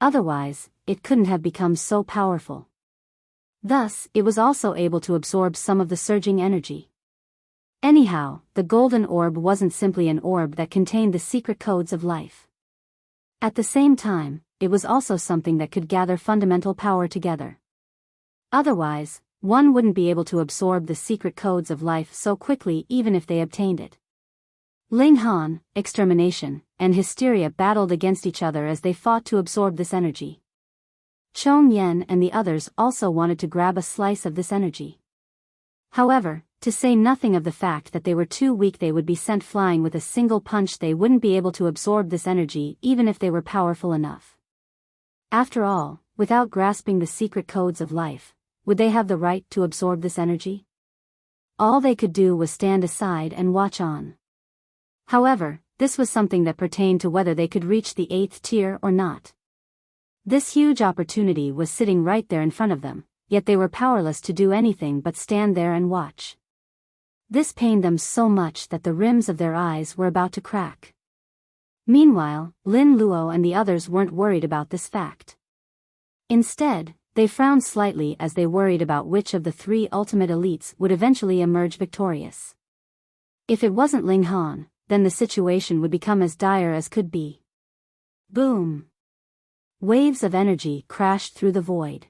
Otherwise, it couldn't have become so powerful. Thus, it was also able to absorb some of the surging energy. Anyhow, the golden orb wasn't simply an orb that contained the secret codes of life. At the same time, it was also something that could gather fundamental power together. Otherwise, one wouldn't be able to absorb the secret codes of life so quickly even if they obtained it. Ling Han, extermination, and Hysteria battled against each other as they fought to absorb this energy. Chong Yen and the others also wanted to grab a slice of this energy. However, to say nothing of the fact that they were too weak, they would be sent flying with a single punch. They wouldn't be able to absorb this energy even if they were powerful enough. After all, without grasping the secret codes of life, would they have the right to absorb this energy? All they could do was stand aside and watch on. However, this was something that pertained to whether they could reach the 8th tier or not. This huge opportunity was sitting right there in front of them, yet they were powerless to do anything but stand there and watch. This pained them so much that the rims of their eyes were about to crack. Meanwhile, Lin Luo and the others weren't worried about this fact. Instead, they frowned slightly as they worried about which of the 3 ultimate elites would eventually emerge victorious. If it wasn't Ling Han, then the situation would become as dire as could be. Boom! Waves of energy crashed through the void.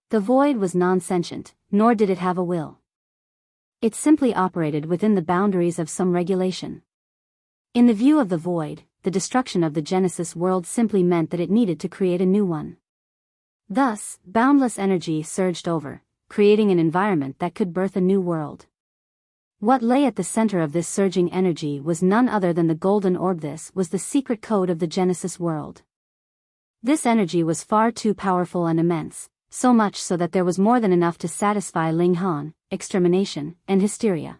The void was non-sentient, nor did it have a will. It simply operated within the boundaries of some regulation. In the view of the void, the destruction of the Genesis world simply meant that it needed to create a new one. Thus, boundless energy surged over, creating an environment that could birth a new world. What lay at the center of this surging energy was none other than the golden orb. This was the secret code of the Genesis world. This energy was far too powerful and immense, so much so that there was more than enough to satisfy Ling Han, extermination, and Hysteria.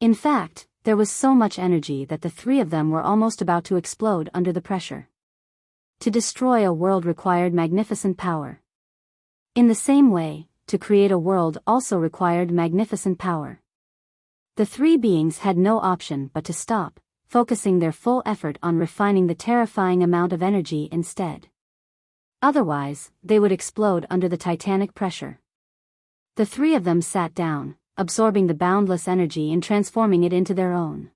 In fact, there was so much energy that the 3 of them were almost about to explode under the pressure. To destroy a world required magnificent power. In the same way, to create a world also required magnificent power. The 3 beings had no option but to stop, focusing their full effort on refining the terrifying amount of energy instead. Otherwise, they would explode under the titanic pressure. The three of them sat down, absorbing the boundless energy and transforming it into their own.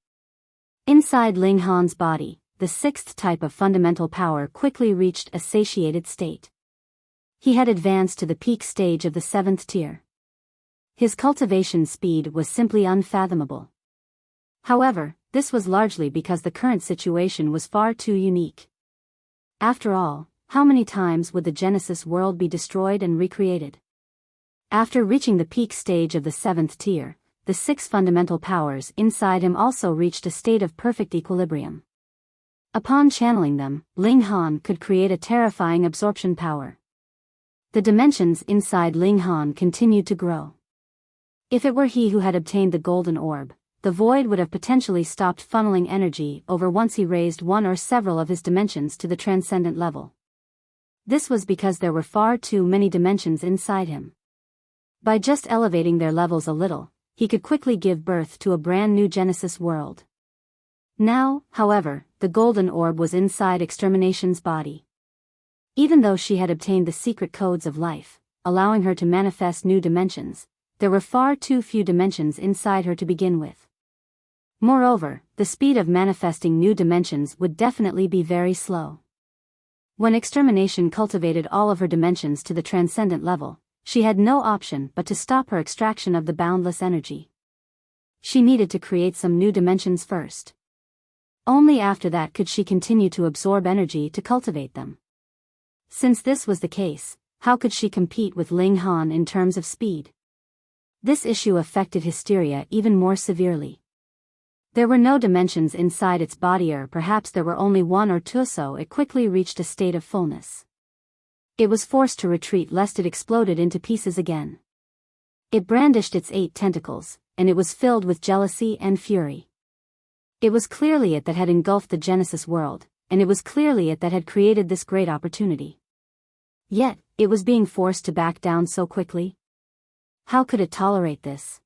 Inside Ling Han's body, the sixth type of fundamental power quickly reached a satiated state. He had advanced to the peak stage of the seventh tier. His cultivation speed was simply unfathomable. However, this was largely because the current situation was far too unique. After all, how many times would the Genesis world be destroyed and recreated? After reaching the peak stage of the seventh tier, the six fundamental powers inside him also reached a state of perfect equilibrium. Upon channeling them, Ling Han could create a terrifying absorption power. The dimensions inside Ling Han continued to grow. If it were he who had obtained the golden orb, the void would have potentially stopped funneling energy over once he raised one or several of his dimensions to the transcendent level. This was because there were far too many dimensions inside him. By just elevating their levels a little, he could quickly give birth to a brand new Genesis world. Now, however, the golden orb was inside Extermination's body. Even though she had obtained the secret codes of life, allowing her to manifest new dimensions, there were far too few dimensions inside her to begin with. Moreover, the speed of manifesting new dimensions would definitely be very slow. When Extermination cultivated all of her dimensions to the transcendent level, she had no option but to stop her extraction of the boundless energy. She needed to create some new dimensions first. Only after that could she continue to absorb energy to cultivate them. Since this was the case, how could she compete with Ling Han in terms of speed? This issue affected Hysteria even more severely. There were no dimensions inside its body, or perhaps there were only one or two, so it quickly reached a state of fullness. It was forced to retreat lest it exploded into pieces again. It brandished its 8 tentacles, and it was filled with jealousy and fury. It was clearly it that had engulfed the Genesis world, and it was clearly it that had created this great opportunity. Yet, it was being forced to back down so quickly. How could it tolerate this?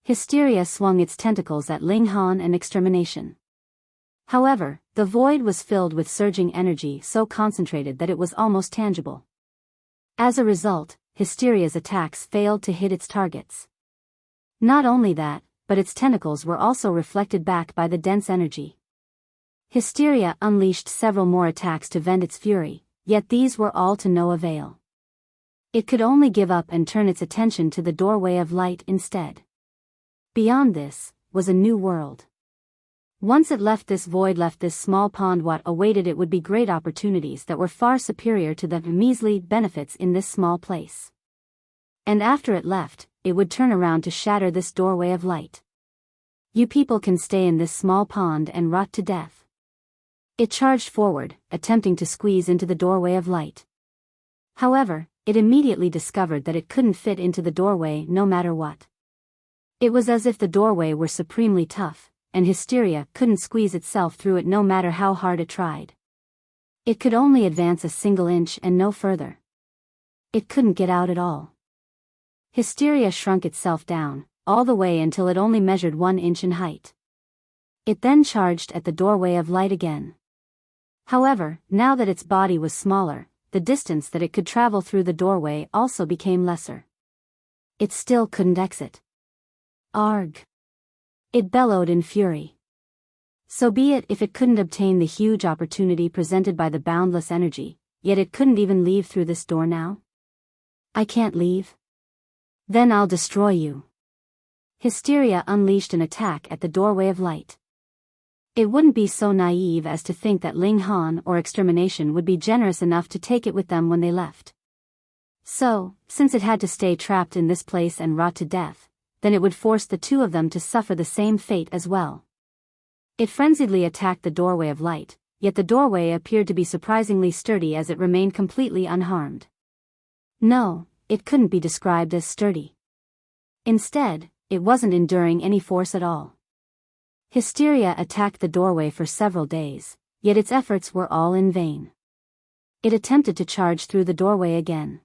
Hysteria swung its tentacles at Ling Han and Extermination. However, the void was filled with surging energy so concentrated that it was almost tangible. As a result, Hysteria's attacks failed to hit its targets. Not only that, but its tentacles were also reflected back by the dense energy. Hysteria unleashed several more attacks to vent its fury, yet these were all to no avail. It could only give up and turn its attention to the doorway of light instead. Beyond this, was a new world. Once it left this void, left this small pond, what awaited it would be great opportunities that were far superior to the measly benefits in this small place. And after it left, it would turn around to shatter this doorway of light. You people can stay in this small pond and rot to death. It charged forward, attempting to squeeze into the doorway of light. However, it immediately discovered that it couldn't fit into the doorway no matter what. It was as if the doorway were supremely tough, and Hysteria couldn't squeeze itself through it no matter how hard it tried. It could only advance a single inch and no further. It couldn't get out at all. Hysteria shrunk itself down, all the way until it only measured 1 inch in height. It then charged at the doorway of light again. However, now that its body was smaller, the distance that it could travel through the doorway also became lesser. It still couldn't exit. Arg! It bellowed in fury. So be it if it couldn't obtain the huge opportunity presented by the boundless energy, yet it couldn't even leave through this door now? I can't leave? Then I'll destroy you. Hysteria unleashed an attack at the doorway of light. It wouldn't be so naive as to think that Ling Han or Extermination would be generous enough to take it with them when they left. So, since it had to stay trapped in this place and rot to death, then it would force the two of them to suffer the same fate as well. It frenziedly attacked the doorway of light, yet the doorway appeared to be surprisingly sturdy as it remained completely unharmed. No, it couldn't be described as sturdy. Instead, it wasn't enduring any force at all. Hysteria attacked the doorway for several days, yet its efforts were all in vain. It attempted to charge through the doorway again.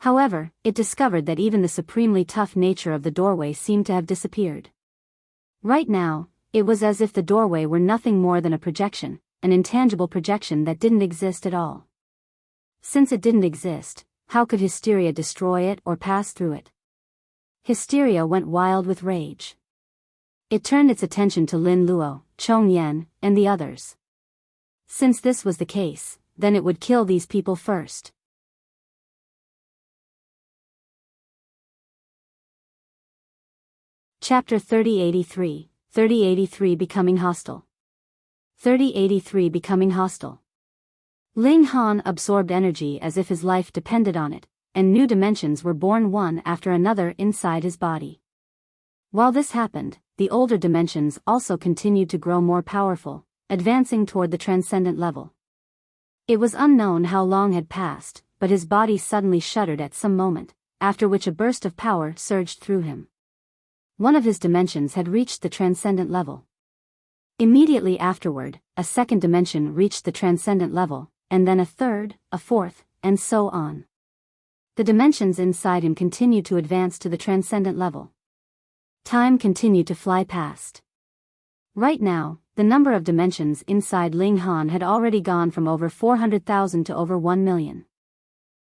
However, it discovered that even the supremely tough nature of the doorway seemed to have disappeared. Right now, it was as if the doorway were nothing more than a projection, an intangible projection that didn't exist at all. Since it didn't exist, how could Hysteria destroy it or pass through it? Hysteria went wild with rage. It turned its attention to Lin Luo, Chong Yan, and the others. Since this was the case, then it would kill these people first. Chapter 3083, 3083 Becoming Hostile. 3083 Becoming Hostile. Ling Han absorbed energy as if his life depended on it, and new dimensions were born one after another inside his body. While this happened, the older dimensions also continued to grow more powerful, advancing toward the transcendent level. It was unknown how long had passed, but his body suddenly shuddered at some moment, after which a burst of power surged through him. One of his dimensions had reached the transcendent level. Immediately afterward, a second dimension reached the transcendent level, and then a third, a fourth, and so on. The dimensions inside him continued to advance to the transcendent level. Time continued to fly past. Right now, the number of dimensions inside Ling Han had already gone from over 400,000 to over 1 million.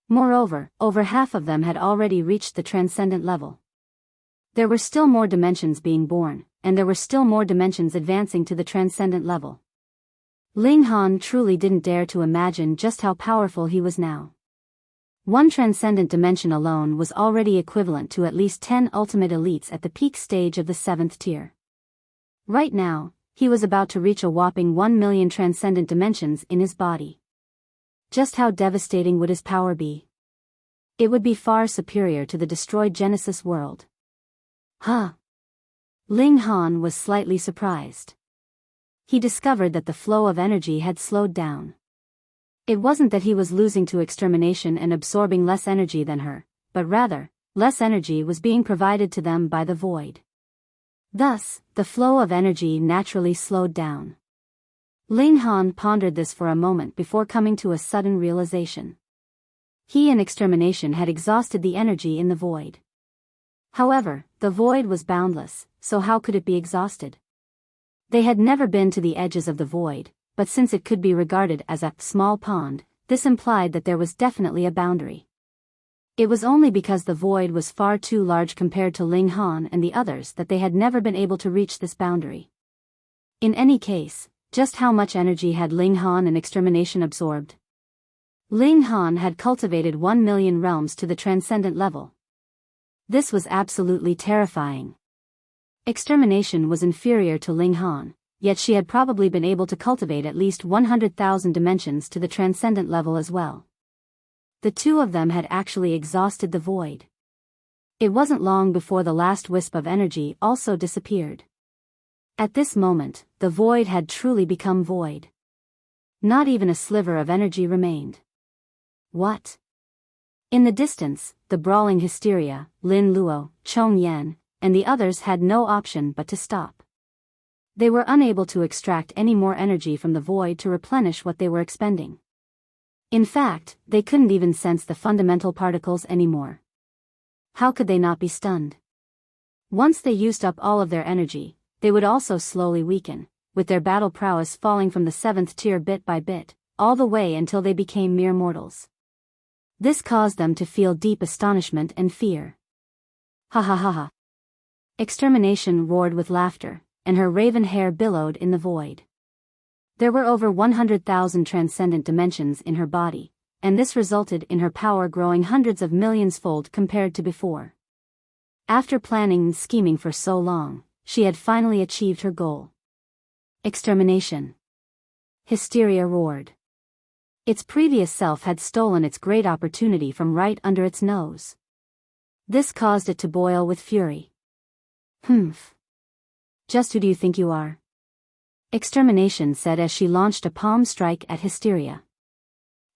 Moreover, over half of them had already reached the transcendent level. There were still more dimensions being born, and there were still more dimensions advancing to the transcendent level. Ling Han truly didn't dare to imagine just how powerful he was now. One transcendent dimension alone was already equivalent to at least 10 ultimate elites at the peak stage of the 7th tier. Right now, he was about to reach a whopping 1 million transcendent dimensions in his body. Just how devastating would his power be? It would be far superior to the destroyed Genesis world. Huh? Ling Han was slightly surprised. He discovered that the flow of energy had slowed down. It wasn't that he was losing to extermination and absorbing less energy than her, but rather, less energy was being provided to them by the void. Thus, the flow of energy naturally slowed down. Ling Han pondered this for a moment before coming to a sudden realization. He and extermination had exhausted the energy in the void. However, the void was boundless, so how could it be exhausted? They had never been to the edges of the void, but since it could be regarded as a small pond, this implied that there was definitely a boundary. It was only because the void was far too large compared to Ling Han and the others that they had never been able to reach this boundary. In any case, just how much energy had Ling Han and extermination absorbed? Ling Han had cultivated 1 million realms to the transcendent level. This was absolutely terrifying. Extermination was inferior to Ling Han, yet she had probably been able to cultivate at least 100,000 dimensions to the transcendent level as well. The two of them had actually exhausted the void. It wasn't long before the last wisp of energy also disappeared. At this moment, the void had truly become void. Not even a sliver of energy remained. What? In the distance, the brawling Hysteria, Lin Luo, Chong Yan, and the others had no option but to stop. They were unable to extract any more energy from the void to replenish what they were expending. In fact, they couldn't even sense the fundamental particles anymore. How could they not be stunned? Once they used up all of their energy, they would also slowly weaken, with their battle prowess falling from the 7th tier bit by bit, all the way until they became mere mortals. This caused them to feel deep astonishment and fear. Ha ha ha ha. Extermination roared with laughter, and her raven hair billowed in the void. There were over 100,000 transcendent dimensions in her body, and this resulted in her power growing hundreds of millions-fold compared to before. After planning and scheming for so long, she had finally achieved her goal. Extermination. Hysteria roared. Its previous self had stolen its great opportunity from right under its nose. This caused it to boil with fury. Humph. Just who do you think you are? Extermination said as she launched a palm strike at Hysteria.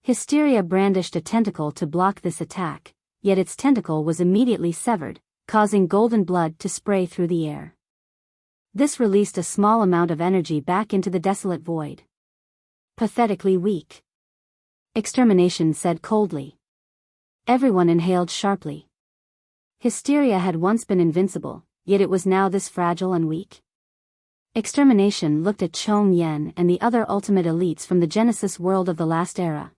Hysteria brandished a tentacle to block this attack, yet its tentacle was immediately severed, causing golden blood to spray through the air. This released a small amount of energy back into the desolate void. Pathetically weak. Extermination said coldly. Everyone inhaled sharply. Hysteria had once been invincible, yet it was now this fragile and weak. Extermination looked at Chong Yan and the other ultimate elites from the Genesis world of the last era.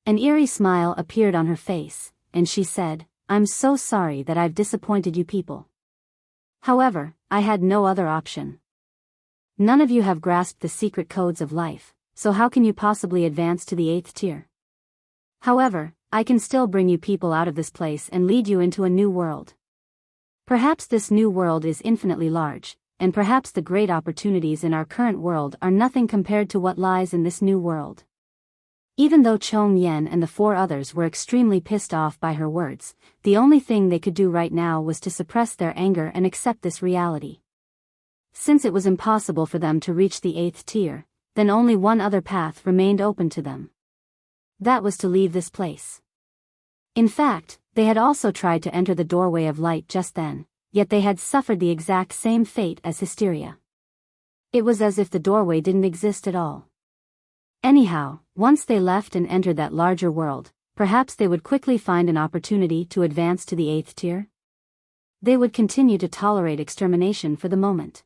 An eerie smile appeared on her face, and she said, "I'm so sorry that I've disappointed you people. However, I had no other option. None of you have grasped the secret codes of life, so how can you possibly advance to the 8th tier? However, I can still bring you people out of this place and lead you into a new world. Perhaps this new world is infinitely large, and perhaps the great opportunities in our current world are nothing compared to what lies in this new world." Even though Chong Yen and the 4 others were extremely pissed off by her words, the only thing they could do right now was to suppress their anger and accept this reality. Since it was impossible for them to reach the 8th tier, then only one other path remained open to them. That was to leave this place. In fact, they had also tried to enter the doorway of light just then, yet they had suffered the exact same fate as Hysteria. It was as if the doorway didn't exist at all. Anyhow, once they left and entered that larger world, perhaps they would quickly find an opportunity to advance to the 8th tier. They would continue to tolerate extermination for the moment.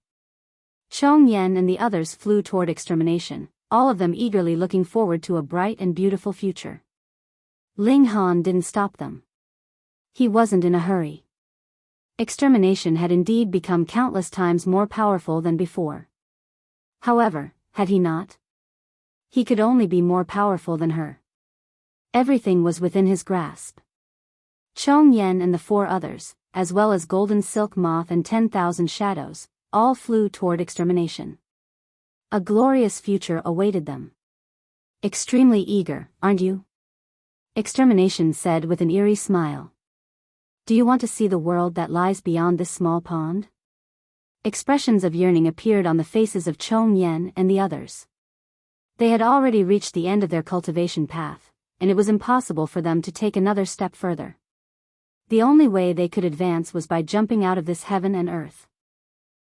Chong Yen and the others flew toward extermination, all of them eagerly looking forward to a bright and beautiful future. Ling Han didn't stop them. He wasn't in a hurry. Extermination had indeed become countless times more powerful than before. However, had he not? He could only be more powerful than her. Everything was within his grasp. Chong Yen and the 4 others, as well as Golden Silk Moth and 10,000 Shadows, all flew toward extermination. A glorious future awaited them. "Extremely eager, aren't you?" Extermination said with an eerie smile. "Do you want to see the world that lies beyond this small pond?" Expressions of yearning appeared on the faces of Chong Yen and the others. They had already reached the end of their cultivation path, and it was impossible for them to take another step further. The only way they could advance was by jumping out of this heaven and earth.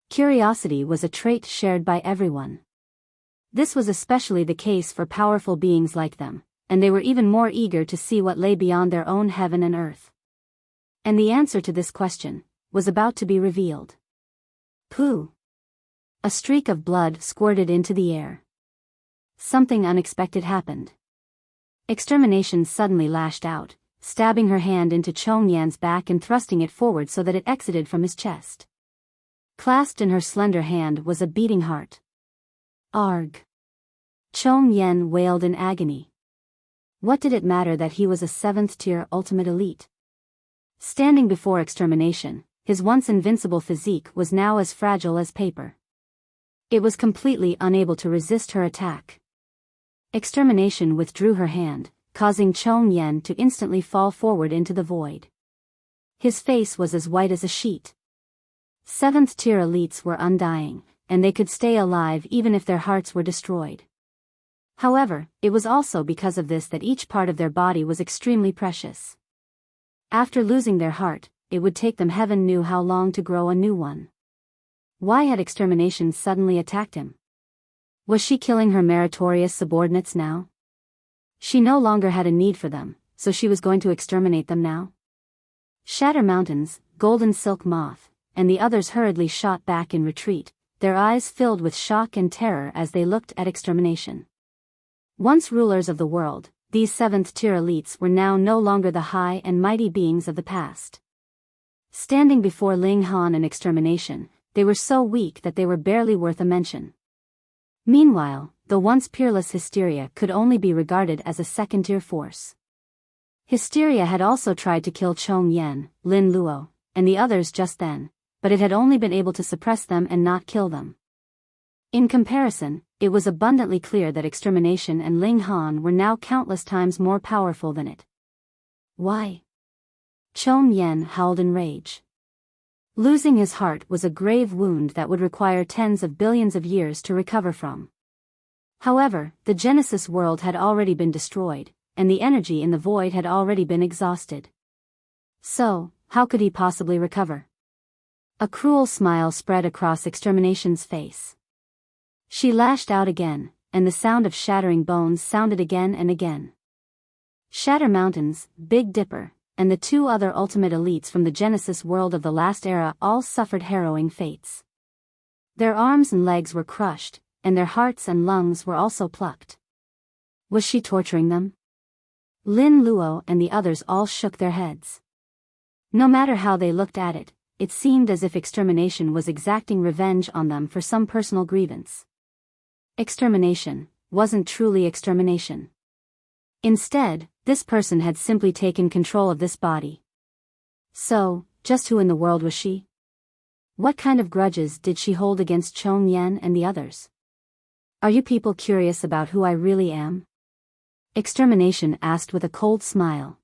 Curiosity was a trait shared by everyone. This was especially the case for powerful beings like them, and they were even more eager to see what lay beyond their own heaven and earth. And the answer to this question was about to be revealed. Pooh! A streak of blood squirted into the air. Something unexpected happened. Extermination suddenly lashed out, stabbing her hand into Chong Yan's back and thrusting it forward so that it exited from his chest. Clasped in her slender hand was a beating heart. Arg! Chong Yan wailed in agony. What did it matter that he was a 7th-tier ultimate elite? Standing before extermination, his once invincible physique was now as fragile as paper. It was completely unable to resist her attack. Extermination withdrew her hand, causing Chong Yen to instantly fall forward into the void. His face was as white as a sheet. 7th-tier elites were undying, and they could stay alive even if their hearts were destroyed. However, it was also because of this that each part of their body was extremely precious. After losing their heart, it would take them heaven knew how long to grow a new one. Why had extermination suddenly attacked him? Was she killing her meritorious subordinates now? She no longer had a need for them, so she was going to exterminate them now? Shatter Mountains, Golden Silk Moth, and the others hurriedly shot back in retreat, their eyes filled with shock and terror as they looked at extermination. Once rulers of the world, these 7th-tier elites were now no longer the high and mighty beings of the past. Standing before Ling Han and extermination, they were so weak that they were barely worth a mention. Meanwhile, the once peerless Hysteria could only be regarded as a 2nd-tier force. Hysteria had also tried to kill Chong Yen, Lin Luo, and the others just then, but it had only been able to suppress them and not kill them. In comparison, it was abundantly clear that extermination and Ling Han were now countless times more powerful than it. Why? Chong Yen howled in rage. Losing his heart was a grave wound that would require tens of billions of years to recover from. However, the Genesis world had already been destroyed, and the energy in the void had already been exhausted. So, how could he possibly recover? A cruel smile spread across extermination's face. She lashed out again, and the sound of shattering bones sounded again and again. Shatter Mountains, Big Dipper, and the 2 other ultimate elites from the Genesis world of the last era all suffered harrowing fates. Their arms and legs were crushed, and their hearts and lungs were also plucked. Was she torturing them? Lin Luo and the others all shook their heads. No matter how they looked at it, it seemed as if extermination was exacting revenge on them for some personal grievance. Extermination wasn't truly extermination. Instead, this person had simply taken control of this body. So, just who in the world was she? What kind of grudges did she hold against Chong Yan and the others? Are you people curious about who I really am? Extermination asked with a cold smile.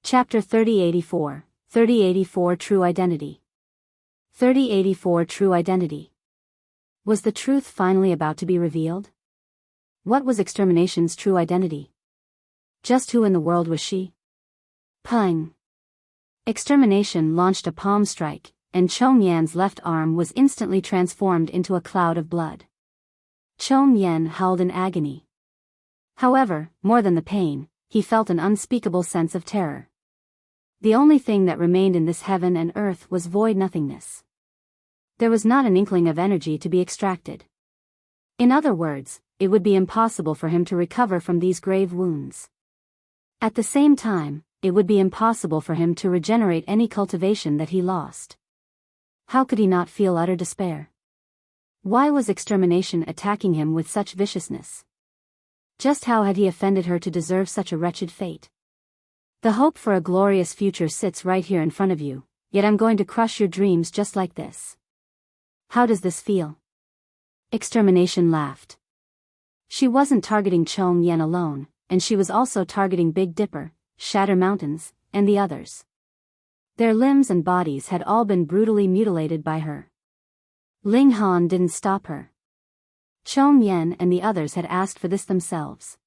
Chapter 3084, 3084 True Identity. 3084 True Identity. Was the truth finally about to be revealed? What was extermination's true identity? Just who in the world was she? Pung. Extermination launched a palm strike, and Chong Yan's left arm was instantly transformed into a cloud of blood. Chong Yan howled in agony. However, more than the pain, he felt an unspeakable sense of terror. The only thing that remained in this heaven and earth was void nothingness. There was not an inkling of energy to be extracted. In other words, it would be impossible for him to recover from these grave wounds. At the same time, it would be impossible for him to regenerate any cultivation that he lost. How could he not feel utter despair? Why was extermination attacking him with such viciousness? Just how had he offended her to deserve such a wretched fate? The hope for a glorious future sits right here in front of you, yet I'm going to crush your dreams just like this. How does this feel? Extermination laughed. She wasn't targeting Chong Yan alone, and she was also targeting Big Dipper, Shatter Mountains, and the others. Their limbs and bodies had all been brutally mutilated by her. Ling Han didn't stop her. Chong Yan and the others had asked for this themselves.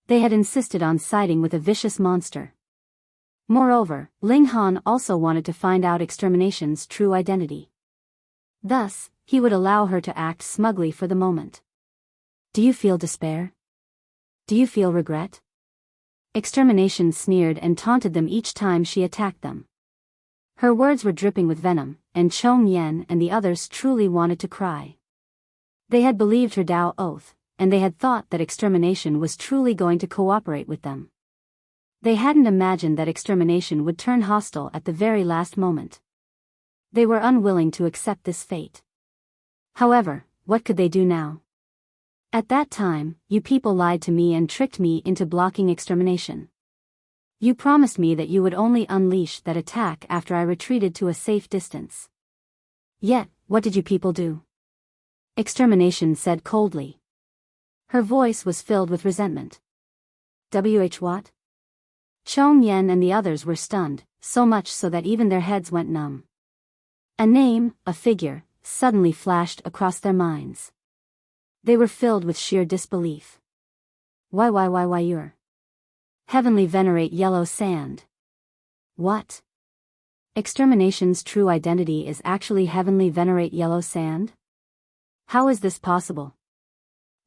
They had insisted on siding with a vicious monster. Moreover, Ling Han also wanted to find out extermination's true identity. Thus, he would allow her to act smugly for the moment. Do you feel despair? Do you feel regret? Extermination sneered and taunted them each time she attacked them. Her words were dripping with venom, and Chong Yan and the others truly wanted to cry. They had believed her Tao oath, and they had thought that extermination was truly going to cooperate with them. They hadn't imagined that extermination would turn hostile at the very last moment. They were unwilling to accept this fate. However, what could they do now? At that time, you people lied to me and tricked me into blocking extermination. You promised me that you would only unleash that attack after I retreated to a safe distance. Yet, what did you people do? Extermination said coldly. Her voice was filled with resentment. What? Chong Yan and the others were stunned, so much so that even their heads went numb. A name, a figure, suddenly flashed across their minds. They were filled with sheer disbelief. Why you're Heavenly Venerate Yellow Sand. What? Extermination's true identity is actually Heavenly Venerate Yellow Sand? How is this possible?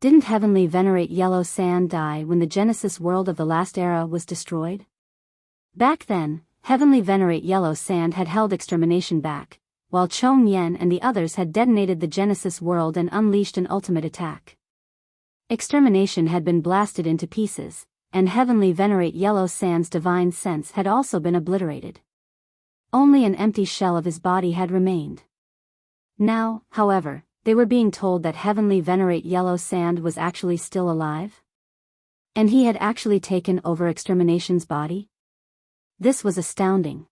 Didn't Heavenly Venerate Yellow Sand die when the Genesis world of the last era was destroyed? Back then, Heavenly Venerate Yellow Sand had held extermination back, while Chong Yan and the others had detonated the Genesis world and unleashed an ultimate attack. Extermination had been blasted into pieces, and Heavenly Venerate Yellow Sand's divine sense had also been obliterated. Only an empty shell of his body had remained. Now, however, they were being told that Heavenly Venerate Yellow Sand was actually still alive? And he had actually taken over extermination's body? This was astounding.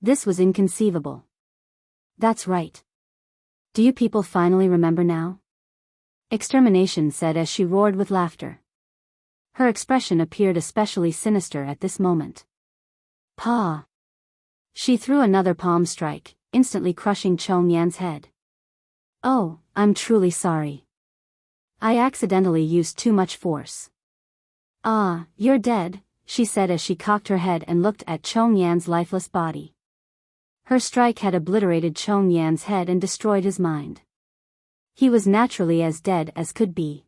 This was inconceivable. That's right. Do you people finally remember now? Extermination said as she roared with laughter. Her expression appeared especially sinister at this moment. Pa! She threw another palm strike, instantly crushing Chong Yan's head. Oh, I'm truly sorry. I accidentally used too much force. Ah, you're dead, she said as she cocked her head and looked at Chong Yan's lifeless body. Her strike had obliterated Chong Yan's head and destroyed his mind. He was naturally as dead as could be.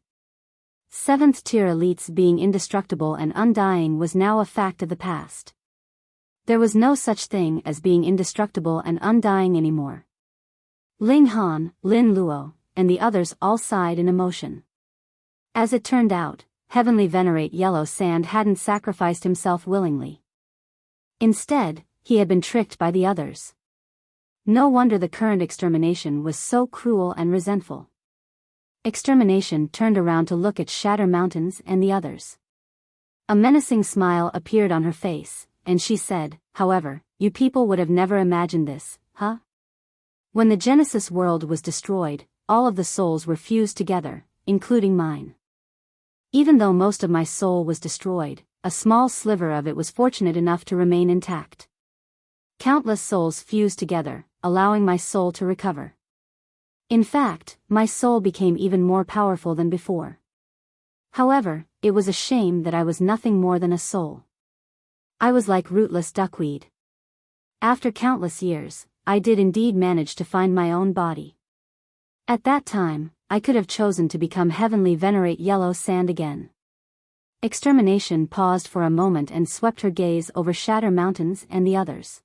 7th tier elites being indestructible and undying was now a fact of the past. There was no such thing as being indestructible and undying anymore. Ling Han, Lin Luo, and the others all sighed in emotion. As it turned out, Heavenly Venerate Yellow Sand hadn't sacrificed himself willingly. Instead, he had been tricked by the others. No wonder the current extermination was so cruel and resentful. Extermination turned around to look at Shatter Mountains and the others. A menacing smile appeared on her face, and she said, "However, you people would have never imagined this, huh? When the Genesis world was destroyed, all of the souls were fused together, including mine. Even though most of my soul was destroyed, a small sliver of it was fortunate enough to remain intact. Countless souls fused together, allowing my soul to recover. In fact, my soul became even more powerful than before. However, it was a shame that I was nothing more than a soul. I was like rootless duckweed. After countless years, I did indeed manage to find my own body. At that time, I could have chosen to become Heavenly Venerate Yellow Sand again." Extermination paused for a moment and swept her gaze over Shatter Mountains and the others.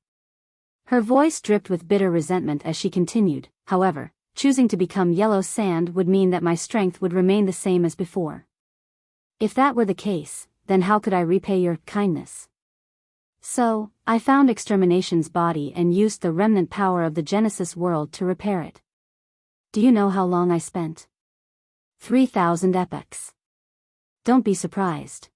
Her voice dripped with bitter resentment as she continued, "However, choosing to become Yellow Sand would mean that my strength would remain the same as before. If that were the case, then how could I repay your kindness? So, I found Extermination's body and used the remnant power of the Genesis world to repair it. Do you know how long I spent? 3,000 epochs. Don't be surprised.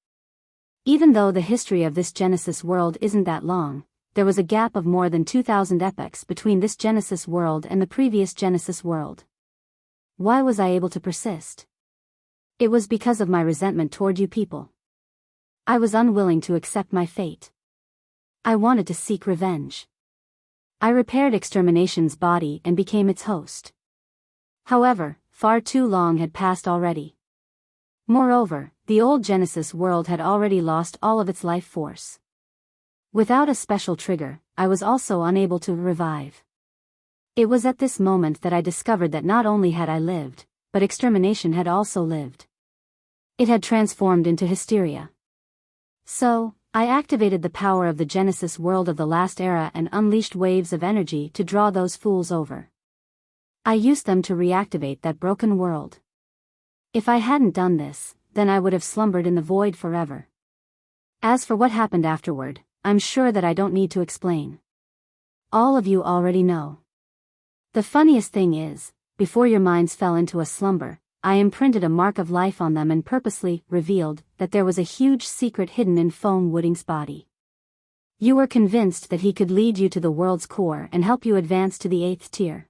Even though the history of this Genesis world isn't that long, there was a gap of more than 2,000 epochs between this Genesis world and the previous Genesis world. Why was I able to persist? It was because of my resentment toward you people. I was unwilling to accept my fate. I wanted to seek revenge. I repaired Extermination's body and became its host. However, far too long had passed already. Moreover, the old Genesis world had already lost all of its life force. Without a special trigger, I was also unable to revive. It was at this moment that I discovered that not only had I lived, but Extermination had also lived. It had transformed into Hysteria. So, I activated the power of the Genesis world of the last era and unleashed waves of energy to draw those fools over. I used them to reactivate that broken world. If I hadn't done this, then I would have slumbered in the void forever. As for what happened afterward, I'm sure that I don't need to explain. All of you already know. The funniest thing is, before your minds fell into a slumber, I imprinted a mark of life on them and purposely revealed that there was a huge secret hidden in Foam Wooding's body. You were convinced that he could lead you to the world's core and help you advance to the 8th tier.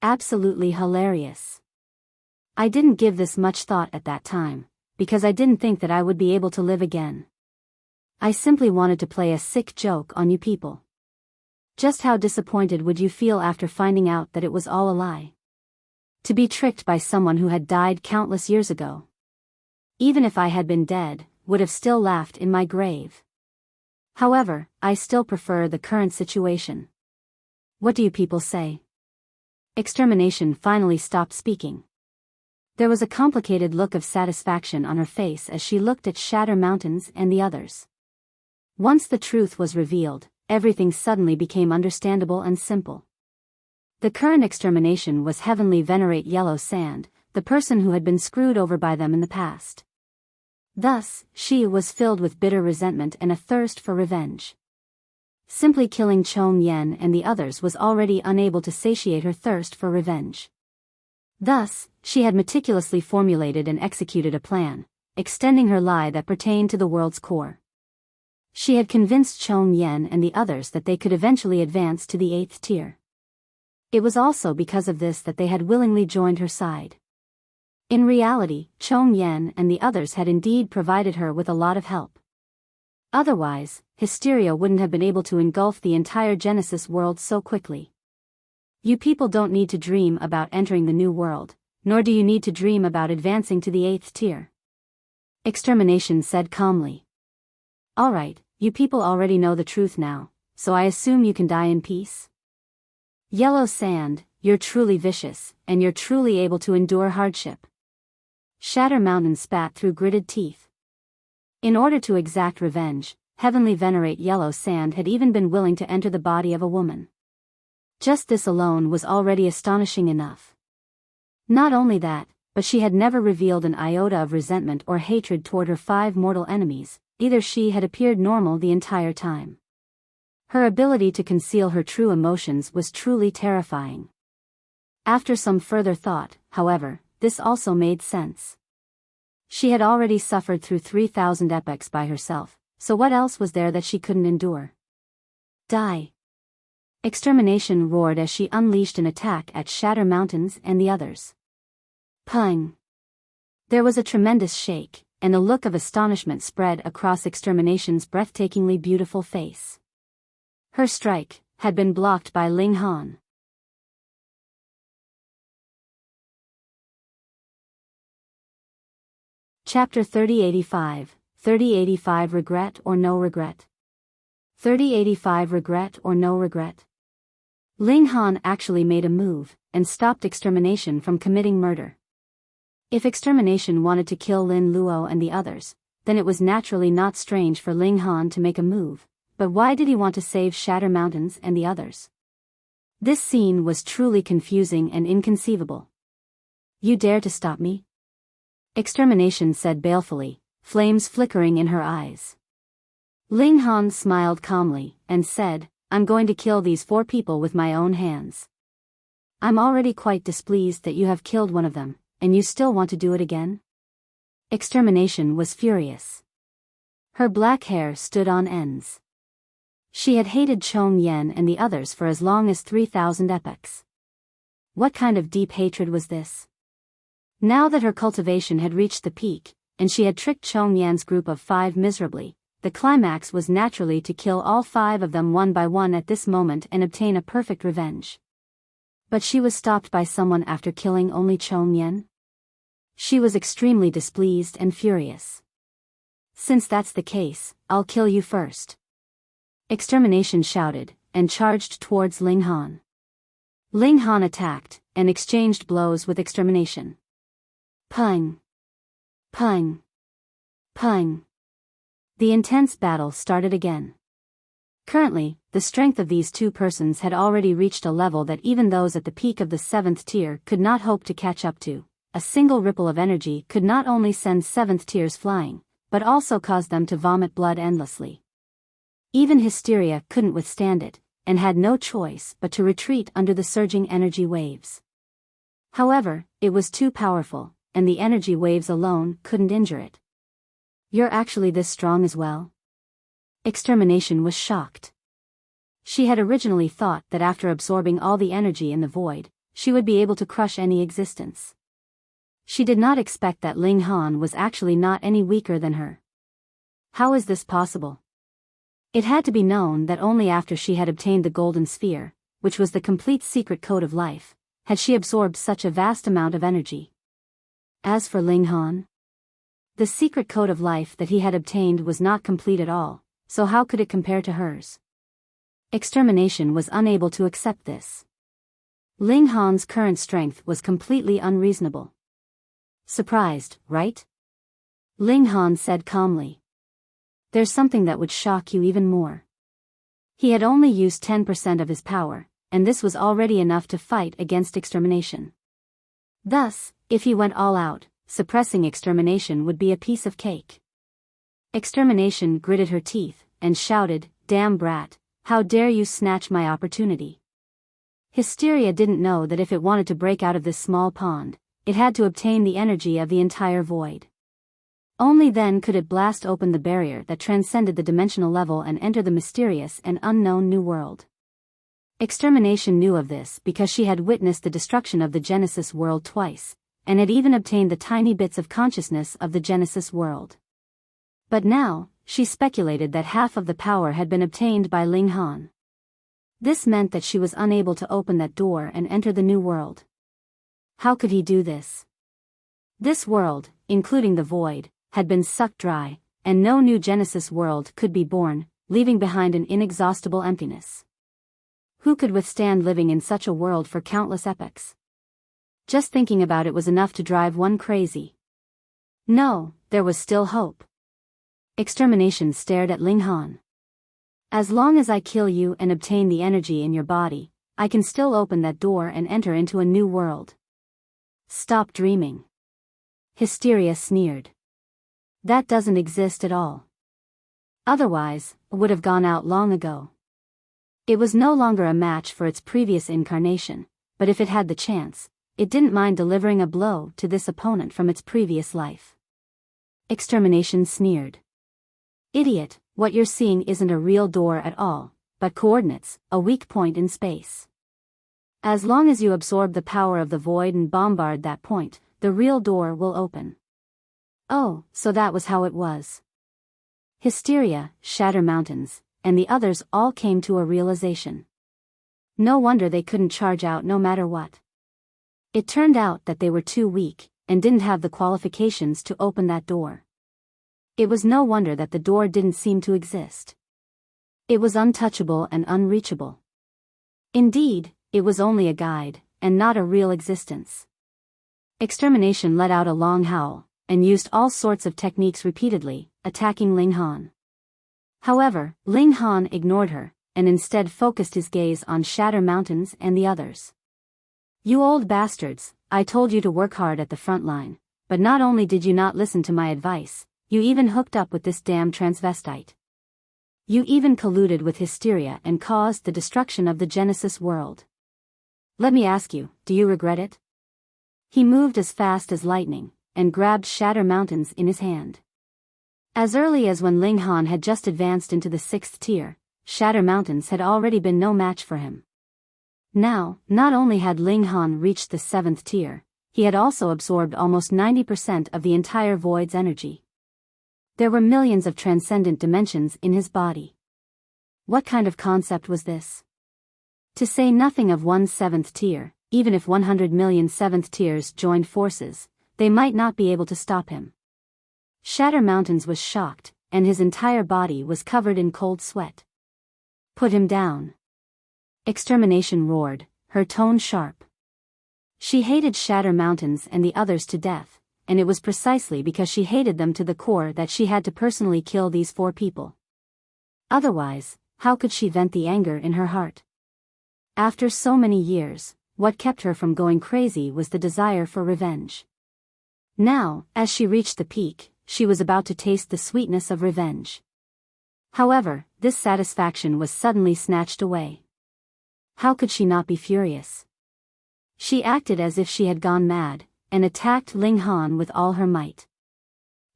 Absolutely hilarious. I didn't give this much thought at that time, because I didn't think that I would be able to live again. I simply wanted to play a sick joke on you people. Just how disappointed would you feel after finding out that it was all a lie? To be tricked by someone who had died countless years ago. Even if I had been dead, would have still laughed in my grave. However, I still prefer the current situation. What do you people say? Extermination finally stopped speaking. There was a complicated look of satisfaction on her face as she looked at Shatter Mountains and the others. Once the truth was revealed, everything suddenly became understandable and simple. The current Extermination was Heavenly Venerate Yellow Sand, the person who had been screwed over by them in the past. Thus, she was filled with bitter resentment and a thirst for revenge. Simply killing Chong Yen and the others was already unable to satiate her thirst for revenge. Thus, she had meticulously formulated and executed a plan, extending her lie that pertained to the world's core. She had convinced Chong Yen and the others that they could eventually advance to the 8th tier. It was also because of this that they had willingly joined her side. In reality, Chong Yen and the others had indeed provided her with a lot of help. Otherwise, Hysteria wouldn't have been able to engulf the entire Genesis world so quickly. You people don't need to dream about entering the new world, nor do you need to dream about advancing to the 8th tier. Extermination said calmly. Alright, you people already know the truth now, so I assume you can die in peace? Yellow Sand, you're truly vicious, and you're truly able to endure hardship. Shatter Mountain spat through gritted teeth. In order to exact revenge, Heavenly Venerate Yellow Sand had even been willing to enter the body of a woman. Just this alone was already astonishing enough. Not only that, but she had never revealed an iota of resentment or hatred toward her 5 mortal enemies, either she had appeared normal the entire time. Her ability to conceal her true emotions was truly terrifying. After some further thought, however, this also made sense. She had already suffered through 3,000 epochs by herself, so what else was there that she couldn't endure? Die! Extermination roared as she unleashed an attack at Shatter Mountains and the others. Pung! There was a tremendous shake, and a look of astonishment spread across Extermination's breathtakingly beautiful face. Her strike had been blocked by Ling Han. Chapter 3085, 3085 Regret or No Regret. 3085 Regret or No Regret. Ling Han actually made a move, and stopped Extermination from committing murder. If Extermination wanted to kill Lin Luo and the others, then it was naturally not strange for Ling Han to make a move, but why did he want to save Shatter Mountains and the others? This scene was truly confusing and inconceivable. You dare to stop me? Extermination said balefully, flames flickering in her eyes. Ling Han smiled calmly, and said, I'm going to kill these 4 people with my own hands. I'm already quite displeased that you have killed one of them, and you still want to do it again? Extermination was furious. Her black hair stood on ends. She had hated Chong Yen and the others for as long as 3,000 epochs. What kind of deep hatred was this? Now that her cultivation had reached the peak, and she had tricked Chong Yan's group of 5 miserably, the climax was naturally to kill all 5 of them one by one at this moment and obtain a perfect revenge. But she was stopped by someone after killing only Chong Yan? She was extremely displeased and furious. Since that's the case, I'll kill you first. Extermination shouted, and charged towards Ling Han. Ling Han attacked, and exchanged blows with Extermination. Pung! Pung! Pung! The intense battle started again. Currently, the strength of these 2 persons had already reached a level that even those at the peak of the 7th tier could not hope to catch up to. A single ripple of energy could not only send 7th tiers flying, but also cause them to vomit blood endlessly. Even Hysteria couldn't withstand it, and had no choice but to retreat under the surging energy waves. However, it was too powerful, and the energy waves alone couldn't injure it. You're actually this strong as well? Extermination was shocked. She had originally thought that after absorbing all the energy in the void, she would be able to crush any existence. She did not expect that Ling Han was actually not any weaker than her. How is this possible? It had to be known that only after she had obtained the Golden Sphere, which was the complete secret code of life, had she absorbed such a vast amount of energy. As for Ling Han, the secret code of life that he had obtained was not complete at all, so how could it compare to hers? Extermination was unable to accept this. Ling Han's current strength was completely unreasonable. Surprised, right? Ling Han said calmly. There's something that would shock you even more. He had only used 10% of his power, and this was already enough to fight against Extermination. Thus, if he went all out, suppressing Extermination would be a piece of cake. Extermination gritted her teeth, and shouted, Damn brat, how dare you snatch my opportunity. Hysteria didn't know that if it wanted to break out of this small pond, it had to obtain the energy of the entire void. Only then could it blast open the barrier that transcended the dimensional level and enter the mysterious and unknown new world. Extermination knew of this because she had witnessed the destruction of the Genesis world twice, and had even obtained the tiny bits of consciousness of the Genesis world. But now, she speculated that half of the power had been obtained by Ling Han. This meant that she was unable to open that door and enter the new world. How could he do this? This world, including the void, had been sucked dry, and no new Genesis world could be born, leaving behind an inexhaustible emptiness. Who could withstand living in such a world for countless epochs? Just thinking about it was enough to drive one crazy. No, there was still hope. Extermination stared at Ling Han. As long as I kill you and obtain the energy in your body, I can still open that door and enter into a new world. Stop dreaming. Hysteria sneered. That doesn't exist at all. Otherwise, it would have gone out long ago. It was no longer a match for its previous incarnation, but if it had the chance, it didn't mind delivering a blow to this opponent from its previous life. Extermination sneered. Idiot, what you're seeing isn't a real door at all, but coordinates, a weak point in space. As long as you absorb the power of the void and bombard that point, the real door will open. Oh, so that was how it was. Hysteria, Shatter Mountains, and the others all came to a realization. No wonder they couldn't charge out no matter what. It turned out that they were too weak, and didn't have the qualifications to open that door. It was no wonder that the door didn't seem to exist. It was untouchable and unreachable. Indeed, it was only a guide, and not a real existence. Extermination let out a long howl, and used all sorts of techniques repeatedly, attacking Ling Han. However, Ling Han ignored her, and instead focused his gaze on Shatter Mountains and the others. You old bastards, I told you to work hard at the front line, but not only did you not listen to my advice, you even hooked up with this damn transvestite. You even colluded with Hysteria and caused the destruction of the Genesis world. Let me ask you, do you regret it? He moved as fast as lightning, and grabbed Shatter Mountains in his hand. As early as when Ling Han had just advanced into the 6th tier, Shatter Mountains had already been no match for him. Now, not only had Ling Han reached the 7th tier, he had also absorbed almost 90% of the entire void's energy. There were millions of transcendent dimensions in his body. What kind of concept was this? To say nothing of one 7th tier, even if 100 million 7th tiers joined forces, they might not be able to stop him. Shatter Mountains was shocked, and his entire body was covered in cold sweat. Put him down. Extermination roared, her tone sharp. She hated Shatter Mountains and the others to death, and it was precisely because she hated them to the core that she had to personally kill these 4 people. Otherwise, how could she vent the anger in her heart? After so many years, what kept her from going crazy was the desire for revenge. Now, as she reached the peak, she was about to taste the sweetness of revenge. However, this satisfaction was suddenly snatched away. How could she not be furious? She acted as if she had gone mad, and attacked Ling Han with all her might.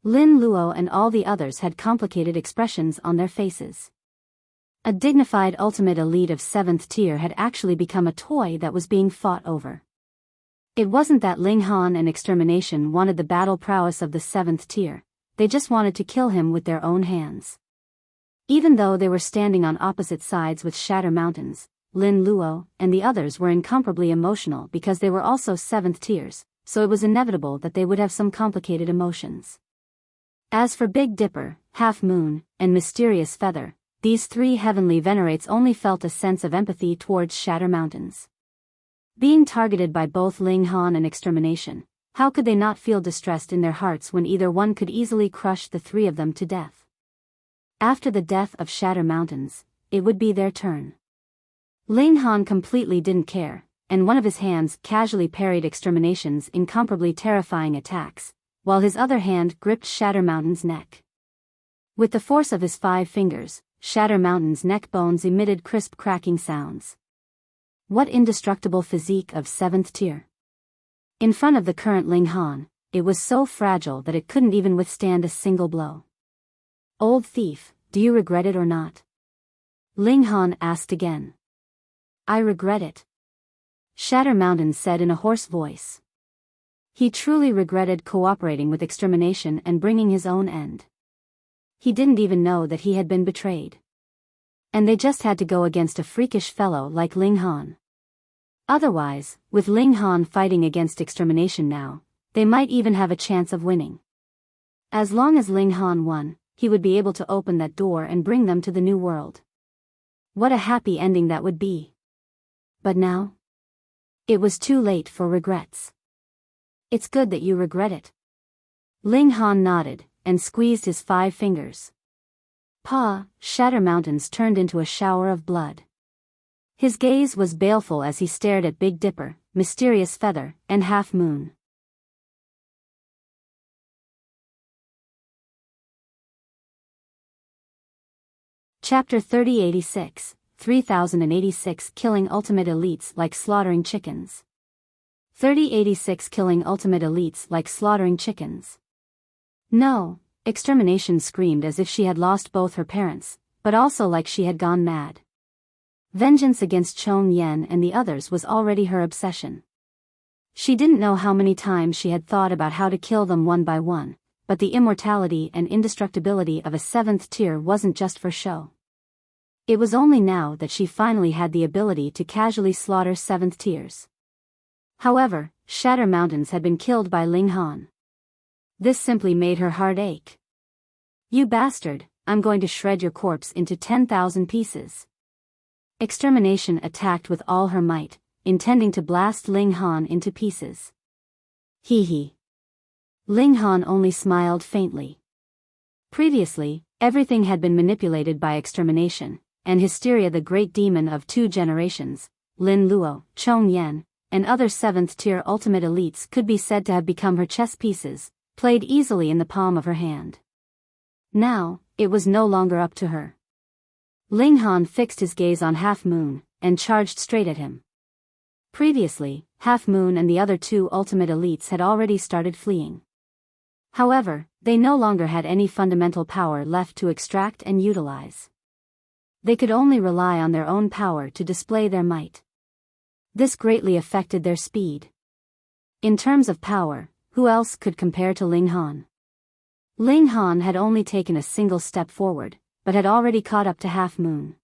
Lin Luo and all the others had complicated expressions on their faces. A dignified ultimate elite of 7th tier had actually become a toy that was being fought over. It wasn't that Ling Han and Extermination wanted the battle prowess of the 7th tier, they just wanted to kill him with their own hands. Even though they were standing on opposite sides with Shatter Mountains, Lin Luo and the others were incomparably emotional because they were also 7th tiers, so it was inevitable that they would have some complicated emotions. As for Big Dipper, Half Moon, and Mysterious Feather, these 3 heavenly venerates only felt a sense of empathy towards Shatter Mountains. Being targeted by both Ling Han and Extermination, how could they not feel distressed in their hearts when either one could easily crush the 3 of them to death? After the death of Shatter Mountains, it would be their turn. Ling Han completely didn't care, and one of his hands casually parried Extermination's incomparably terrifying attacks, while his other hand gripped Shatter Mountain's neck. With the force of his 5 fingers, Shatter Mountain's neck bones emitted crisp cracking sounds. What indestructible physique of 7th tier! In front of the current Ling Han, it was so fragile that it couldn't even withstand a single blow. Old thief, do you regret it or not? Ling Han asked again. I regret it. Shatter Mountain said in a hoarse voice. He truly regretted cooperating with Extermination and bringing his own end. He didn't even know that he had been betrayed. And they just had to go against a freakish fellow like Ling Han. Otherwise, with Ling Han fighting against Extermination now, they might even have a chance of winning. As long as Ling Han won, he would be able to open that door and bring them to the new world. What a happy ending that would be. But now? It was too late for regrets. It's good that you regret it. Ling Han nodded, and squeezed his 5 fingers. Shatter Mountains turned into a shower of blood. His gaze was baleful as he stared at Big Dipper, Mysterious Feather, and Half Moon. Chapter 3086, 3086 Killing Ultimate Elites Like Slaughtering Chickens. 3086 Killing Ultimate Elites Like Slaughtering Chickens. No, Extermination screamed as if she had lost both her parents, but also like she had gone mad. Vengeance against Chong Yen and the others was already her obsession. She didn't know how many times she had thought about how to kill them one by one, but the immortality and indestructibility of a 7th tier wasn't just for show. It was only now that she finally had the ability to casually slaughter 7th tiers. However, Shatter Mountains had been killed by Ling Han. This simply made her heart ache. "You bastard, I'm going to shred your corpse into 10,000 pieces." Extermination attacked with all her might, intending to blast Ling Han into pieces. Hee hee. Ling Han only smiled faintly. Previously, everything had been manipulated by Extermination, and Hysteria, the great demon of 2 generations, Lin Luo, Chong Yen, and other 7th tier ultimate elites could be said to have become her chess pieces, played easily in the palm of her hand. Now, it was no longer up to her. Ling Han fixed his gaze on Half Moon, and charged straight at him. Previously, Half Moon and the other 2 ultimate elites had already started fleeing. However, they no longer had any fundamental power left to extract and utilize. They could only rely on their own power to display their might. This greatly affected their speed. In terms of power, who else could compare to Ling Han? Ling Han had only taken a single step forward, but had already caught up to Half Moon.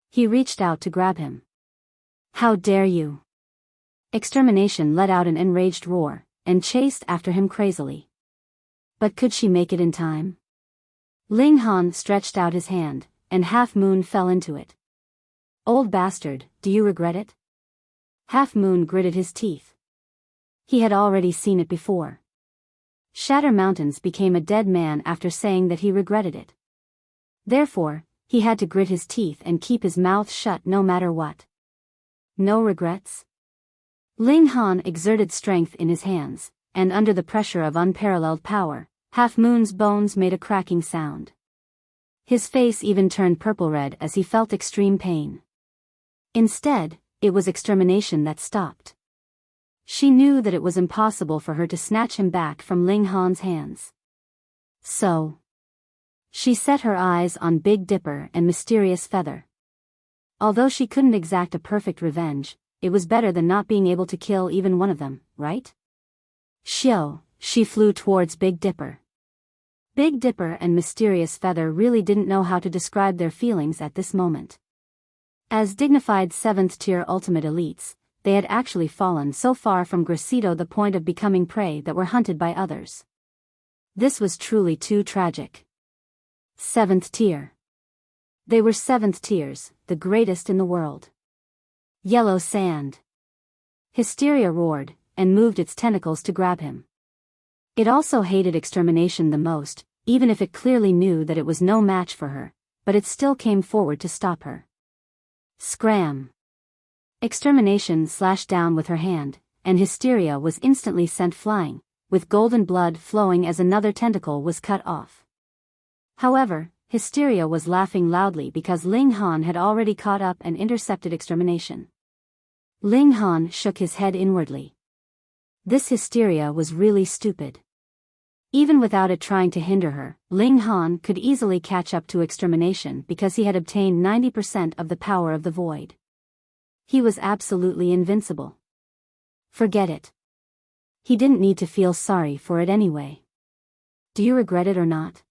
He reached out to grab him. "How dare you!" Extermination let out an enraged roar, and chased after him crazily. But could she make it in time? Ling Han stretched out his hand, and Half Moon fell into it. "Old bastard, do you regret it?" Half Moon gritted his teeth. He had already seen it before. Shatter Mountains became a dead man after saying that he regretted it. Therefore, he had to grit his teeth and keep his mouth shut no matter what. No regrets? Ling Han exerted strength in his hands, and under the pressure of unparalleled power, Half Moon's bones made a cracking sound. His face even turned purple-red as he felt extreme pain. Instead, it was Extermination that stopped. She knew that it was impossible for her to snatch him back from Ling Han's hands. So, she set her eyes on Big Dipper and Mysterious Feather. Although she couldn't exact a perfect revenge, it was better than not being able to kill even one of them, right? She flew towards Big Dipper. Big Dipper and Mysterious Feather really didn't know how to describe their feelings at this moment. As dignified 7th tier ultimate elites, they had actually fallen so far from Gracito the point of becoming prey that were hunted by others. This was truly too tragic. 7th tier. They were 7th tiers, the greatest in the world. Yellow sand. Hysteria roared, and moved its tentacles to grab him. It also hated Extermination the most, even if it clearly knew that it was no match for her, but it still came forward to stop her. Scram! Extermination slashed down with her hand, and Hysteria was instantly sent flying, with golden blood flowing as another tentacle was cut off. However, Hysteria was laughing loudly because Ling Han had already caught up and intercepted Extermination. Ling Han shook his head inwardly. This Hysteria was really stupid. Even without it trying to hinder her, Ling Han could easily catch up to Extermination because he had obtained 90% of the power of the void. He was absolutely invincible. Forget it. He didn't need to feel sorry for it anyway. Do you regret it or not?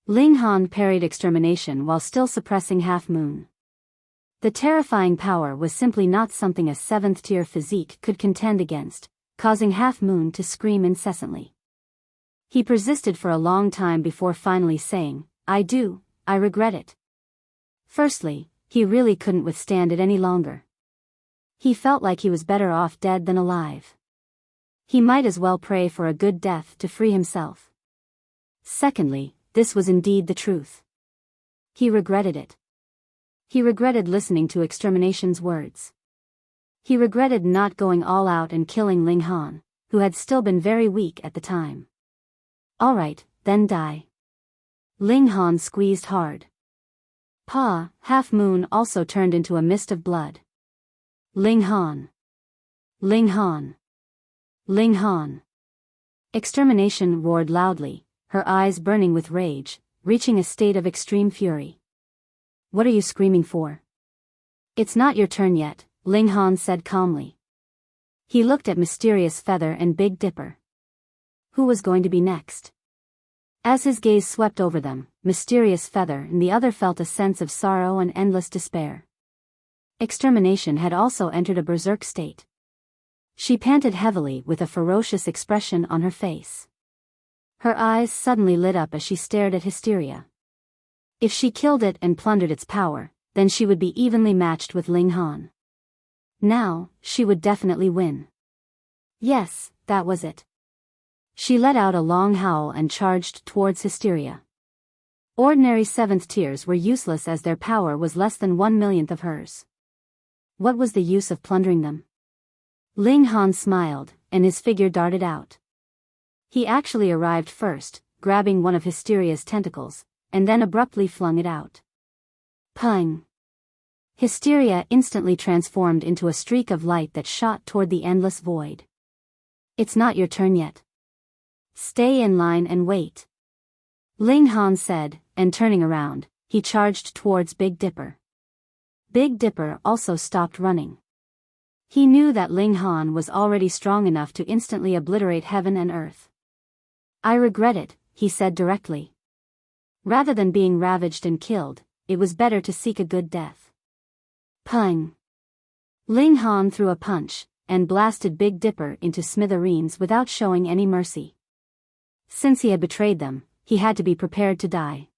Ling Han parried Extermination while still suppressing Half Moon. The terrifying power was simply not something a 7th tier physique could contend against, causing Half Moon to scream incessantly. He persisted for a long time before finally saying, I regret it. Firstly, he really couldn't withstand it any longer. He felt like he was better off dead than alive. He might as well pray for a good death to free himself. Secondly, this was indeed the truth. He regretted it. He regretted listening to Extermination's words. He regretted not going all out and killing Ling Han, who had still been very weak at the time. Alright, then die. Ling Han squeezed hard. Half Moon also turned into a mist of blood. Ling Han! Ling Han! Ling Han! Extermination roared loudly, her eyes burning with rage, reaching a state of extreme fury. What are you screaming for? It's not your turn yet, Ling Han said calmly. He looked at Mysterious Feather and Big Dipper. Who was going to be next? As his gaze swept over them, Mysterious Feather and the other felt a sense of sorrow and endless despair. Extermination had also entered a berserk state. She panted heavily with a ferocious expression on her face. Her eyes suddenly lit up as she stared at Hysteria. If she killed it and plundered its power, then she would be evenly matched with Ling Han. Now, she would definitely win. Yes, that was it. She let out a long howl and charged towards Hysteria. Ordinary 7th tiers were useless as their power was less than 1/1,000,000th of hers. What was the use of plundering them? Ling Han smiled, and his figure darted out. He actually arrived first, grabbing one of Hysteria's tentacles, and then abruptly flung it out. Pung! Hysteria instantly transformed into a streak of light that shot toward the endless void. It's not your turn yet. Stay in line and wait. Ling Han said, and turning around, he charged towards Big Dipper. Big Dipper also stopped running. He knew that Ling Han was already strong enough to instantly obliterate heaven and earth. I regret it, he said directly. Rather than being ravaged and killed, it was better to seek a good death. Pung! Ling Han threw a punch, and blasted Big Dipper into smithereens without showing any mercy. Since he had betrayed them, he had to be prepared to die.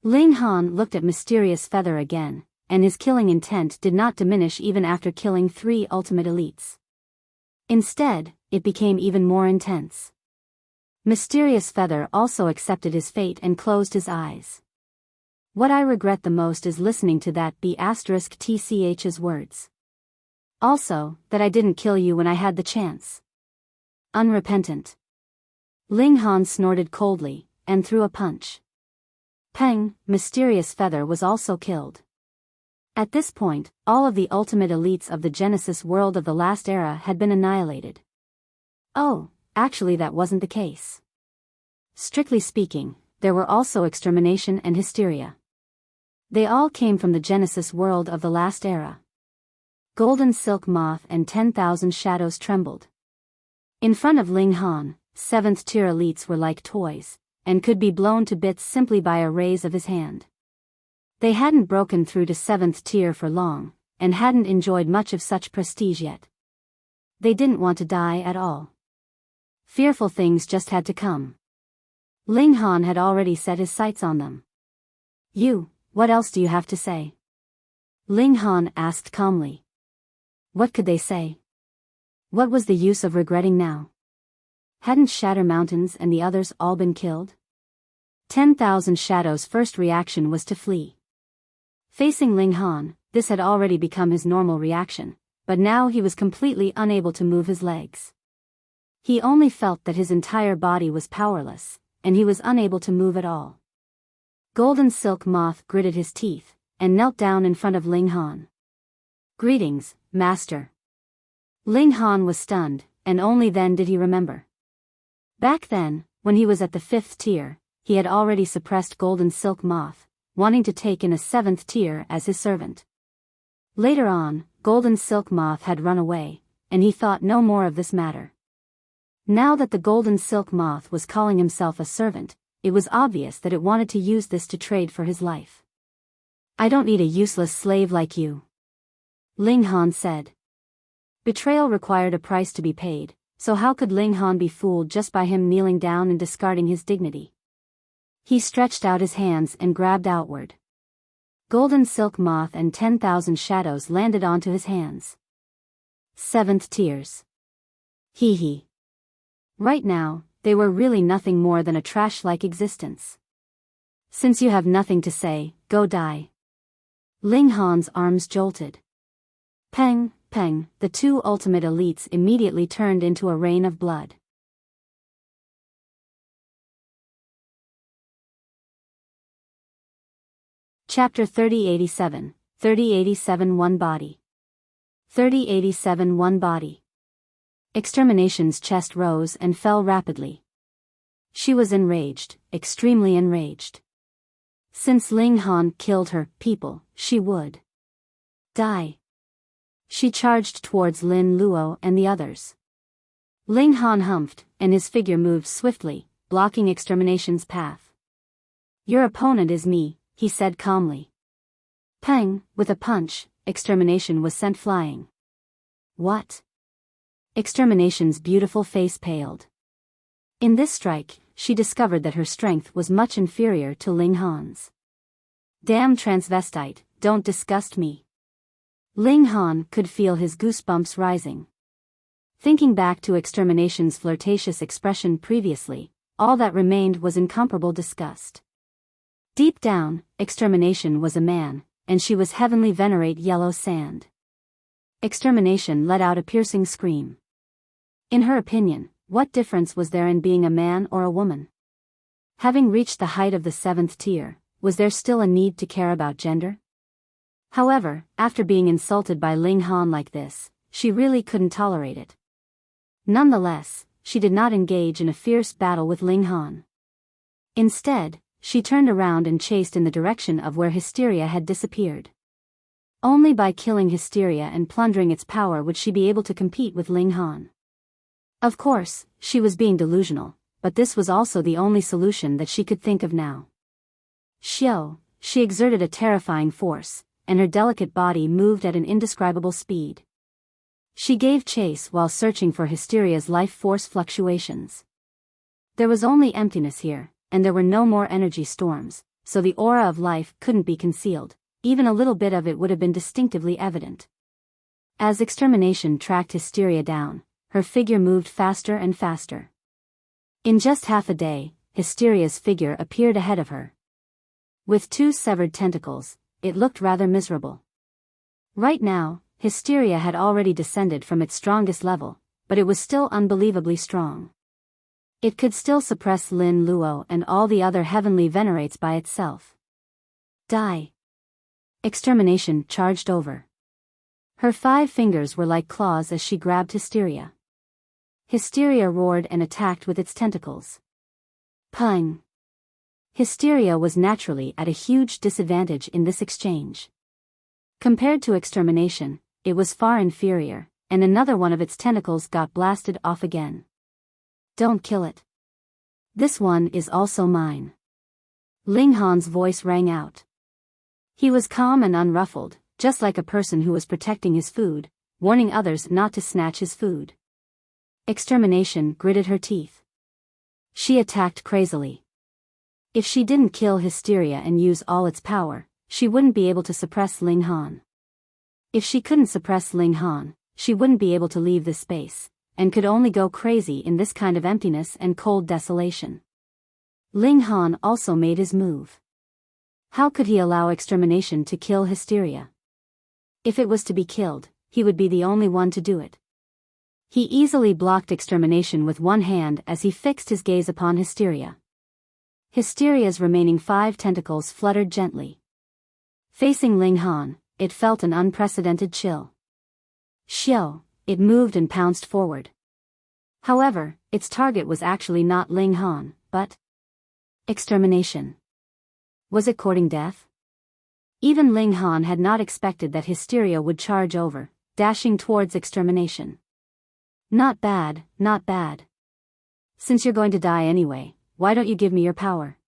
Ling Han looked at Mysterious Feather again, and his killing intent did not diminish even after killing 3 ultimate elites. Instead, it became even more intense. Mysterious Feather also accepted his fate and closed his eyes. What I regret the most is listening to that B*TCH's words. Also, that I didn't kill you when I had the chance. Unrepentant. Ling Han snorted coldly, and threw a punch. Peng, Mysterious Feather was also killed. At this point, all of the ultimate elites of the Genesis world of the last era had been annihilated. Oh, actually that wasn't the case. Strictly speaking, there were also Extermination and Hysteria. They all came from the Genesis world of the last era. Golden Silk Moth and 10,000 Shadows trembled. In front of Ling Han, 7th tier elites were like toys, and could be blown to bits simply by a raise of his hand. They hadn't broken through to 7th tier for long, and hadn't enjoyed much of such prestige yet. They didn't want to die at all. Fearful things just had to come. Ling Han had already set his sights on them. What else do you have to say? Ling Han asked calmly. What could they say? What was the use of regretting now? Hadn't Shatter Mountains and the others all been killed? 10,000 Shadows' first reaction was to flee. Facing Ling Han, this had already become his normal reaction, but now he was completely unable to move his legs. He only felt that his entire body was powerless, and he was unable to move at all. Golden Silk Moth gritted his teeth, and knelt down in front of Ling Han. Greetings, Master. Ling Han was stunned, and only then did he remember. Back then, when he was at the 5th tier, he had already suppressed Golden Silk Moth, wanting to take in a 7th tier as his servant. Later on, Golden Silk Moth had run away, and he thought no more of this matter. Now that the Golden Silk Moth was calling himself a servant, it was obvious that it wanted to use this to trade for his life. I don't need a useless slave like you, Ling Han said. Betrayal required a price to be paid, so how could Ling Han be fooled just by him kneeling down and discarding his dignity? He stretched out his hands and grabbed outward. Golden Silk Moth and 10,000 Shadows landed onto his hands. 7th tiers. Hee hee. Right now, they were really nothing more than a trash-like existence. Since you have nothing to say, go die. Ling Han's arms jolted. Peng, peng, the 2 ultimate elites immediately turned into a rain of blood. Chapter 3087, 3087 One Body. 3087 One Body. Extermination's chest rose and fell rapidly. She was enraged, extremely enraged. Since Ling Han killed her people, she would die. She charged towards Lin Luo and the others. Ling Han humphed, and his figure moved swiftly, blocking Extermination's path. "Your opponent is me," he said calmly. Pang, with a punch, Extermination was sent flying. What? Extermination's beautiful face paled. In this strike, she discovered that her strength was much inferior to Ling Han's. "Damn transvestite, don't disgust me." Ling Han could feel his goosebumps rising. Thinking back to Extermination's flirtatious expression previously, all that remained was incomparable disgust. Deep down, Extermination was a man, and she was heavenly venerate yellow sand. Extermination let out a piercing scream. In her opinion, what difference was there in being a man or a woman? Having reached the height of the 7th tier, was there still a need to care about gender? However, after being insulted by Ling Han like this, she really couldn't tolerate it. Nonetheless, she did not engage in a fierce battle with Ling Han. Instead, she turned around and chased in the direction of where Hysteria had disappeared. Only by killing Hysteria and plundering its power would she be able to compete with Ling Han. Of course, she was being delusional, but this was also the only solution that she could think of now. She exerted a terrifying force, and her delicate body moved at an indescribable speed. She gave chase while searching for Hysteria's life force fluctuations. There was only emptiness here, and there were no more energy storms, so the aura of life couldn't be concealed, even a little bit of it would have been distinctively evident. As Extermination tracked Hysteria down, her figure moved faster and faster. In just half a day, Hysteria's figure appeared ahead of her. With 2 severed tentacles, it looked rather miserable. Right now, Hysteria had already descended from its strongest level, but it was still unbelievably strong. It could still suppress Lin Luo and all the other heavenly venerates by itself. Die. Extermination charged over. Her 5 fingers were like claws as she grabbed Hysteria. Hysteria roared and attacked with its tentacles. Pang. Hysteria was naturally at a huge disadvantage in this exchange. Compared to Extermination, it was far inferior, and another one of its tentacles got blasted off again. "Don't kill it. This one is also mine." Ling Han's voice rang out. He was calm and unruffled, just like a person who was protecting his food, warning others not to snatch his food. Extermination gritted her teeth. She attacked crazily. If she didn't kill Hysteria and use all its power, she wouldn't be able to suppress Ling Han. If she couldn't suppress Ling Han, she wouldn't be able to leave this space, and could only go crazy in this kind of emptiness and cold desolation. Ling Han also made his move. How could he allow Extermination to kill Hysteria? If it was to be killed, he would be the only one to do it. He easily blocked Extermination with one hand as he fixed his gaze upon Hysteria. Hysteria's remaining 5 tentacles fluttered gently. Facing Ling Han, it felt an unprecedented chill. It moved and pounced forward. However, its target was actually not Ling Han, but Extermination. Was it courting death? Even Ling Han had not expected that Hysteria would charge over, dashing towards Extermination. Not bad, not bad. Since you're going to die anyway, why don't you give me your power?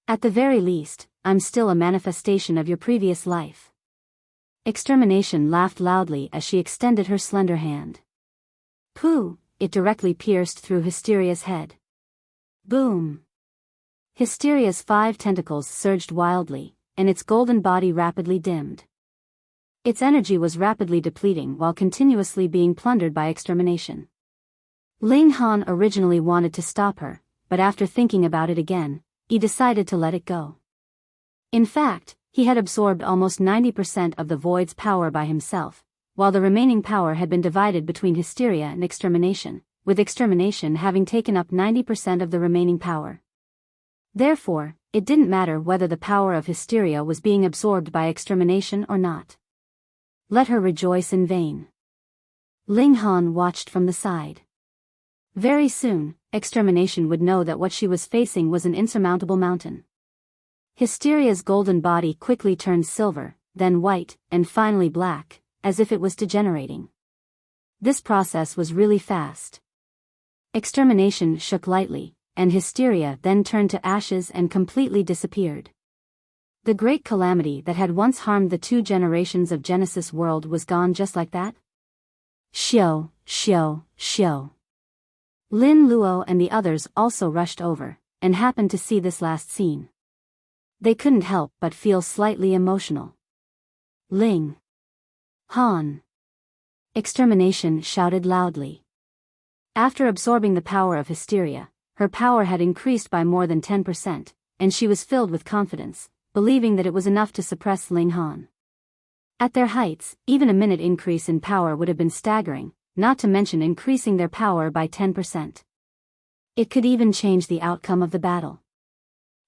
At the very least, I'm still a manifestation of your previous life. Extermination laughed loudly as she extended her slender hand. Pooh! It directly pierced through Hysteria's head. Boom! Hysteria's 5 tentacles surged wildly, and its golden body rapidly dimmed. Its energy was rapidly depleting while continuously being plundered by Extermination. Ling Han originally wanted to stop her, but after thinking about it again, he decided to let it go. In fact, he had absorbed almost 90% of the Void's power by himself, while the remaining power had been divided between Hysteria and Extermination, with Extermination having taken up 90% of the remaining power. Therefore, it didn't matter whether the power of hysteria was being absorbed by extermination or not. Let her rejoice in vain. Ling Han watched from the side. Very soon, extermination would know that what she was facing was an insurmountable mountain. Hysteria's golden body quickly turned silver, then white, and finally black, as if it was degenerating. This process was really fast. Extermination shook lightly, and hysteria then turned to ashes and completely disappeared. The great calamity that had once harmed the 2 generations of Genesis world was gone just like that? Xiao, Xiao, Xiao. Lin Luo and the others also rushed over, and happened to see this last scene. They couldn't help but feel slightly emotional. Ling Han. Extermination shouted loudly. After absorbing the power of hysteria, her power had increased by more than 10%, and she was filled with confidence, believing that it was enough to suppress Ling Han. At their heights, even a minute increase in power would have been staggering, not to mention increasing their power by 10%. It could even change the outcome of the battle.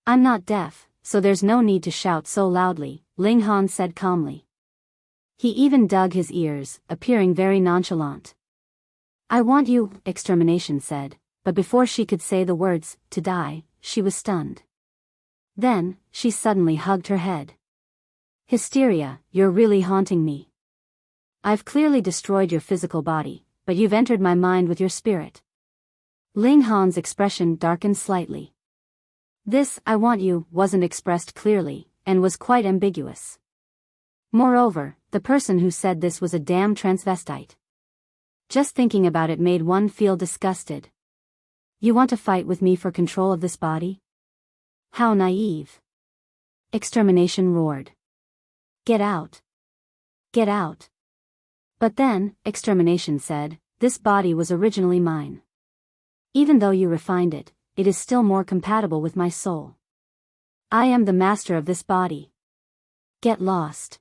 I'm not deaf, so there's no need to shout so loudly, Ling Han said calmly. He even dug his ears, appearing very nonchalant. I want you, extermination said, but before she could say the words, to die, she was stunned. Then, she suddenly hugged her head. Hysteria, you're really haunting me. I've clearly destroyed your physical body, but you've entered my mind with your spirit. Ling Han's expression darkened slightly. This, I want you, wasn't expressed clearly, and was quite ambiguous. Moreover, the person who said this was a damn transvestite. Just thinking about it made one feel disgusted. You want to fight with me for control of this body? How naive. Extermination roared. Get out. Get out. But then, extermination said, this body was originally mine. Even though you refined it, it is still more compatible with my soul. I am the master of this body. Get lost.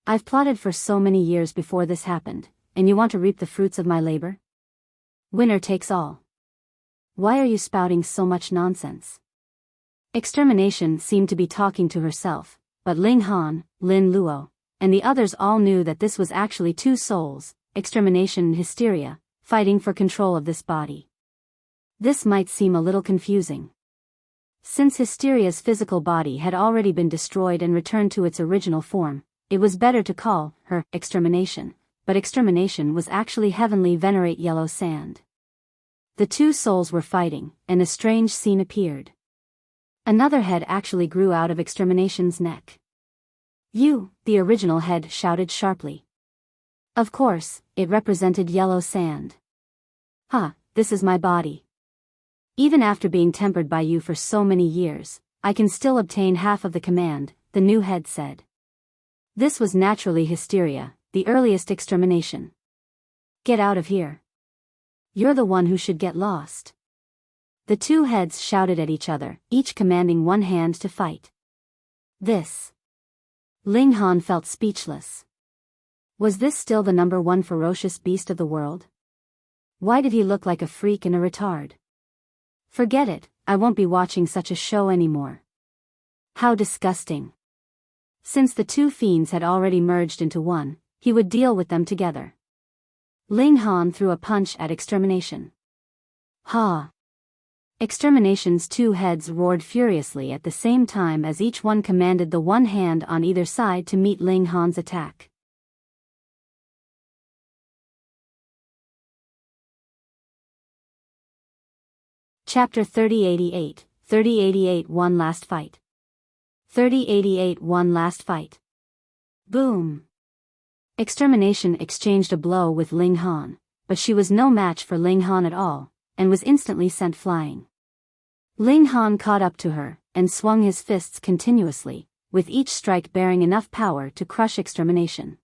I've plotted for so many years before this happened, and you want to reap the fruits of my labor? Winner takes all. Why are you spouting so much nonsense? Extermination seemed to be talking to herself, but Ling Han, Lin Luo, and the others all knew that this was actually 2 souls, extermination and hysteria, fighting for control of this body. This might seem a little confusing. Since hysteria's physical body had already been destroyed and returned to its original form, it was better to call her extermination, but extermination was actually heavenly venerate yellow sand. The 2 souls were fighting, and a strange scene appeared. Another head actually grew out of extermination's neck. You, the original head, shouted sharply. Of course, it represented yellow sand. This is my body. Even after being tempered by you for so many years, I can still obtain half of the command, the new head said. This was naturally hysteria, the earliest extermination. Get out of here. You're the one who should get lost. The 2 heads shouted at each other, each commanding one hand to fight. This. Ling Han felt speechless. Was this still the number 1 ferocious beast of the world? Why did he look like a freak and a retard? Forget it, I won't be watching such a show anymore. How disgusting. Since the 2 fiends had already merged into one, he would deal with them together. Ling Han threw a punch at extermination. Ha! Extermination's 2 heads roared furiously at the same time as each one commanded the one hand on either side to meet Ling Han's attack. Chapter 3088, 3088 One Last Fight. 3088 One Last Fight. Boom! Extermination exchanged a blow with Ling Han, but she was no match for Ling Han at all, and was instantly sent flying. Ling Han caught up to her, and swung his fists continuously, with each strike bearing enough power to crush extermination.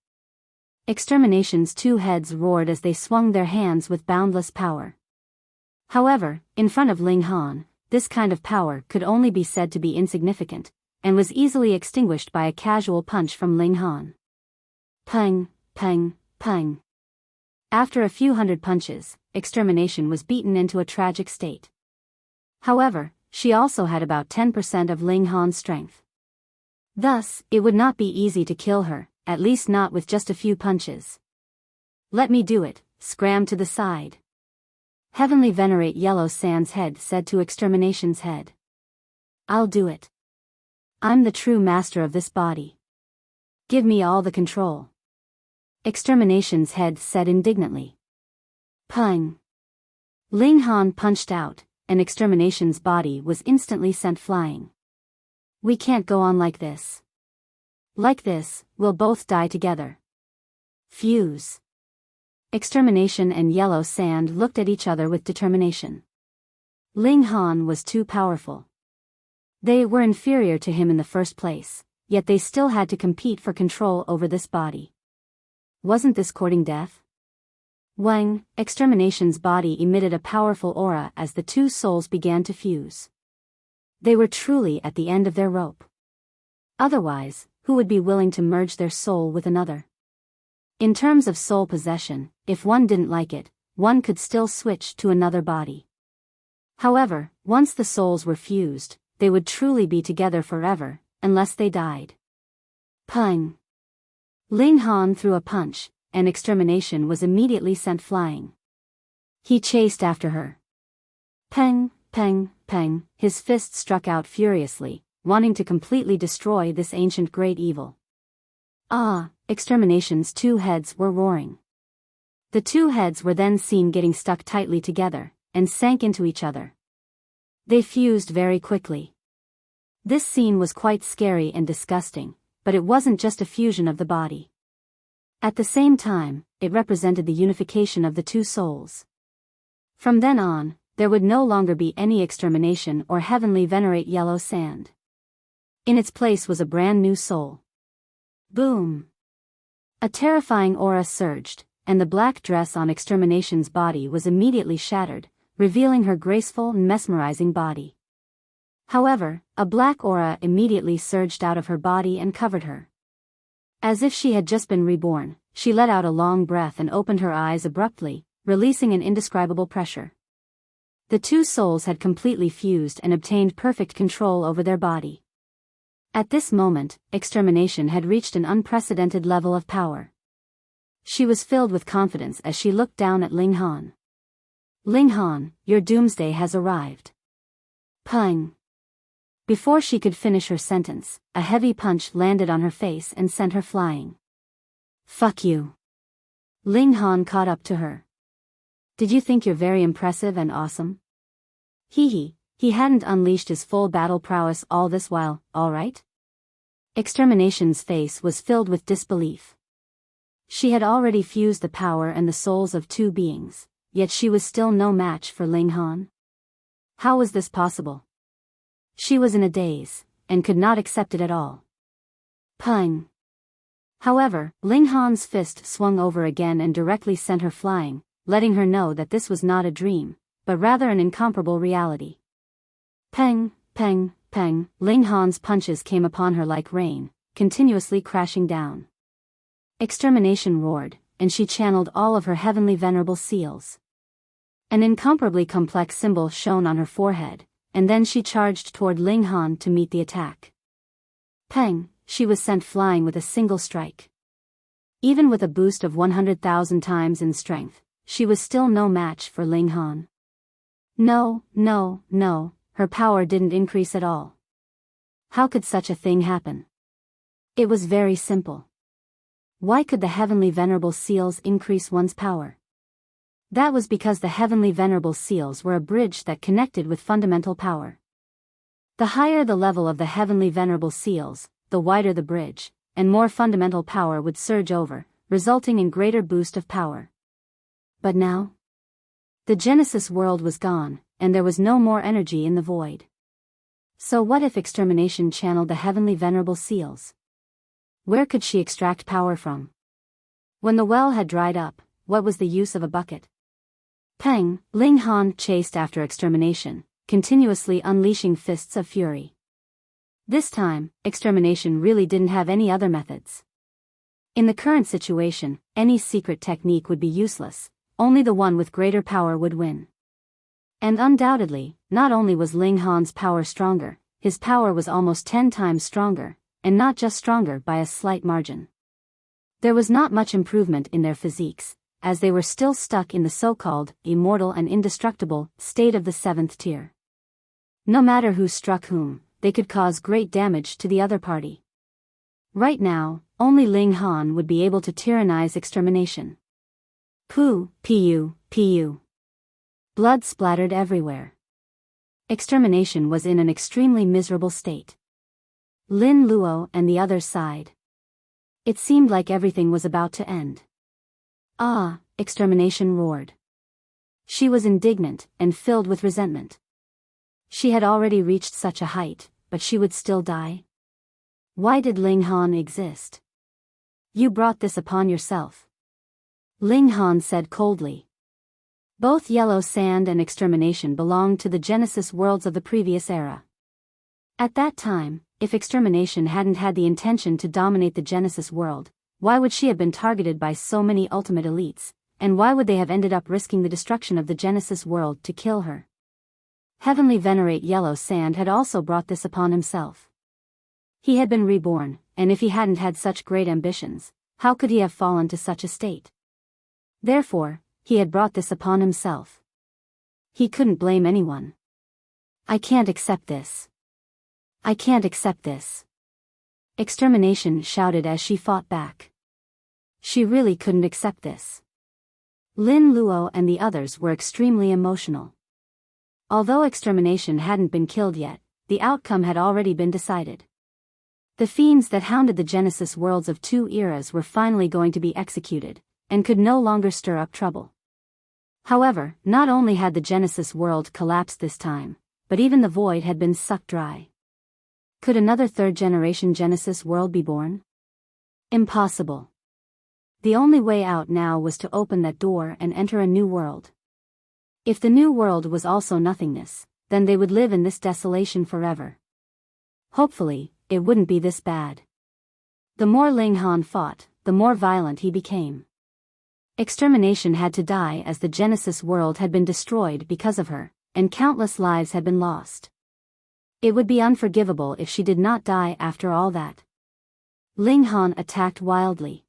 Extermination's 2 heads roared as they swung their hands with boundless power. However, in front of Ling Han, this kind of power could only be said to be insignificant, and was easily extinguished by a casual punch from Ling Han. Pang, pang, pang. After a few hundred punches, extermination was beaten into a tragic state. However, she also had about 10% of Ling Han's strength. Thus, it would not be easy to kill her, at least not with just a few punches. "Let me do it," scram to the side. Heavenly Venerate Yellow Sand's head said to Extermination's head. "I'll do it. I'm the true master of this body. Give me all the control." Extermination's head said indignantly. Pung. Ling Han punched out, and Extermination's body was instantly sent flying. "We can't go on like this. Like this, we'll both die together." Fuse. Extermination and Yellow Sand looked at each other with determination. Ling Han was too powerful. They were inferior to him in the first place, yet they still had to compete for control over this body. Wasn't this courting death? Wang, Extermination's body emitted a powerful aura as the two souls began to fuse. They were truly at the end of their rope. Otherwise, who would be willing to merge their soul with another? In terms of soul possession, if one didn't like it, one could still switch to another body. However, once the souls were fused, they would truly be together forever, unless they died. Pung. Ling Han threw a punch, and Extermination was immediately sent flying. He chased after her. Peng, peng, peng, his fist struck out furiously, wanting to completely destroy this ancient great evil. Ah, Extermination's two heads were roaring. The two heads were then seen getting stuck tightly together, and sank into each other. They fused very quickly. This scene was quite scary and disgusting, but it wasn't just a fusion of the body. At the same time, it represented the unification of the two souls. From then on, there would no longer be any Extermination or Heavenly Venerate Yellow Sand. In its place was a brand new soul. Boom! A terrifying aura surged, and the black dress on Extermination's body was immediately shattered, revealing her graceful and mesmerizing body. However, a black aura immediately surged out of her body and covered her. As if she had just been reborn, she let out a long breath and opened her eyes abruptly, releasing an indescribable pressure. The two souls had completely fused and obtained perfect control over their body. At this moment, Extermination had reached an unprecedented level of power. She was filled with confidence as she looked down at Ling Han. "Ling Han, your doomsday has arrived." Pung. Before she could finish her sentence, a heavy punch landed on her face and sent her flying. "Fuck you." Ling Han caught up to her. "Did you think you're very impressive and awesome?" He hadn't unleashed his full battle prowess all this while, all right? Extermination's face was filled with disbelief. She had already fused the power and the souls of two beings, yet she was still no match for Ling Han. How was this possible? She was in a daze, and could not accept it at all. Pung. However, Ling Han's fist swung over again and directly sent her flying, letting her know that this was not a dream, but rather an incomparable reality. Peng, peng, peng, Ling Han's punches came upon her like rain, continuously crashing down. Extermination roared, and she channeled all of her heavenly venerable seals. An incomparably complex symbol shone on her forehead, and then she charged toward Ling Han to meet the attack. Peng, she was sent flying with a single strike. Even with a boost of 100,000 times in strength, she was still no match for Ling Han. No, no, no. Her power didn't increase at all. How could such a thing happen? It was very simple. Why could the Heavenly Venerable Seals increase one's power? That was because the Heavenly Venerable Seals were a bridge that connected with fundamental power. The higher the level of the Heavenly Venerable Seals, the wider the bridge, and more fundamental power would surge over, resulting in greater boost of power. But now? The Genesis world was gone, and there was no more energy in the void. So what if Extermination channeled the Heavenly Venerable Seals? Where could she extract power from? When the well had dried up, what was the use of a bucket? Peng, Ling Han chased after Extermination, continuously unleashing fists of fury. This time, Extermination really didn't have any other methods. In the current situation, any secret technique would be useless, only the one with greater power would win. And undoubtedly, not only was Ling Han's power stronger, his power was almost 10 times stronger, and not just stronger by a slight margin. There was not much improvement in their physiques, as they were still stuck in the so-called immortal and indestructible state of the 7th tier. No matter who struck whom, they could cause great damage to the other party. Right now, only Ling Han would be able to tyrannize extermination. Pu. Blood splattered everywhere. Extermination was in an extremely miserable state. Lin Luo and the others sighed. It seemed like everything was about to end. Extermination roared. She was indignant and filled with resentment. She had already reached such a height, but she would still die? Why did Ling Han exist? You brought this upon yourself. Ling Han said coldly. Both yellow sand and extermination belonged to the Genesis worlds of the previous era. At that time, if extermination hadn't had the intention to dominate the Genesis world, why would she have been targeted by so many ultimate elites, and why would they have ended up risking the destruction of the Genesis world to kill her? Heavenly Venerate Yellow Sand had also brought this upon himself. He had been reborn, and if he hadn't had such great ambitions, how could he have fallen to such a state? Therefore, he had brought this upon himself. He couldn't blame anyone. I can't accept this. I can't accept this. Extermination shouted as she fought back. She really couldn't accept this. Lin Luo and the others were extremely emotional. Although extermination hadn't been killed yet, the outcome had already been decided. The fiends that hounded the Genesis worlds of 2 eras were finally going to be executed, and could no longer stir up trouble. However, not only had the Genesis world collapsed this time, but even the void had been sucked dry. Could another 3rd-generation Genesis world be born? Impossible. The only way out now was to open that door and enter a new world. If the new world was also nothingness, then they would live in this desolation forever. Hopefully, it wouldn't be this bad. The more Ling Han fought, the more violent he became. Extermination had to die as the Genesis world had been destroyed because of her, and countless lives had been lost. It would be unforgivable if she did not die after all that. Ling Han attacked wildly.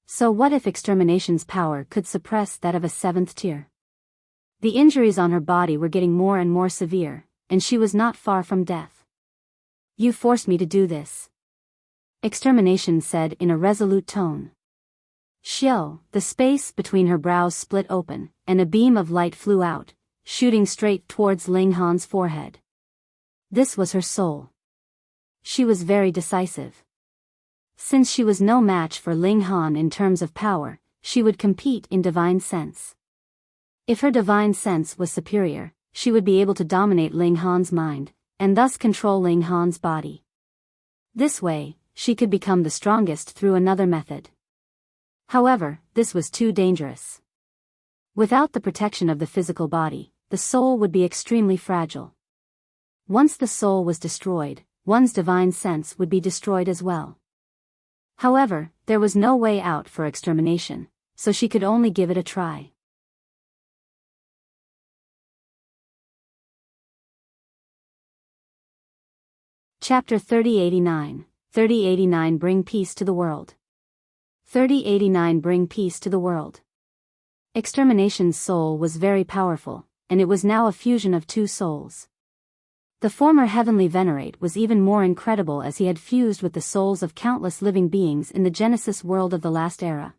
So what if extermination's power could suppress that of a 7th tier? The injuries on her body were getting more and more severe, and she was not far from death. You forced me to do this. Extermination said in a resolute tone. Xiao, the space between her brows split open, and a beam of light flew out, shooting straight towards Ling Han's forehead. This was her soul. She was very decisive. Since she was no match for Ling Han in terms of power, she would compete in divine sense. If her divine sense was superior, she would be able to dominate Ling Han's mind, and thus control Ling Han's body. This way, she could become the strongest through another method. However, this was too dangerous. Without the protection of the physical body, the soul would be extremely fragile. Once the soul was destroyed, one's divine sense would be destroyed as well. However, there was no way out for extermination, so she could only give it a try. Chapter 3089, 3089 Bring Peace to the World. 3089 Bring Peace to the World. Extermination's soul was very powerful, and it was now a fusion of 2 souls. The former Heavenly Venerate was even more incredible as he had fused with the souls of countless living beings in the Genesis world of the last era.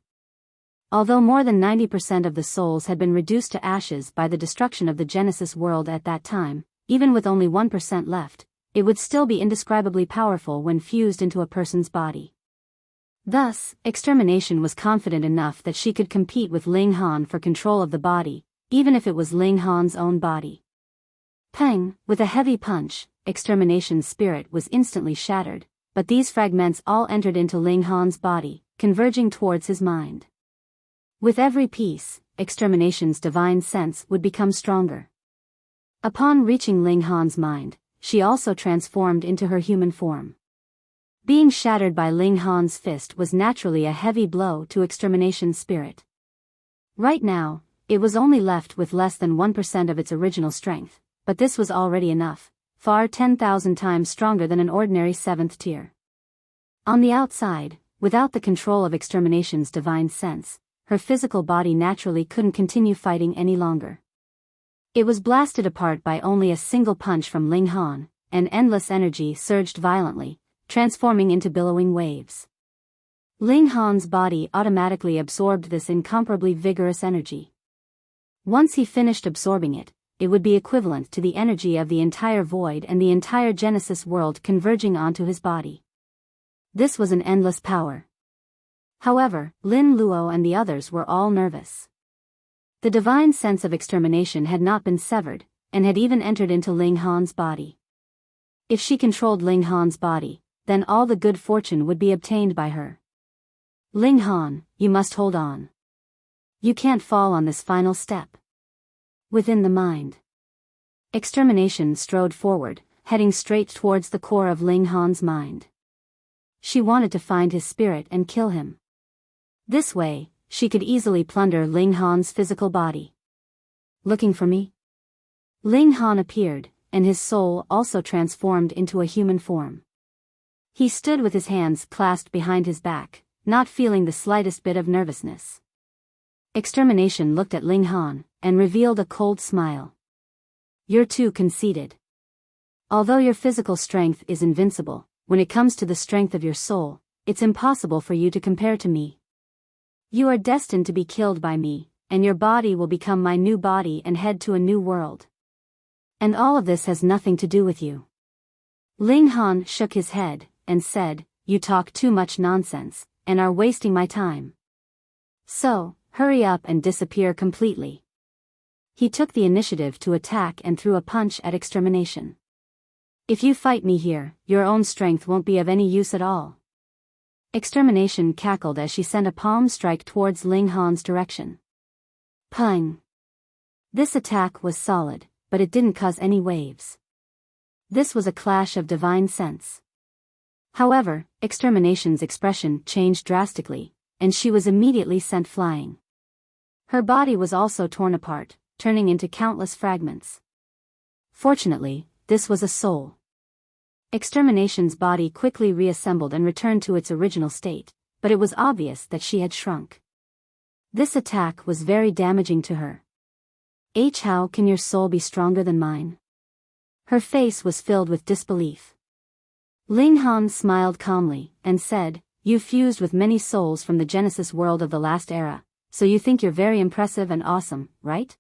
Although more than 90% of the souls had been reduced to ashes by the destruction of the Genesis world at that time, even with only 1% left, it would still be indescribably powerful when fused into a person's body. Thus, extermination was confident enough that she could compete with Ling Han for control of the body, even if it was Ling Han's own body. Peng, with a heavy punch, extermination's spirit was instantly shattered, but these fragments all entered into Ling Han's body, converging towards his mind. With every piece, extermination's divine sense would become stronger. Upon reaching Ling Han's mind, she also transformed into her human form. Being shattered by Ling Han's fist was naturally a heavy blow to extermination's spirit. Right now, it was only left with less than 1% of its original strength, but this was already enough, far 10,000 times stronger than an ordinary 7th tier. On the outside, without the control of Extermination's divine sense, her physical body naturally couldn't continue fighting any longer. It was blasted apart by only a single punch from Ling Han, and endless energy surged violently, transforming into billowing waves. Ling Han's body automatically absorbed this incomparably vigorous energy. Once he finished absorbing it, it would be equivalent to the energy of the entire void and the entire Genesis world converging onto his body. This was an endless power. However, Lin Luo and the others were all nervous. The divine sense of extermination had not been severed, and had even entered into Ling Han's body. If she controlled Ling Han's body, then all the good fortune would be obtained by her. Ling Han, you must hold on. You can't fall on this final step. Within the mind. Extermination strode forward, heading straight towards the core of Ling Han's mind. She wanted to find his spirit and kill him. This way, she could easily plunder Ling Han's physical body. Looking for me? Ling Han appeared, and his soul also transformed into a human form. He stood with his hands clasped behind his back, not feeling the slightest bit of nervousness. Extermination looked at Ling Han, and revealed a cold smile. You're too conceited. Although your physical strength is invincible, when it comes to the strength of your soul, it's impossible for you to compare to me. You are destined to be killed by me, and your body will become my new body and head to a new world. And all of this has nothing to do with you. Ling Han shook his head, and said, You talk too much nonsense, and are wasting my time. So, hurry up and disappear completely. He took the initiative to attack and threw a punch at Extermination. If you fight me here, your own strength won't be of any use at all. Extermination cackled as she sent a palm strike towards Ling Han's direction. Pang! This attack was solid, but it didn't cause any waves. This was a clash of divine sense. However, Extermination's expression changed drastically, and she was immediately sent flying. Her body was also torn apart, turning into countless fragments. Fortunately, this was a soul. Extermination's body quickly reassembled and returned to its original state, but it was obvious that she had shrunk. This attack was very damaging to her. How can your soul be stronger than mine? Her face was filled with disbelief. Ling Han smiled calmly, and said, You fused with many souls from the Genesis world of the last era, so you think you're very impressive and awesome, right?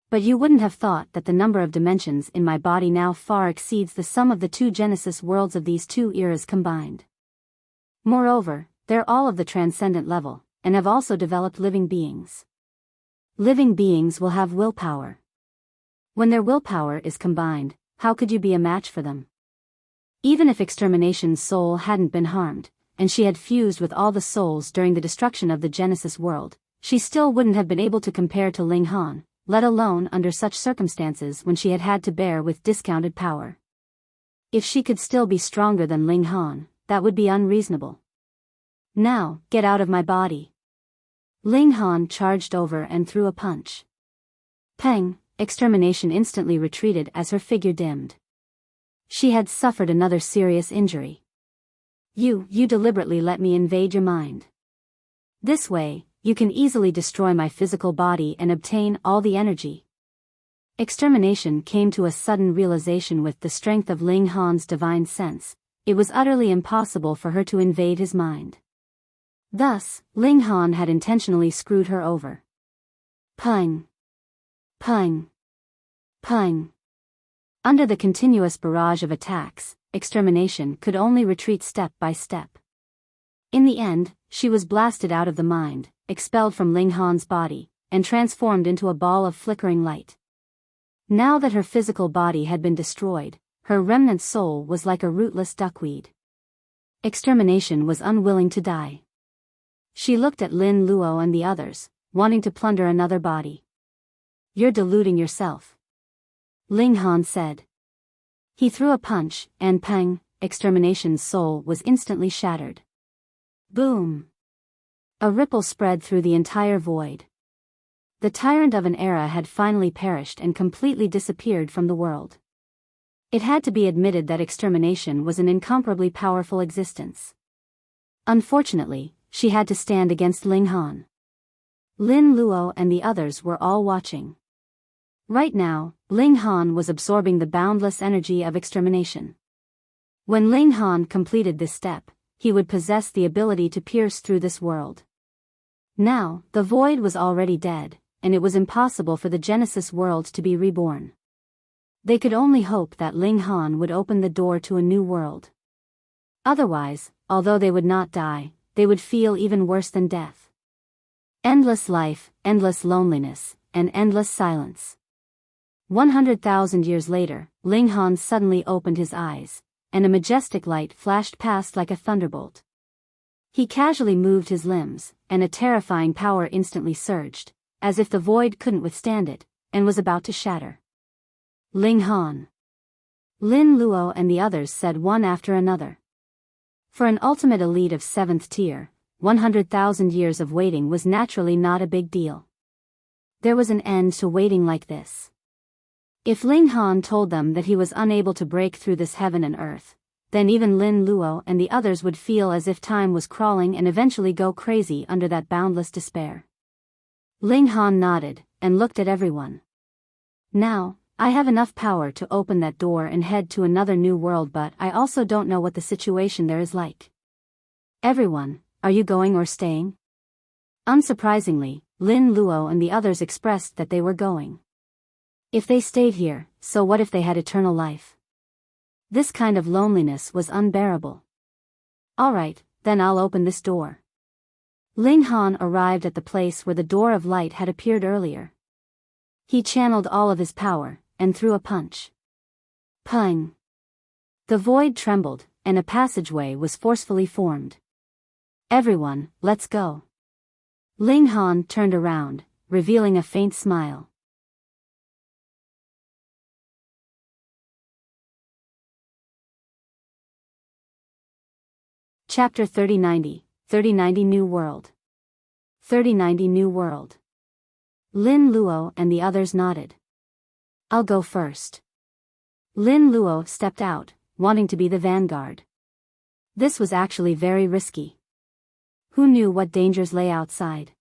But you wouldn't have thought that the number of dimensions in my body now far exceeds the sum of the two Genesis worlds of these two eras combined. Moreover, they're all of the transcendent level, and have also developed living beings. Living beings will have willpower. When their willpower is combined, how could you be a match for them? Even if Extermination's soul hadn't been harmed, and she had fused with all the souls during the destruction of the Genesis world, she still wouldn't have been able to compare to Ling Han, let alone under such circumstances when she had had to bear with discounted power. If she could still be stronger than Ling Han, that would be unreasonable. Now, get out of my body. Ling Han charged over and threw a punch. Peng! Extermination instantly retreated as her figure dimmed. She had suffered another serious injury. You deliberately let me invade your mind. This way, you can easily destroy my physical body and obtain all the energy. Extermination came to a sudden realization with the strength of Ling Han's divine sense. It was utterly impossible for her to invade his mind. Thus, Ling Han had intentionally screwed her over. Pang! Pang! Pang! Under the continuous barrage of attacks, Extermination could only retreat step by step. In the end, she was blasted out of the mind, expelled from Ling Han's body, and transformed into a ball of flickering light. Now that her physical body had been destroyed, her remnant soul was like a rootless duckweed. Extermination was unwilling to die. She looked at Lin Luo and the others, wanting to plunder another body. You're deluding yourself. Ling Han said. He threw a punch, and Peng! Extermination's soul was instantly shattered. Boom! A ripple spread through the entire void. The tyrant of an era had finally perished and completely disappeared from the world. It had to be admitted that extermination was an incomparably powerful existence. Unfortunately, she had to stand against Ling Han. Lin Luo and the others were all watching. Right now, Ling Han was absorbing the boundless energy of extermination. When Ling Han completed this step, he would possess the ability to pierce through this world. Now, the void was already dead, and it was impossible for the Genesis world to be reborn. They could only hope that Ling Han would open the door to a new world. Otherwise, although they would not die, they would feel even worse than death. Endless life, endless loneliness, and endless silence. 100,000 years later, Ling Han suddenly opened his eyes, and a majestic light flashed past like a thunderbolt. He casually moved his limbs, and a terrifying power instantly surged, as if the void couldn't withstand it, and was about to shatter. Ling Han. Lin Luo and the others said one after another. For an ultimate elite of 7th tier, 100,000 years of waiting was naturally not a big deal. There was an end to waiting like this. If Ling Han told them that he was unable to break through this heaven and earth, then even Lin Luo and the others would feel as if time was crawling and eventually go crazy under that boundless despair. Ling Han nodded, and looked at everyone. Now, I have enough power to open that door and head to another new world, but I also don't know what the situation there is like. Everyone, are you going or staying? Unsurprisingly, Lin Luo and the others expressed that they were going. If they stayed here, so what if they had eternal life? This kind of loneliness was unbearable. Alright, then I'll open this door. Ling Han arrived at the place where the door of light had appeared earlier. He channeled all of his power, and threw a punch. Pang! The void trembled, and a passageway was forcefully formed. Everyone, let's go. Ling Han turned around, revealing a faint smile. Chapter 3090, 3090 New World. 3090 New World. Lin Luo and the others nodded. I'll go first. Lin Luo stepped out, wanting to be the vanguard. This was actually very risky. Who knew what dangers lay outside?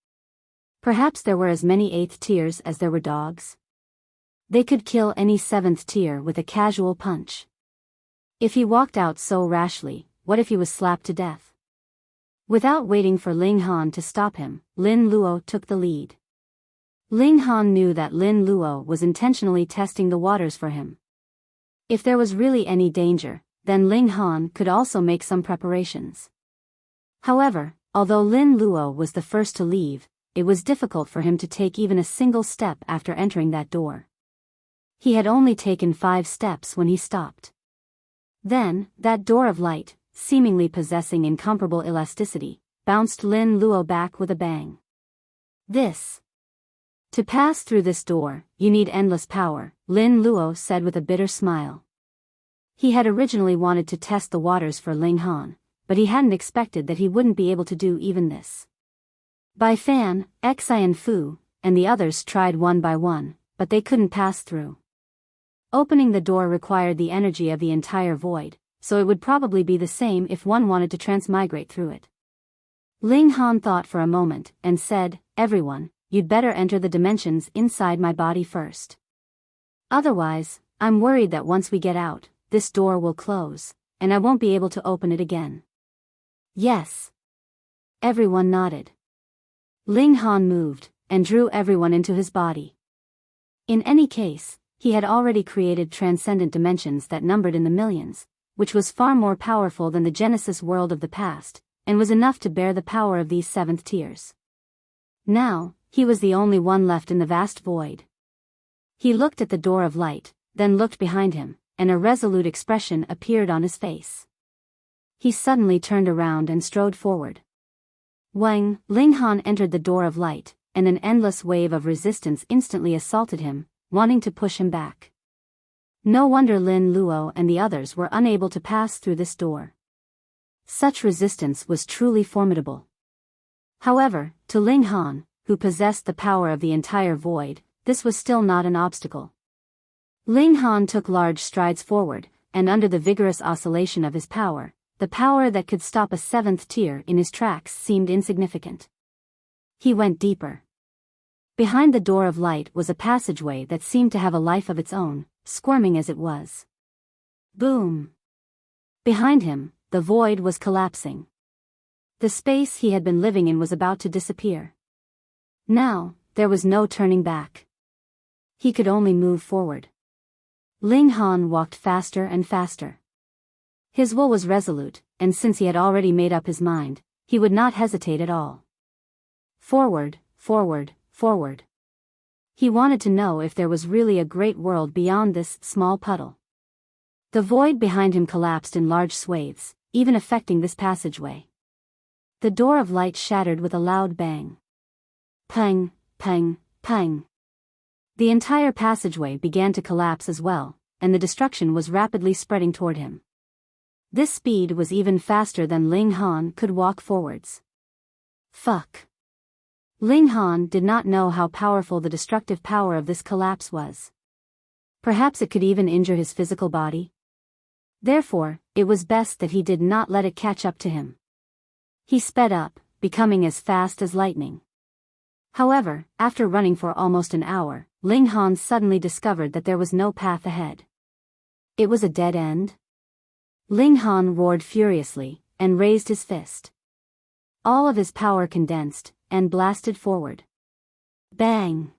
Perhaps there were as many 8th tiers as there were dogs. They could kill any 7th tier with a casual punch. If he walked out so rashly, what if he was slapped to death? Without waiting for Ling Han to stop him, Lin Luo took the lead. Ling Han knew that Lin Luo was intentionally testing the waters for him. If there was really any danger, then Ling Han could also make some preparations. However, although Lin Luo was the first to leave, it was difficult for him to take even a single step after entering that door. He had only taken 5 steps when he stopped. Then, that door of light, seemingly possessing incomparable elasticity, bounced Lin Luo back with a bang. To pass through this door, you need endless power, Lin Luo said with a bitter smile. He had originally wanted to test the waters for Ling Han, but he hadn't expected that he wouldn't be able to do even this. Bai Fan, Xi and Fu, and the others tried one by one, but they couldn't pass through. Opening the door required the energy of the entire void, so it would probably be the same if one wanted to transmigrate through it. Ling Han thought for a moment, and said, everyone, you'd better enter the dimensions inside my body first. Otherwise, I'm worried that once we get out, this door will close, and I won't be able to open it again. Yes. Everyone nodded. Ling Han moved, and drew everyone into his body. In any case, he had already created transcendent dimensions that numbered in the millions, which was far more powerful than the Genesis world of the past, and was enough to bear the power of these 7th tiers. Now, he was the only one left in the vast void. He looked at the door of light, then looked behind him, and a resolute expression appeared on his face. He suddenly turned around and strode forward. Wang, Ling Han entered the door of light, and an endless wave of resistance instantly assaulted him, wanting to push him back. No wonder Lin Luo and the others were unable to pass through this door. Such resistance was truly formidable. However, to Ling Han, who possessed the power of the entire void, this was still not an obstacle. Ling Han took large strides forward, and under the vigorous oscillation of his power, the power that could stop a seventh tier in his tracks seemed insignificant. He went deeper. Behind the door of light was a passageway that seemed to have a life of its own, squirming as it was. Boom! Behind him, the void was collapsing. The space he had been living in was about to disappear. Now, there was no turning back. He could only move forward. Ling Han walked faster and faster. His will was resolute, and since he had already made up his mind, he would not hesitate at all. Forward, forward, forward. He wanted to know if there was really a great world beyond this small puddle. The void behind him collapsed in large swathes, even affecting this passageway. The door of light shattered with a loud bang. Pang, pang, pang. The entire passageway began to collapse as well, and the destruction was rapidly spreading toward him. This speed was even faster than Ling Han could walk forwards. Fuck. Ling Han did not know how powerful the destructive power of this collapse was. Perhaps it could even injure his physical body. Therefore, it was best that he did not let it catch up to him. He sped up, becoming as fast as lightning. However, after running for almost an hour, Ling Han suddenly discovered that there was no path ahead. It was a dead end. Ling Han roared furiously, and raised his fist. All of his power condensed, and blasted forward. Bang!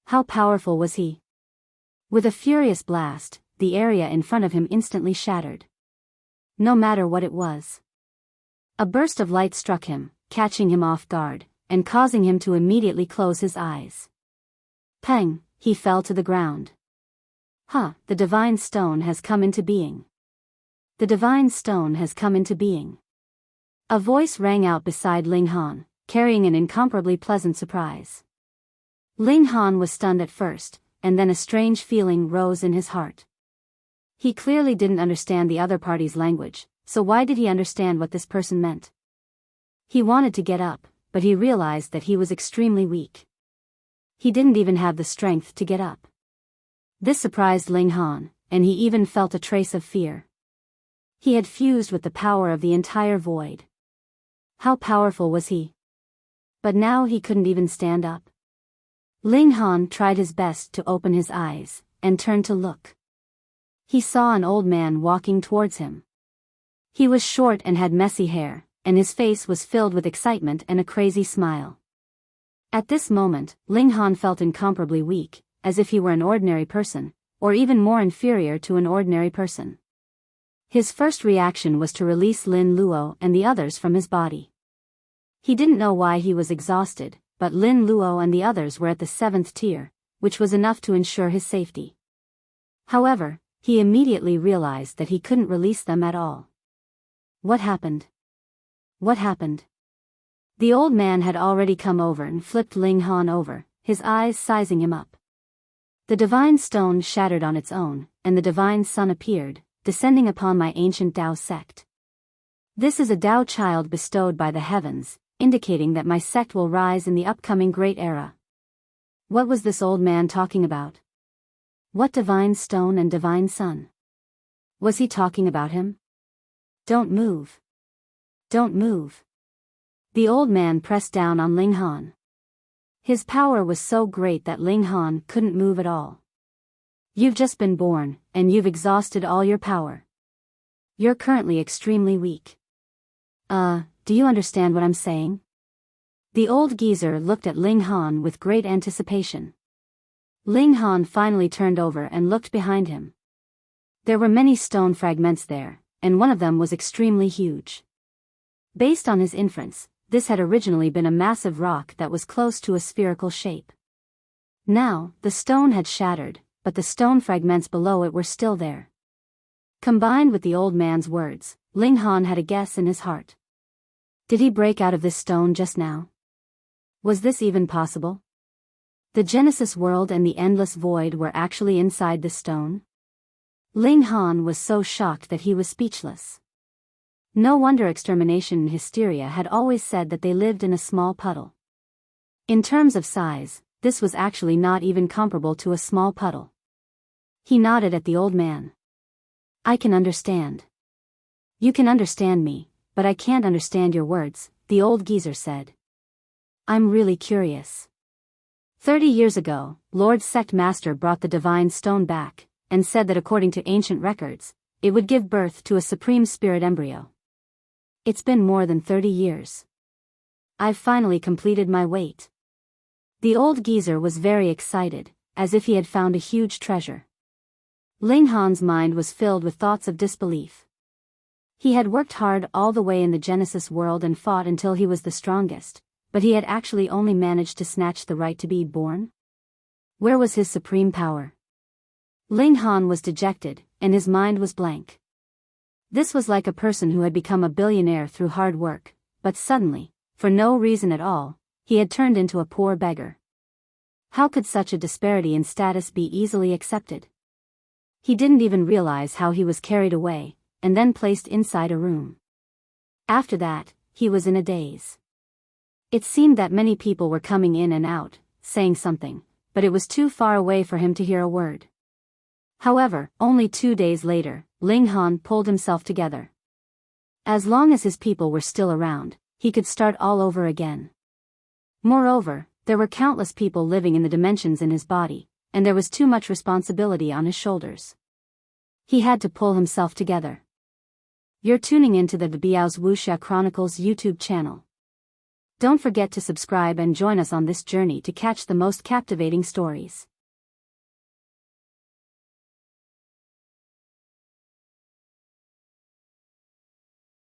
How powerful was he? With a furious blast, the area in front of him instantly shattered. No matter what it was. A burst of light struck him, catching him off guard, and causing him to immediately close his eyes. Pang! He fell to the ground. The divine stone has come into being. The divine stone has come into being. A voice rang out beside Ling Han, carrying an incomparably pleasant surprise. Ling Han was stunned at first, and then a strange feeling rose in his heart. He clearly didn't understand the other party's language, so why did he understand what this person meant? He wanted to get up, but he realized that he was extremely weak. He didn't even have the strength to get up. This surprised Ling Han, and he even felt a trace of fear. He had fused with the power of the entire void. How powerful was he? But now he couldn't even stand up. Ling Han tried his best to open his eyes, and turned to look. He saw an old man walking towards him. He was short and had messy hair, and his face was filled with excitement and a crazy smile. At this moment, Ling Han felt incomparably weak, as if he were an ordinary person, or even more inferior to an ordinary person. His first reaction was to release Lin Luo and the others from his body. He didn't know why he was exhausted, but Lin Luo and the others were at the 7th tier, which was enough to ensure his safety. However, he immediately realized that he couldn't release them at all. What happened? What happened? The old man had already come over and flipped Ling Han over, his eyes sizing him up. The divine stone shattered on its own, and the divine sun appeared, descending upon my ancient Tao sect. This is a Tao child bestowed by the heavens, indicating that my sect will rise in the upcoming great era. What was this old man talking about? What divine stone and divine sun? Was he talking about him? Don't move. Don't move. The old man pressed down on Ling Han. His power was so great that Ling Han couldn't move at all. You've just been born, and you've exhausted all your power. You're currently extremely weak. Do you understand what I'm saying? The old geezer looked at Ling Han with great anticipation. Ling Han finally turned over and looked behind him. There were many stone fragments there, and one of them was extremely huge. Based on his inference, this had originally been a massive rock that was close to a spherical shape. Now, the stone had shattered, but the stone fragments below it were still there. Combined with the old man's words, Ling Han had a guess in his heart. Did he break out of this stone just now? Was this even possible? The Genesis world and the endless void were actually inside this stone? Ling Han was so shocked that he was speechless. No wonder Extermination and Hysteria had always said that they lived in a small puddle. In terms of size, this was actually not even comparable to a small puddle. He nodded at the old man. I can understand. You can understand me, but I can't understand your words, the old geezer said. I'm really curious. 30 years ago, Lord Sect Master brought the divine stone back, and said that according to ancient records, it would give birth to a supreme spirit embryo. It's been more than 30 years. I've finally completed my wait. The old geezer was very excited, as if he had found a huge treasure. Ling Han's mind was filled with thoughts of disbelief. He had worked hard all the way in the Genesis world and fought until he was the strongest, but he had actually only managed to snatch the right to be born? Where was his supreme power? Ling Han was dejected, and his mind was blank. This was like a person who had become a billionaire through hard work, but suddenly, for no reason at all, he had turned into a poor beggar. How could such a disparity in status be easily accepted? He didn't even realize how he was carried away, and then placed inside a room. After that, he was in a daze. It seemed that many people were coming in and out, saying something, but it was too far away for him to hear a word. However, only 2 days later, Ling Han pulled himself together. As long as his people were still around, he could start all over again. Moreover, there were countless people living in the dimensions in his body, and there was too much responsibility on his shoulders. He had to pull himself together. You're tuning into the Biyao's Wuxia Chronicles YouTube channel. Don't forget to subscribe and join us on this journey to catch the most captivating stories.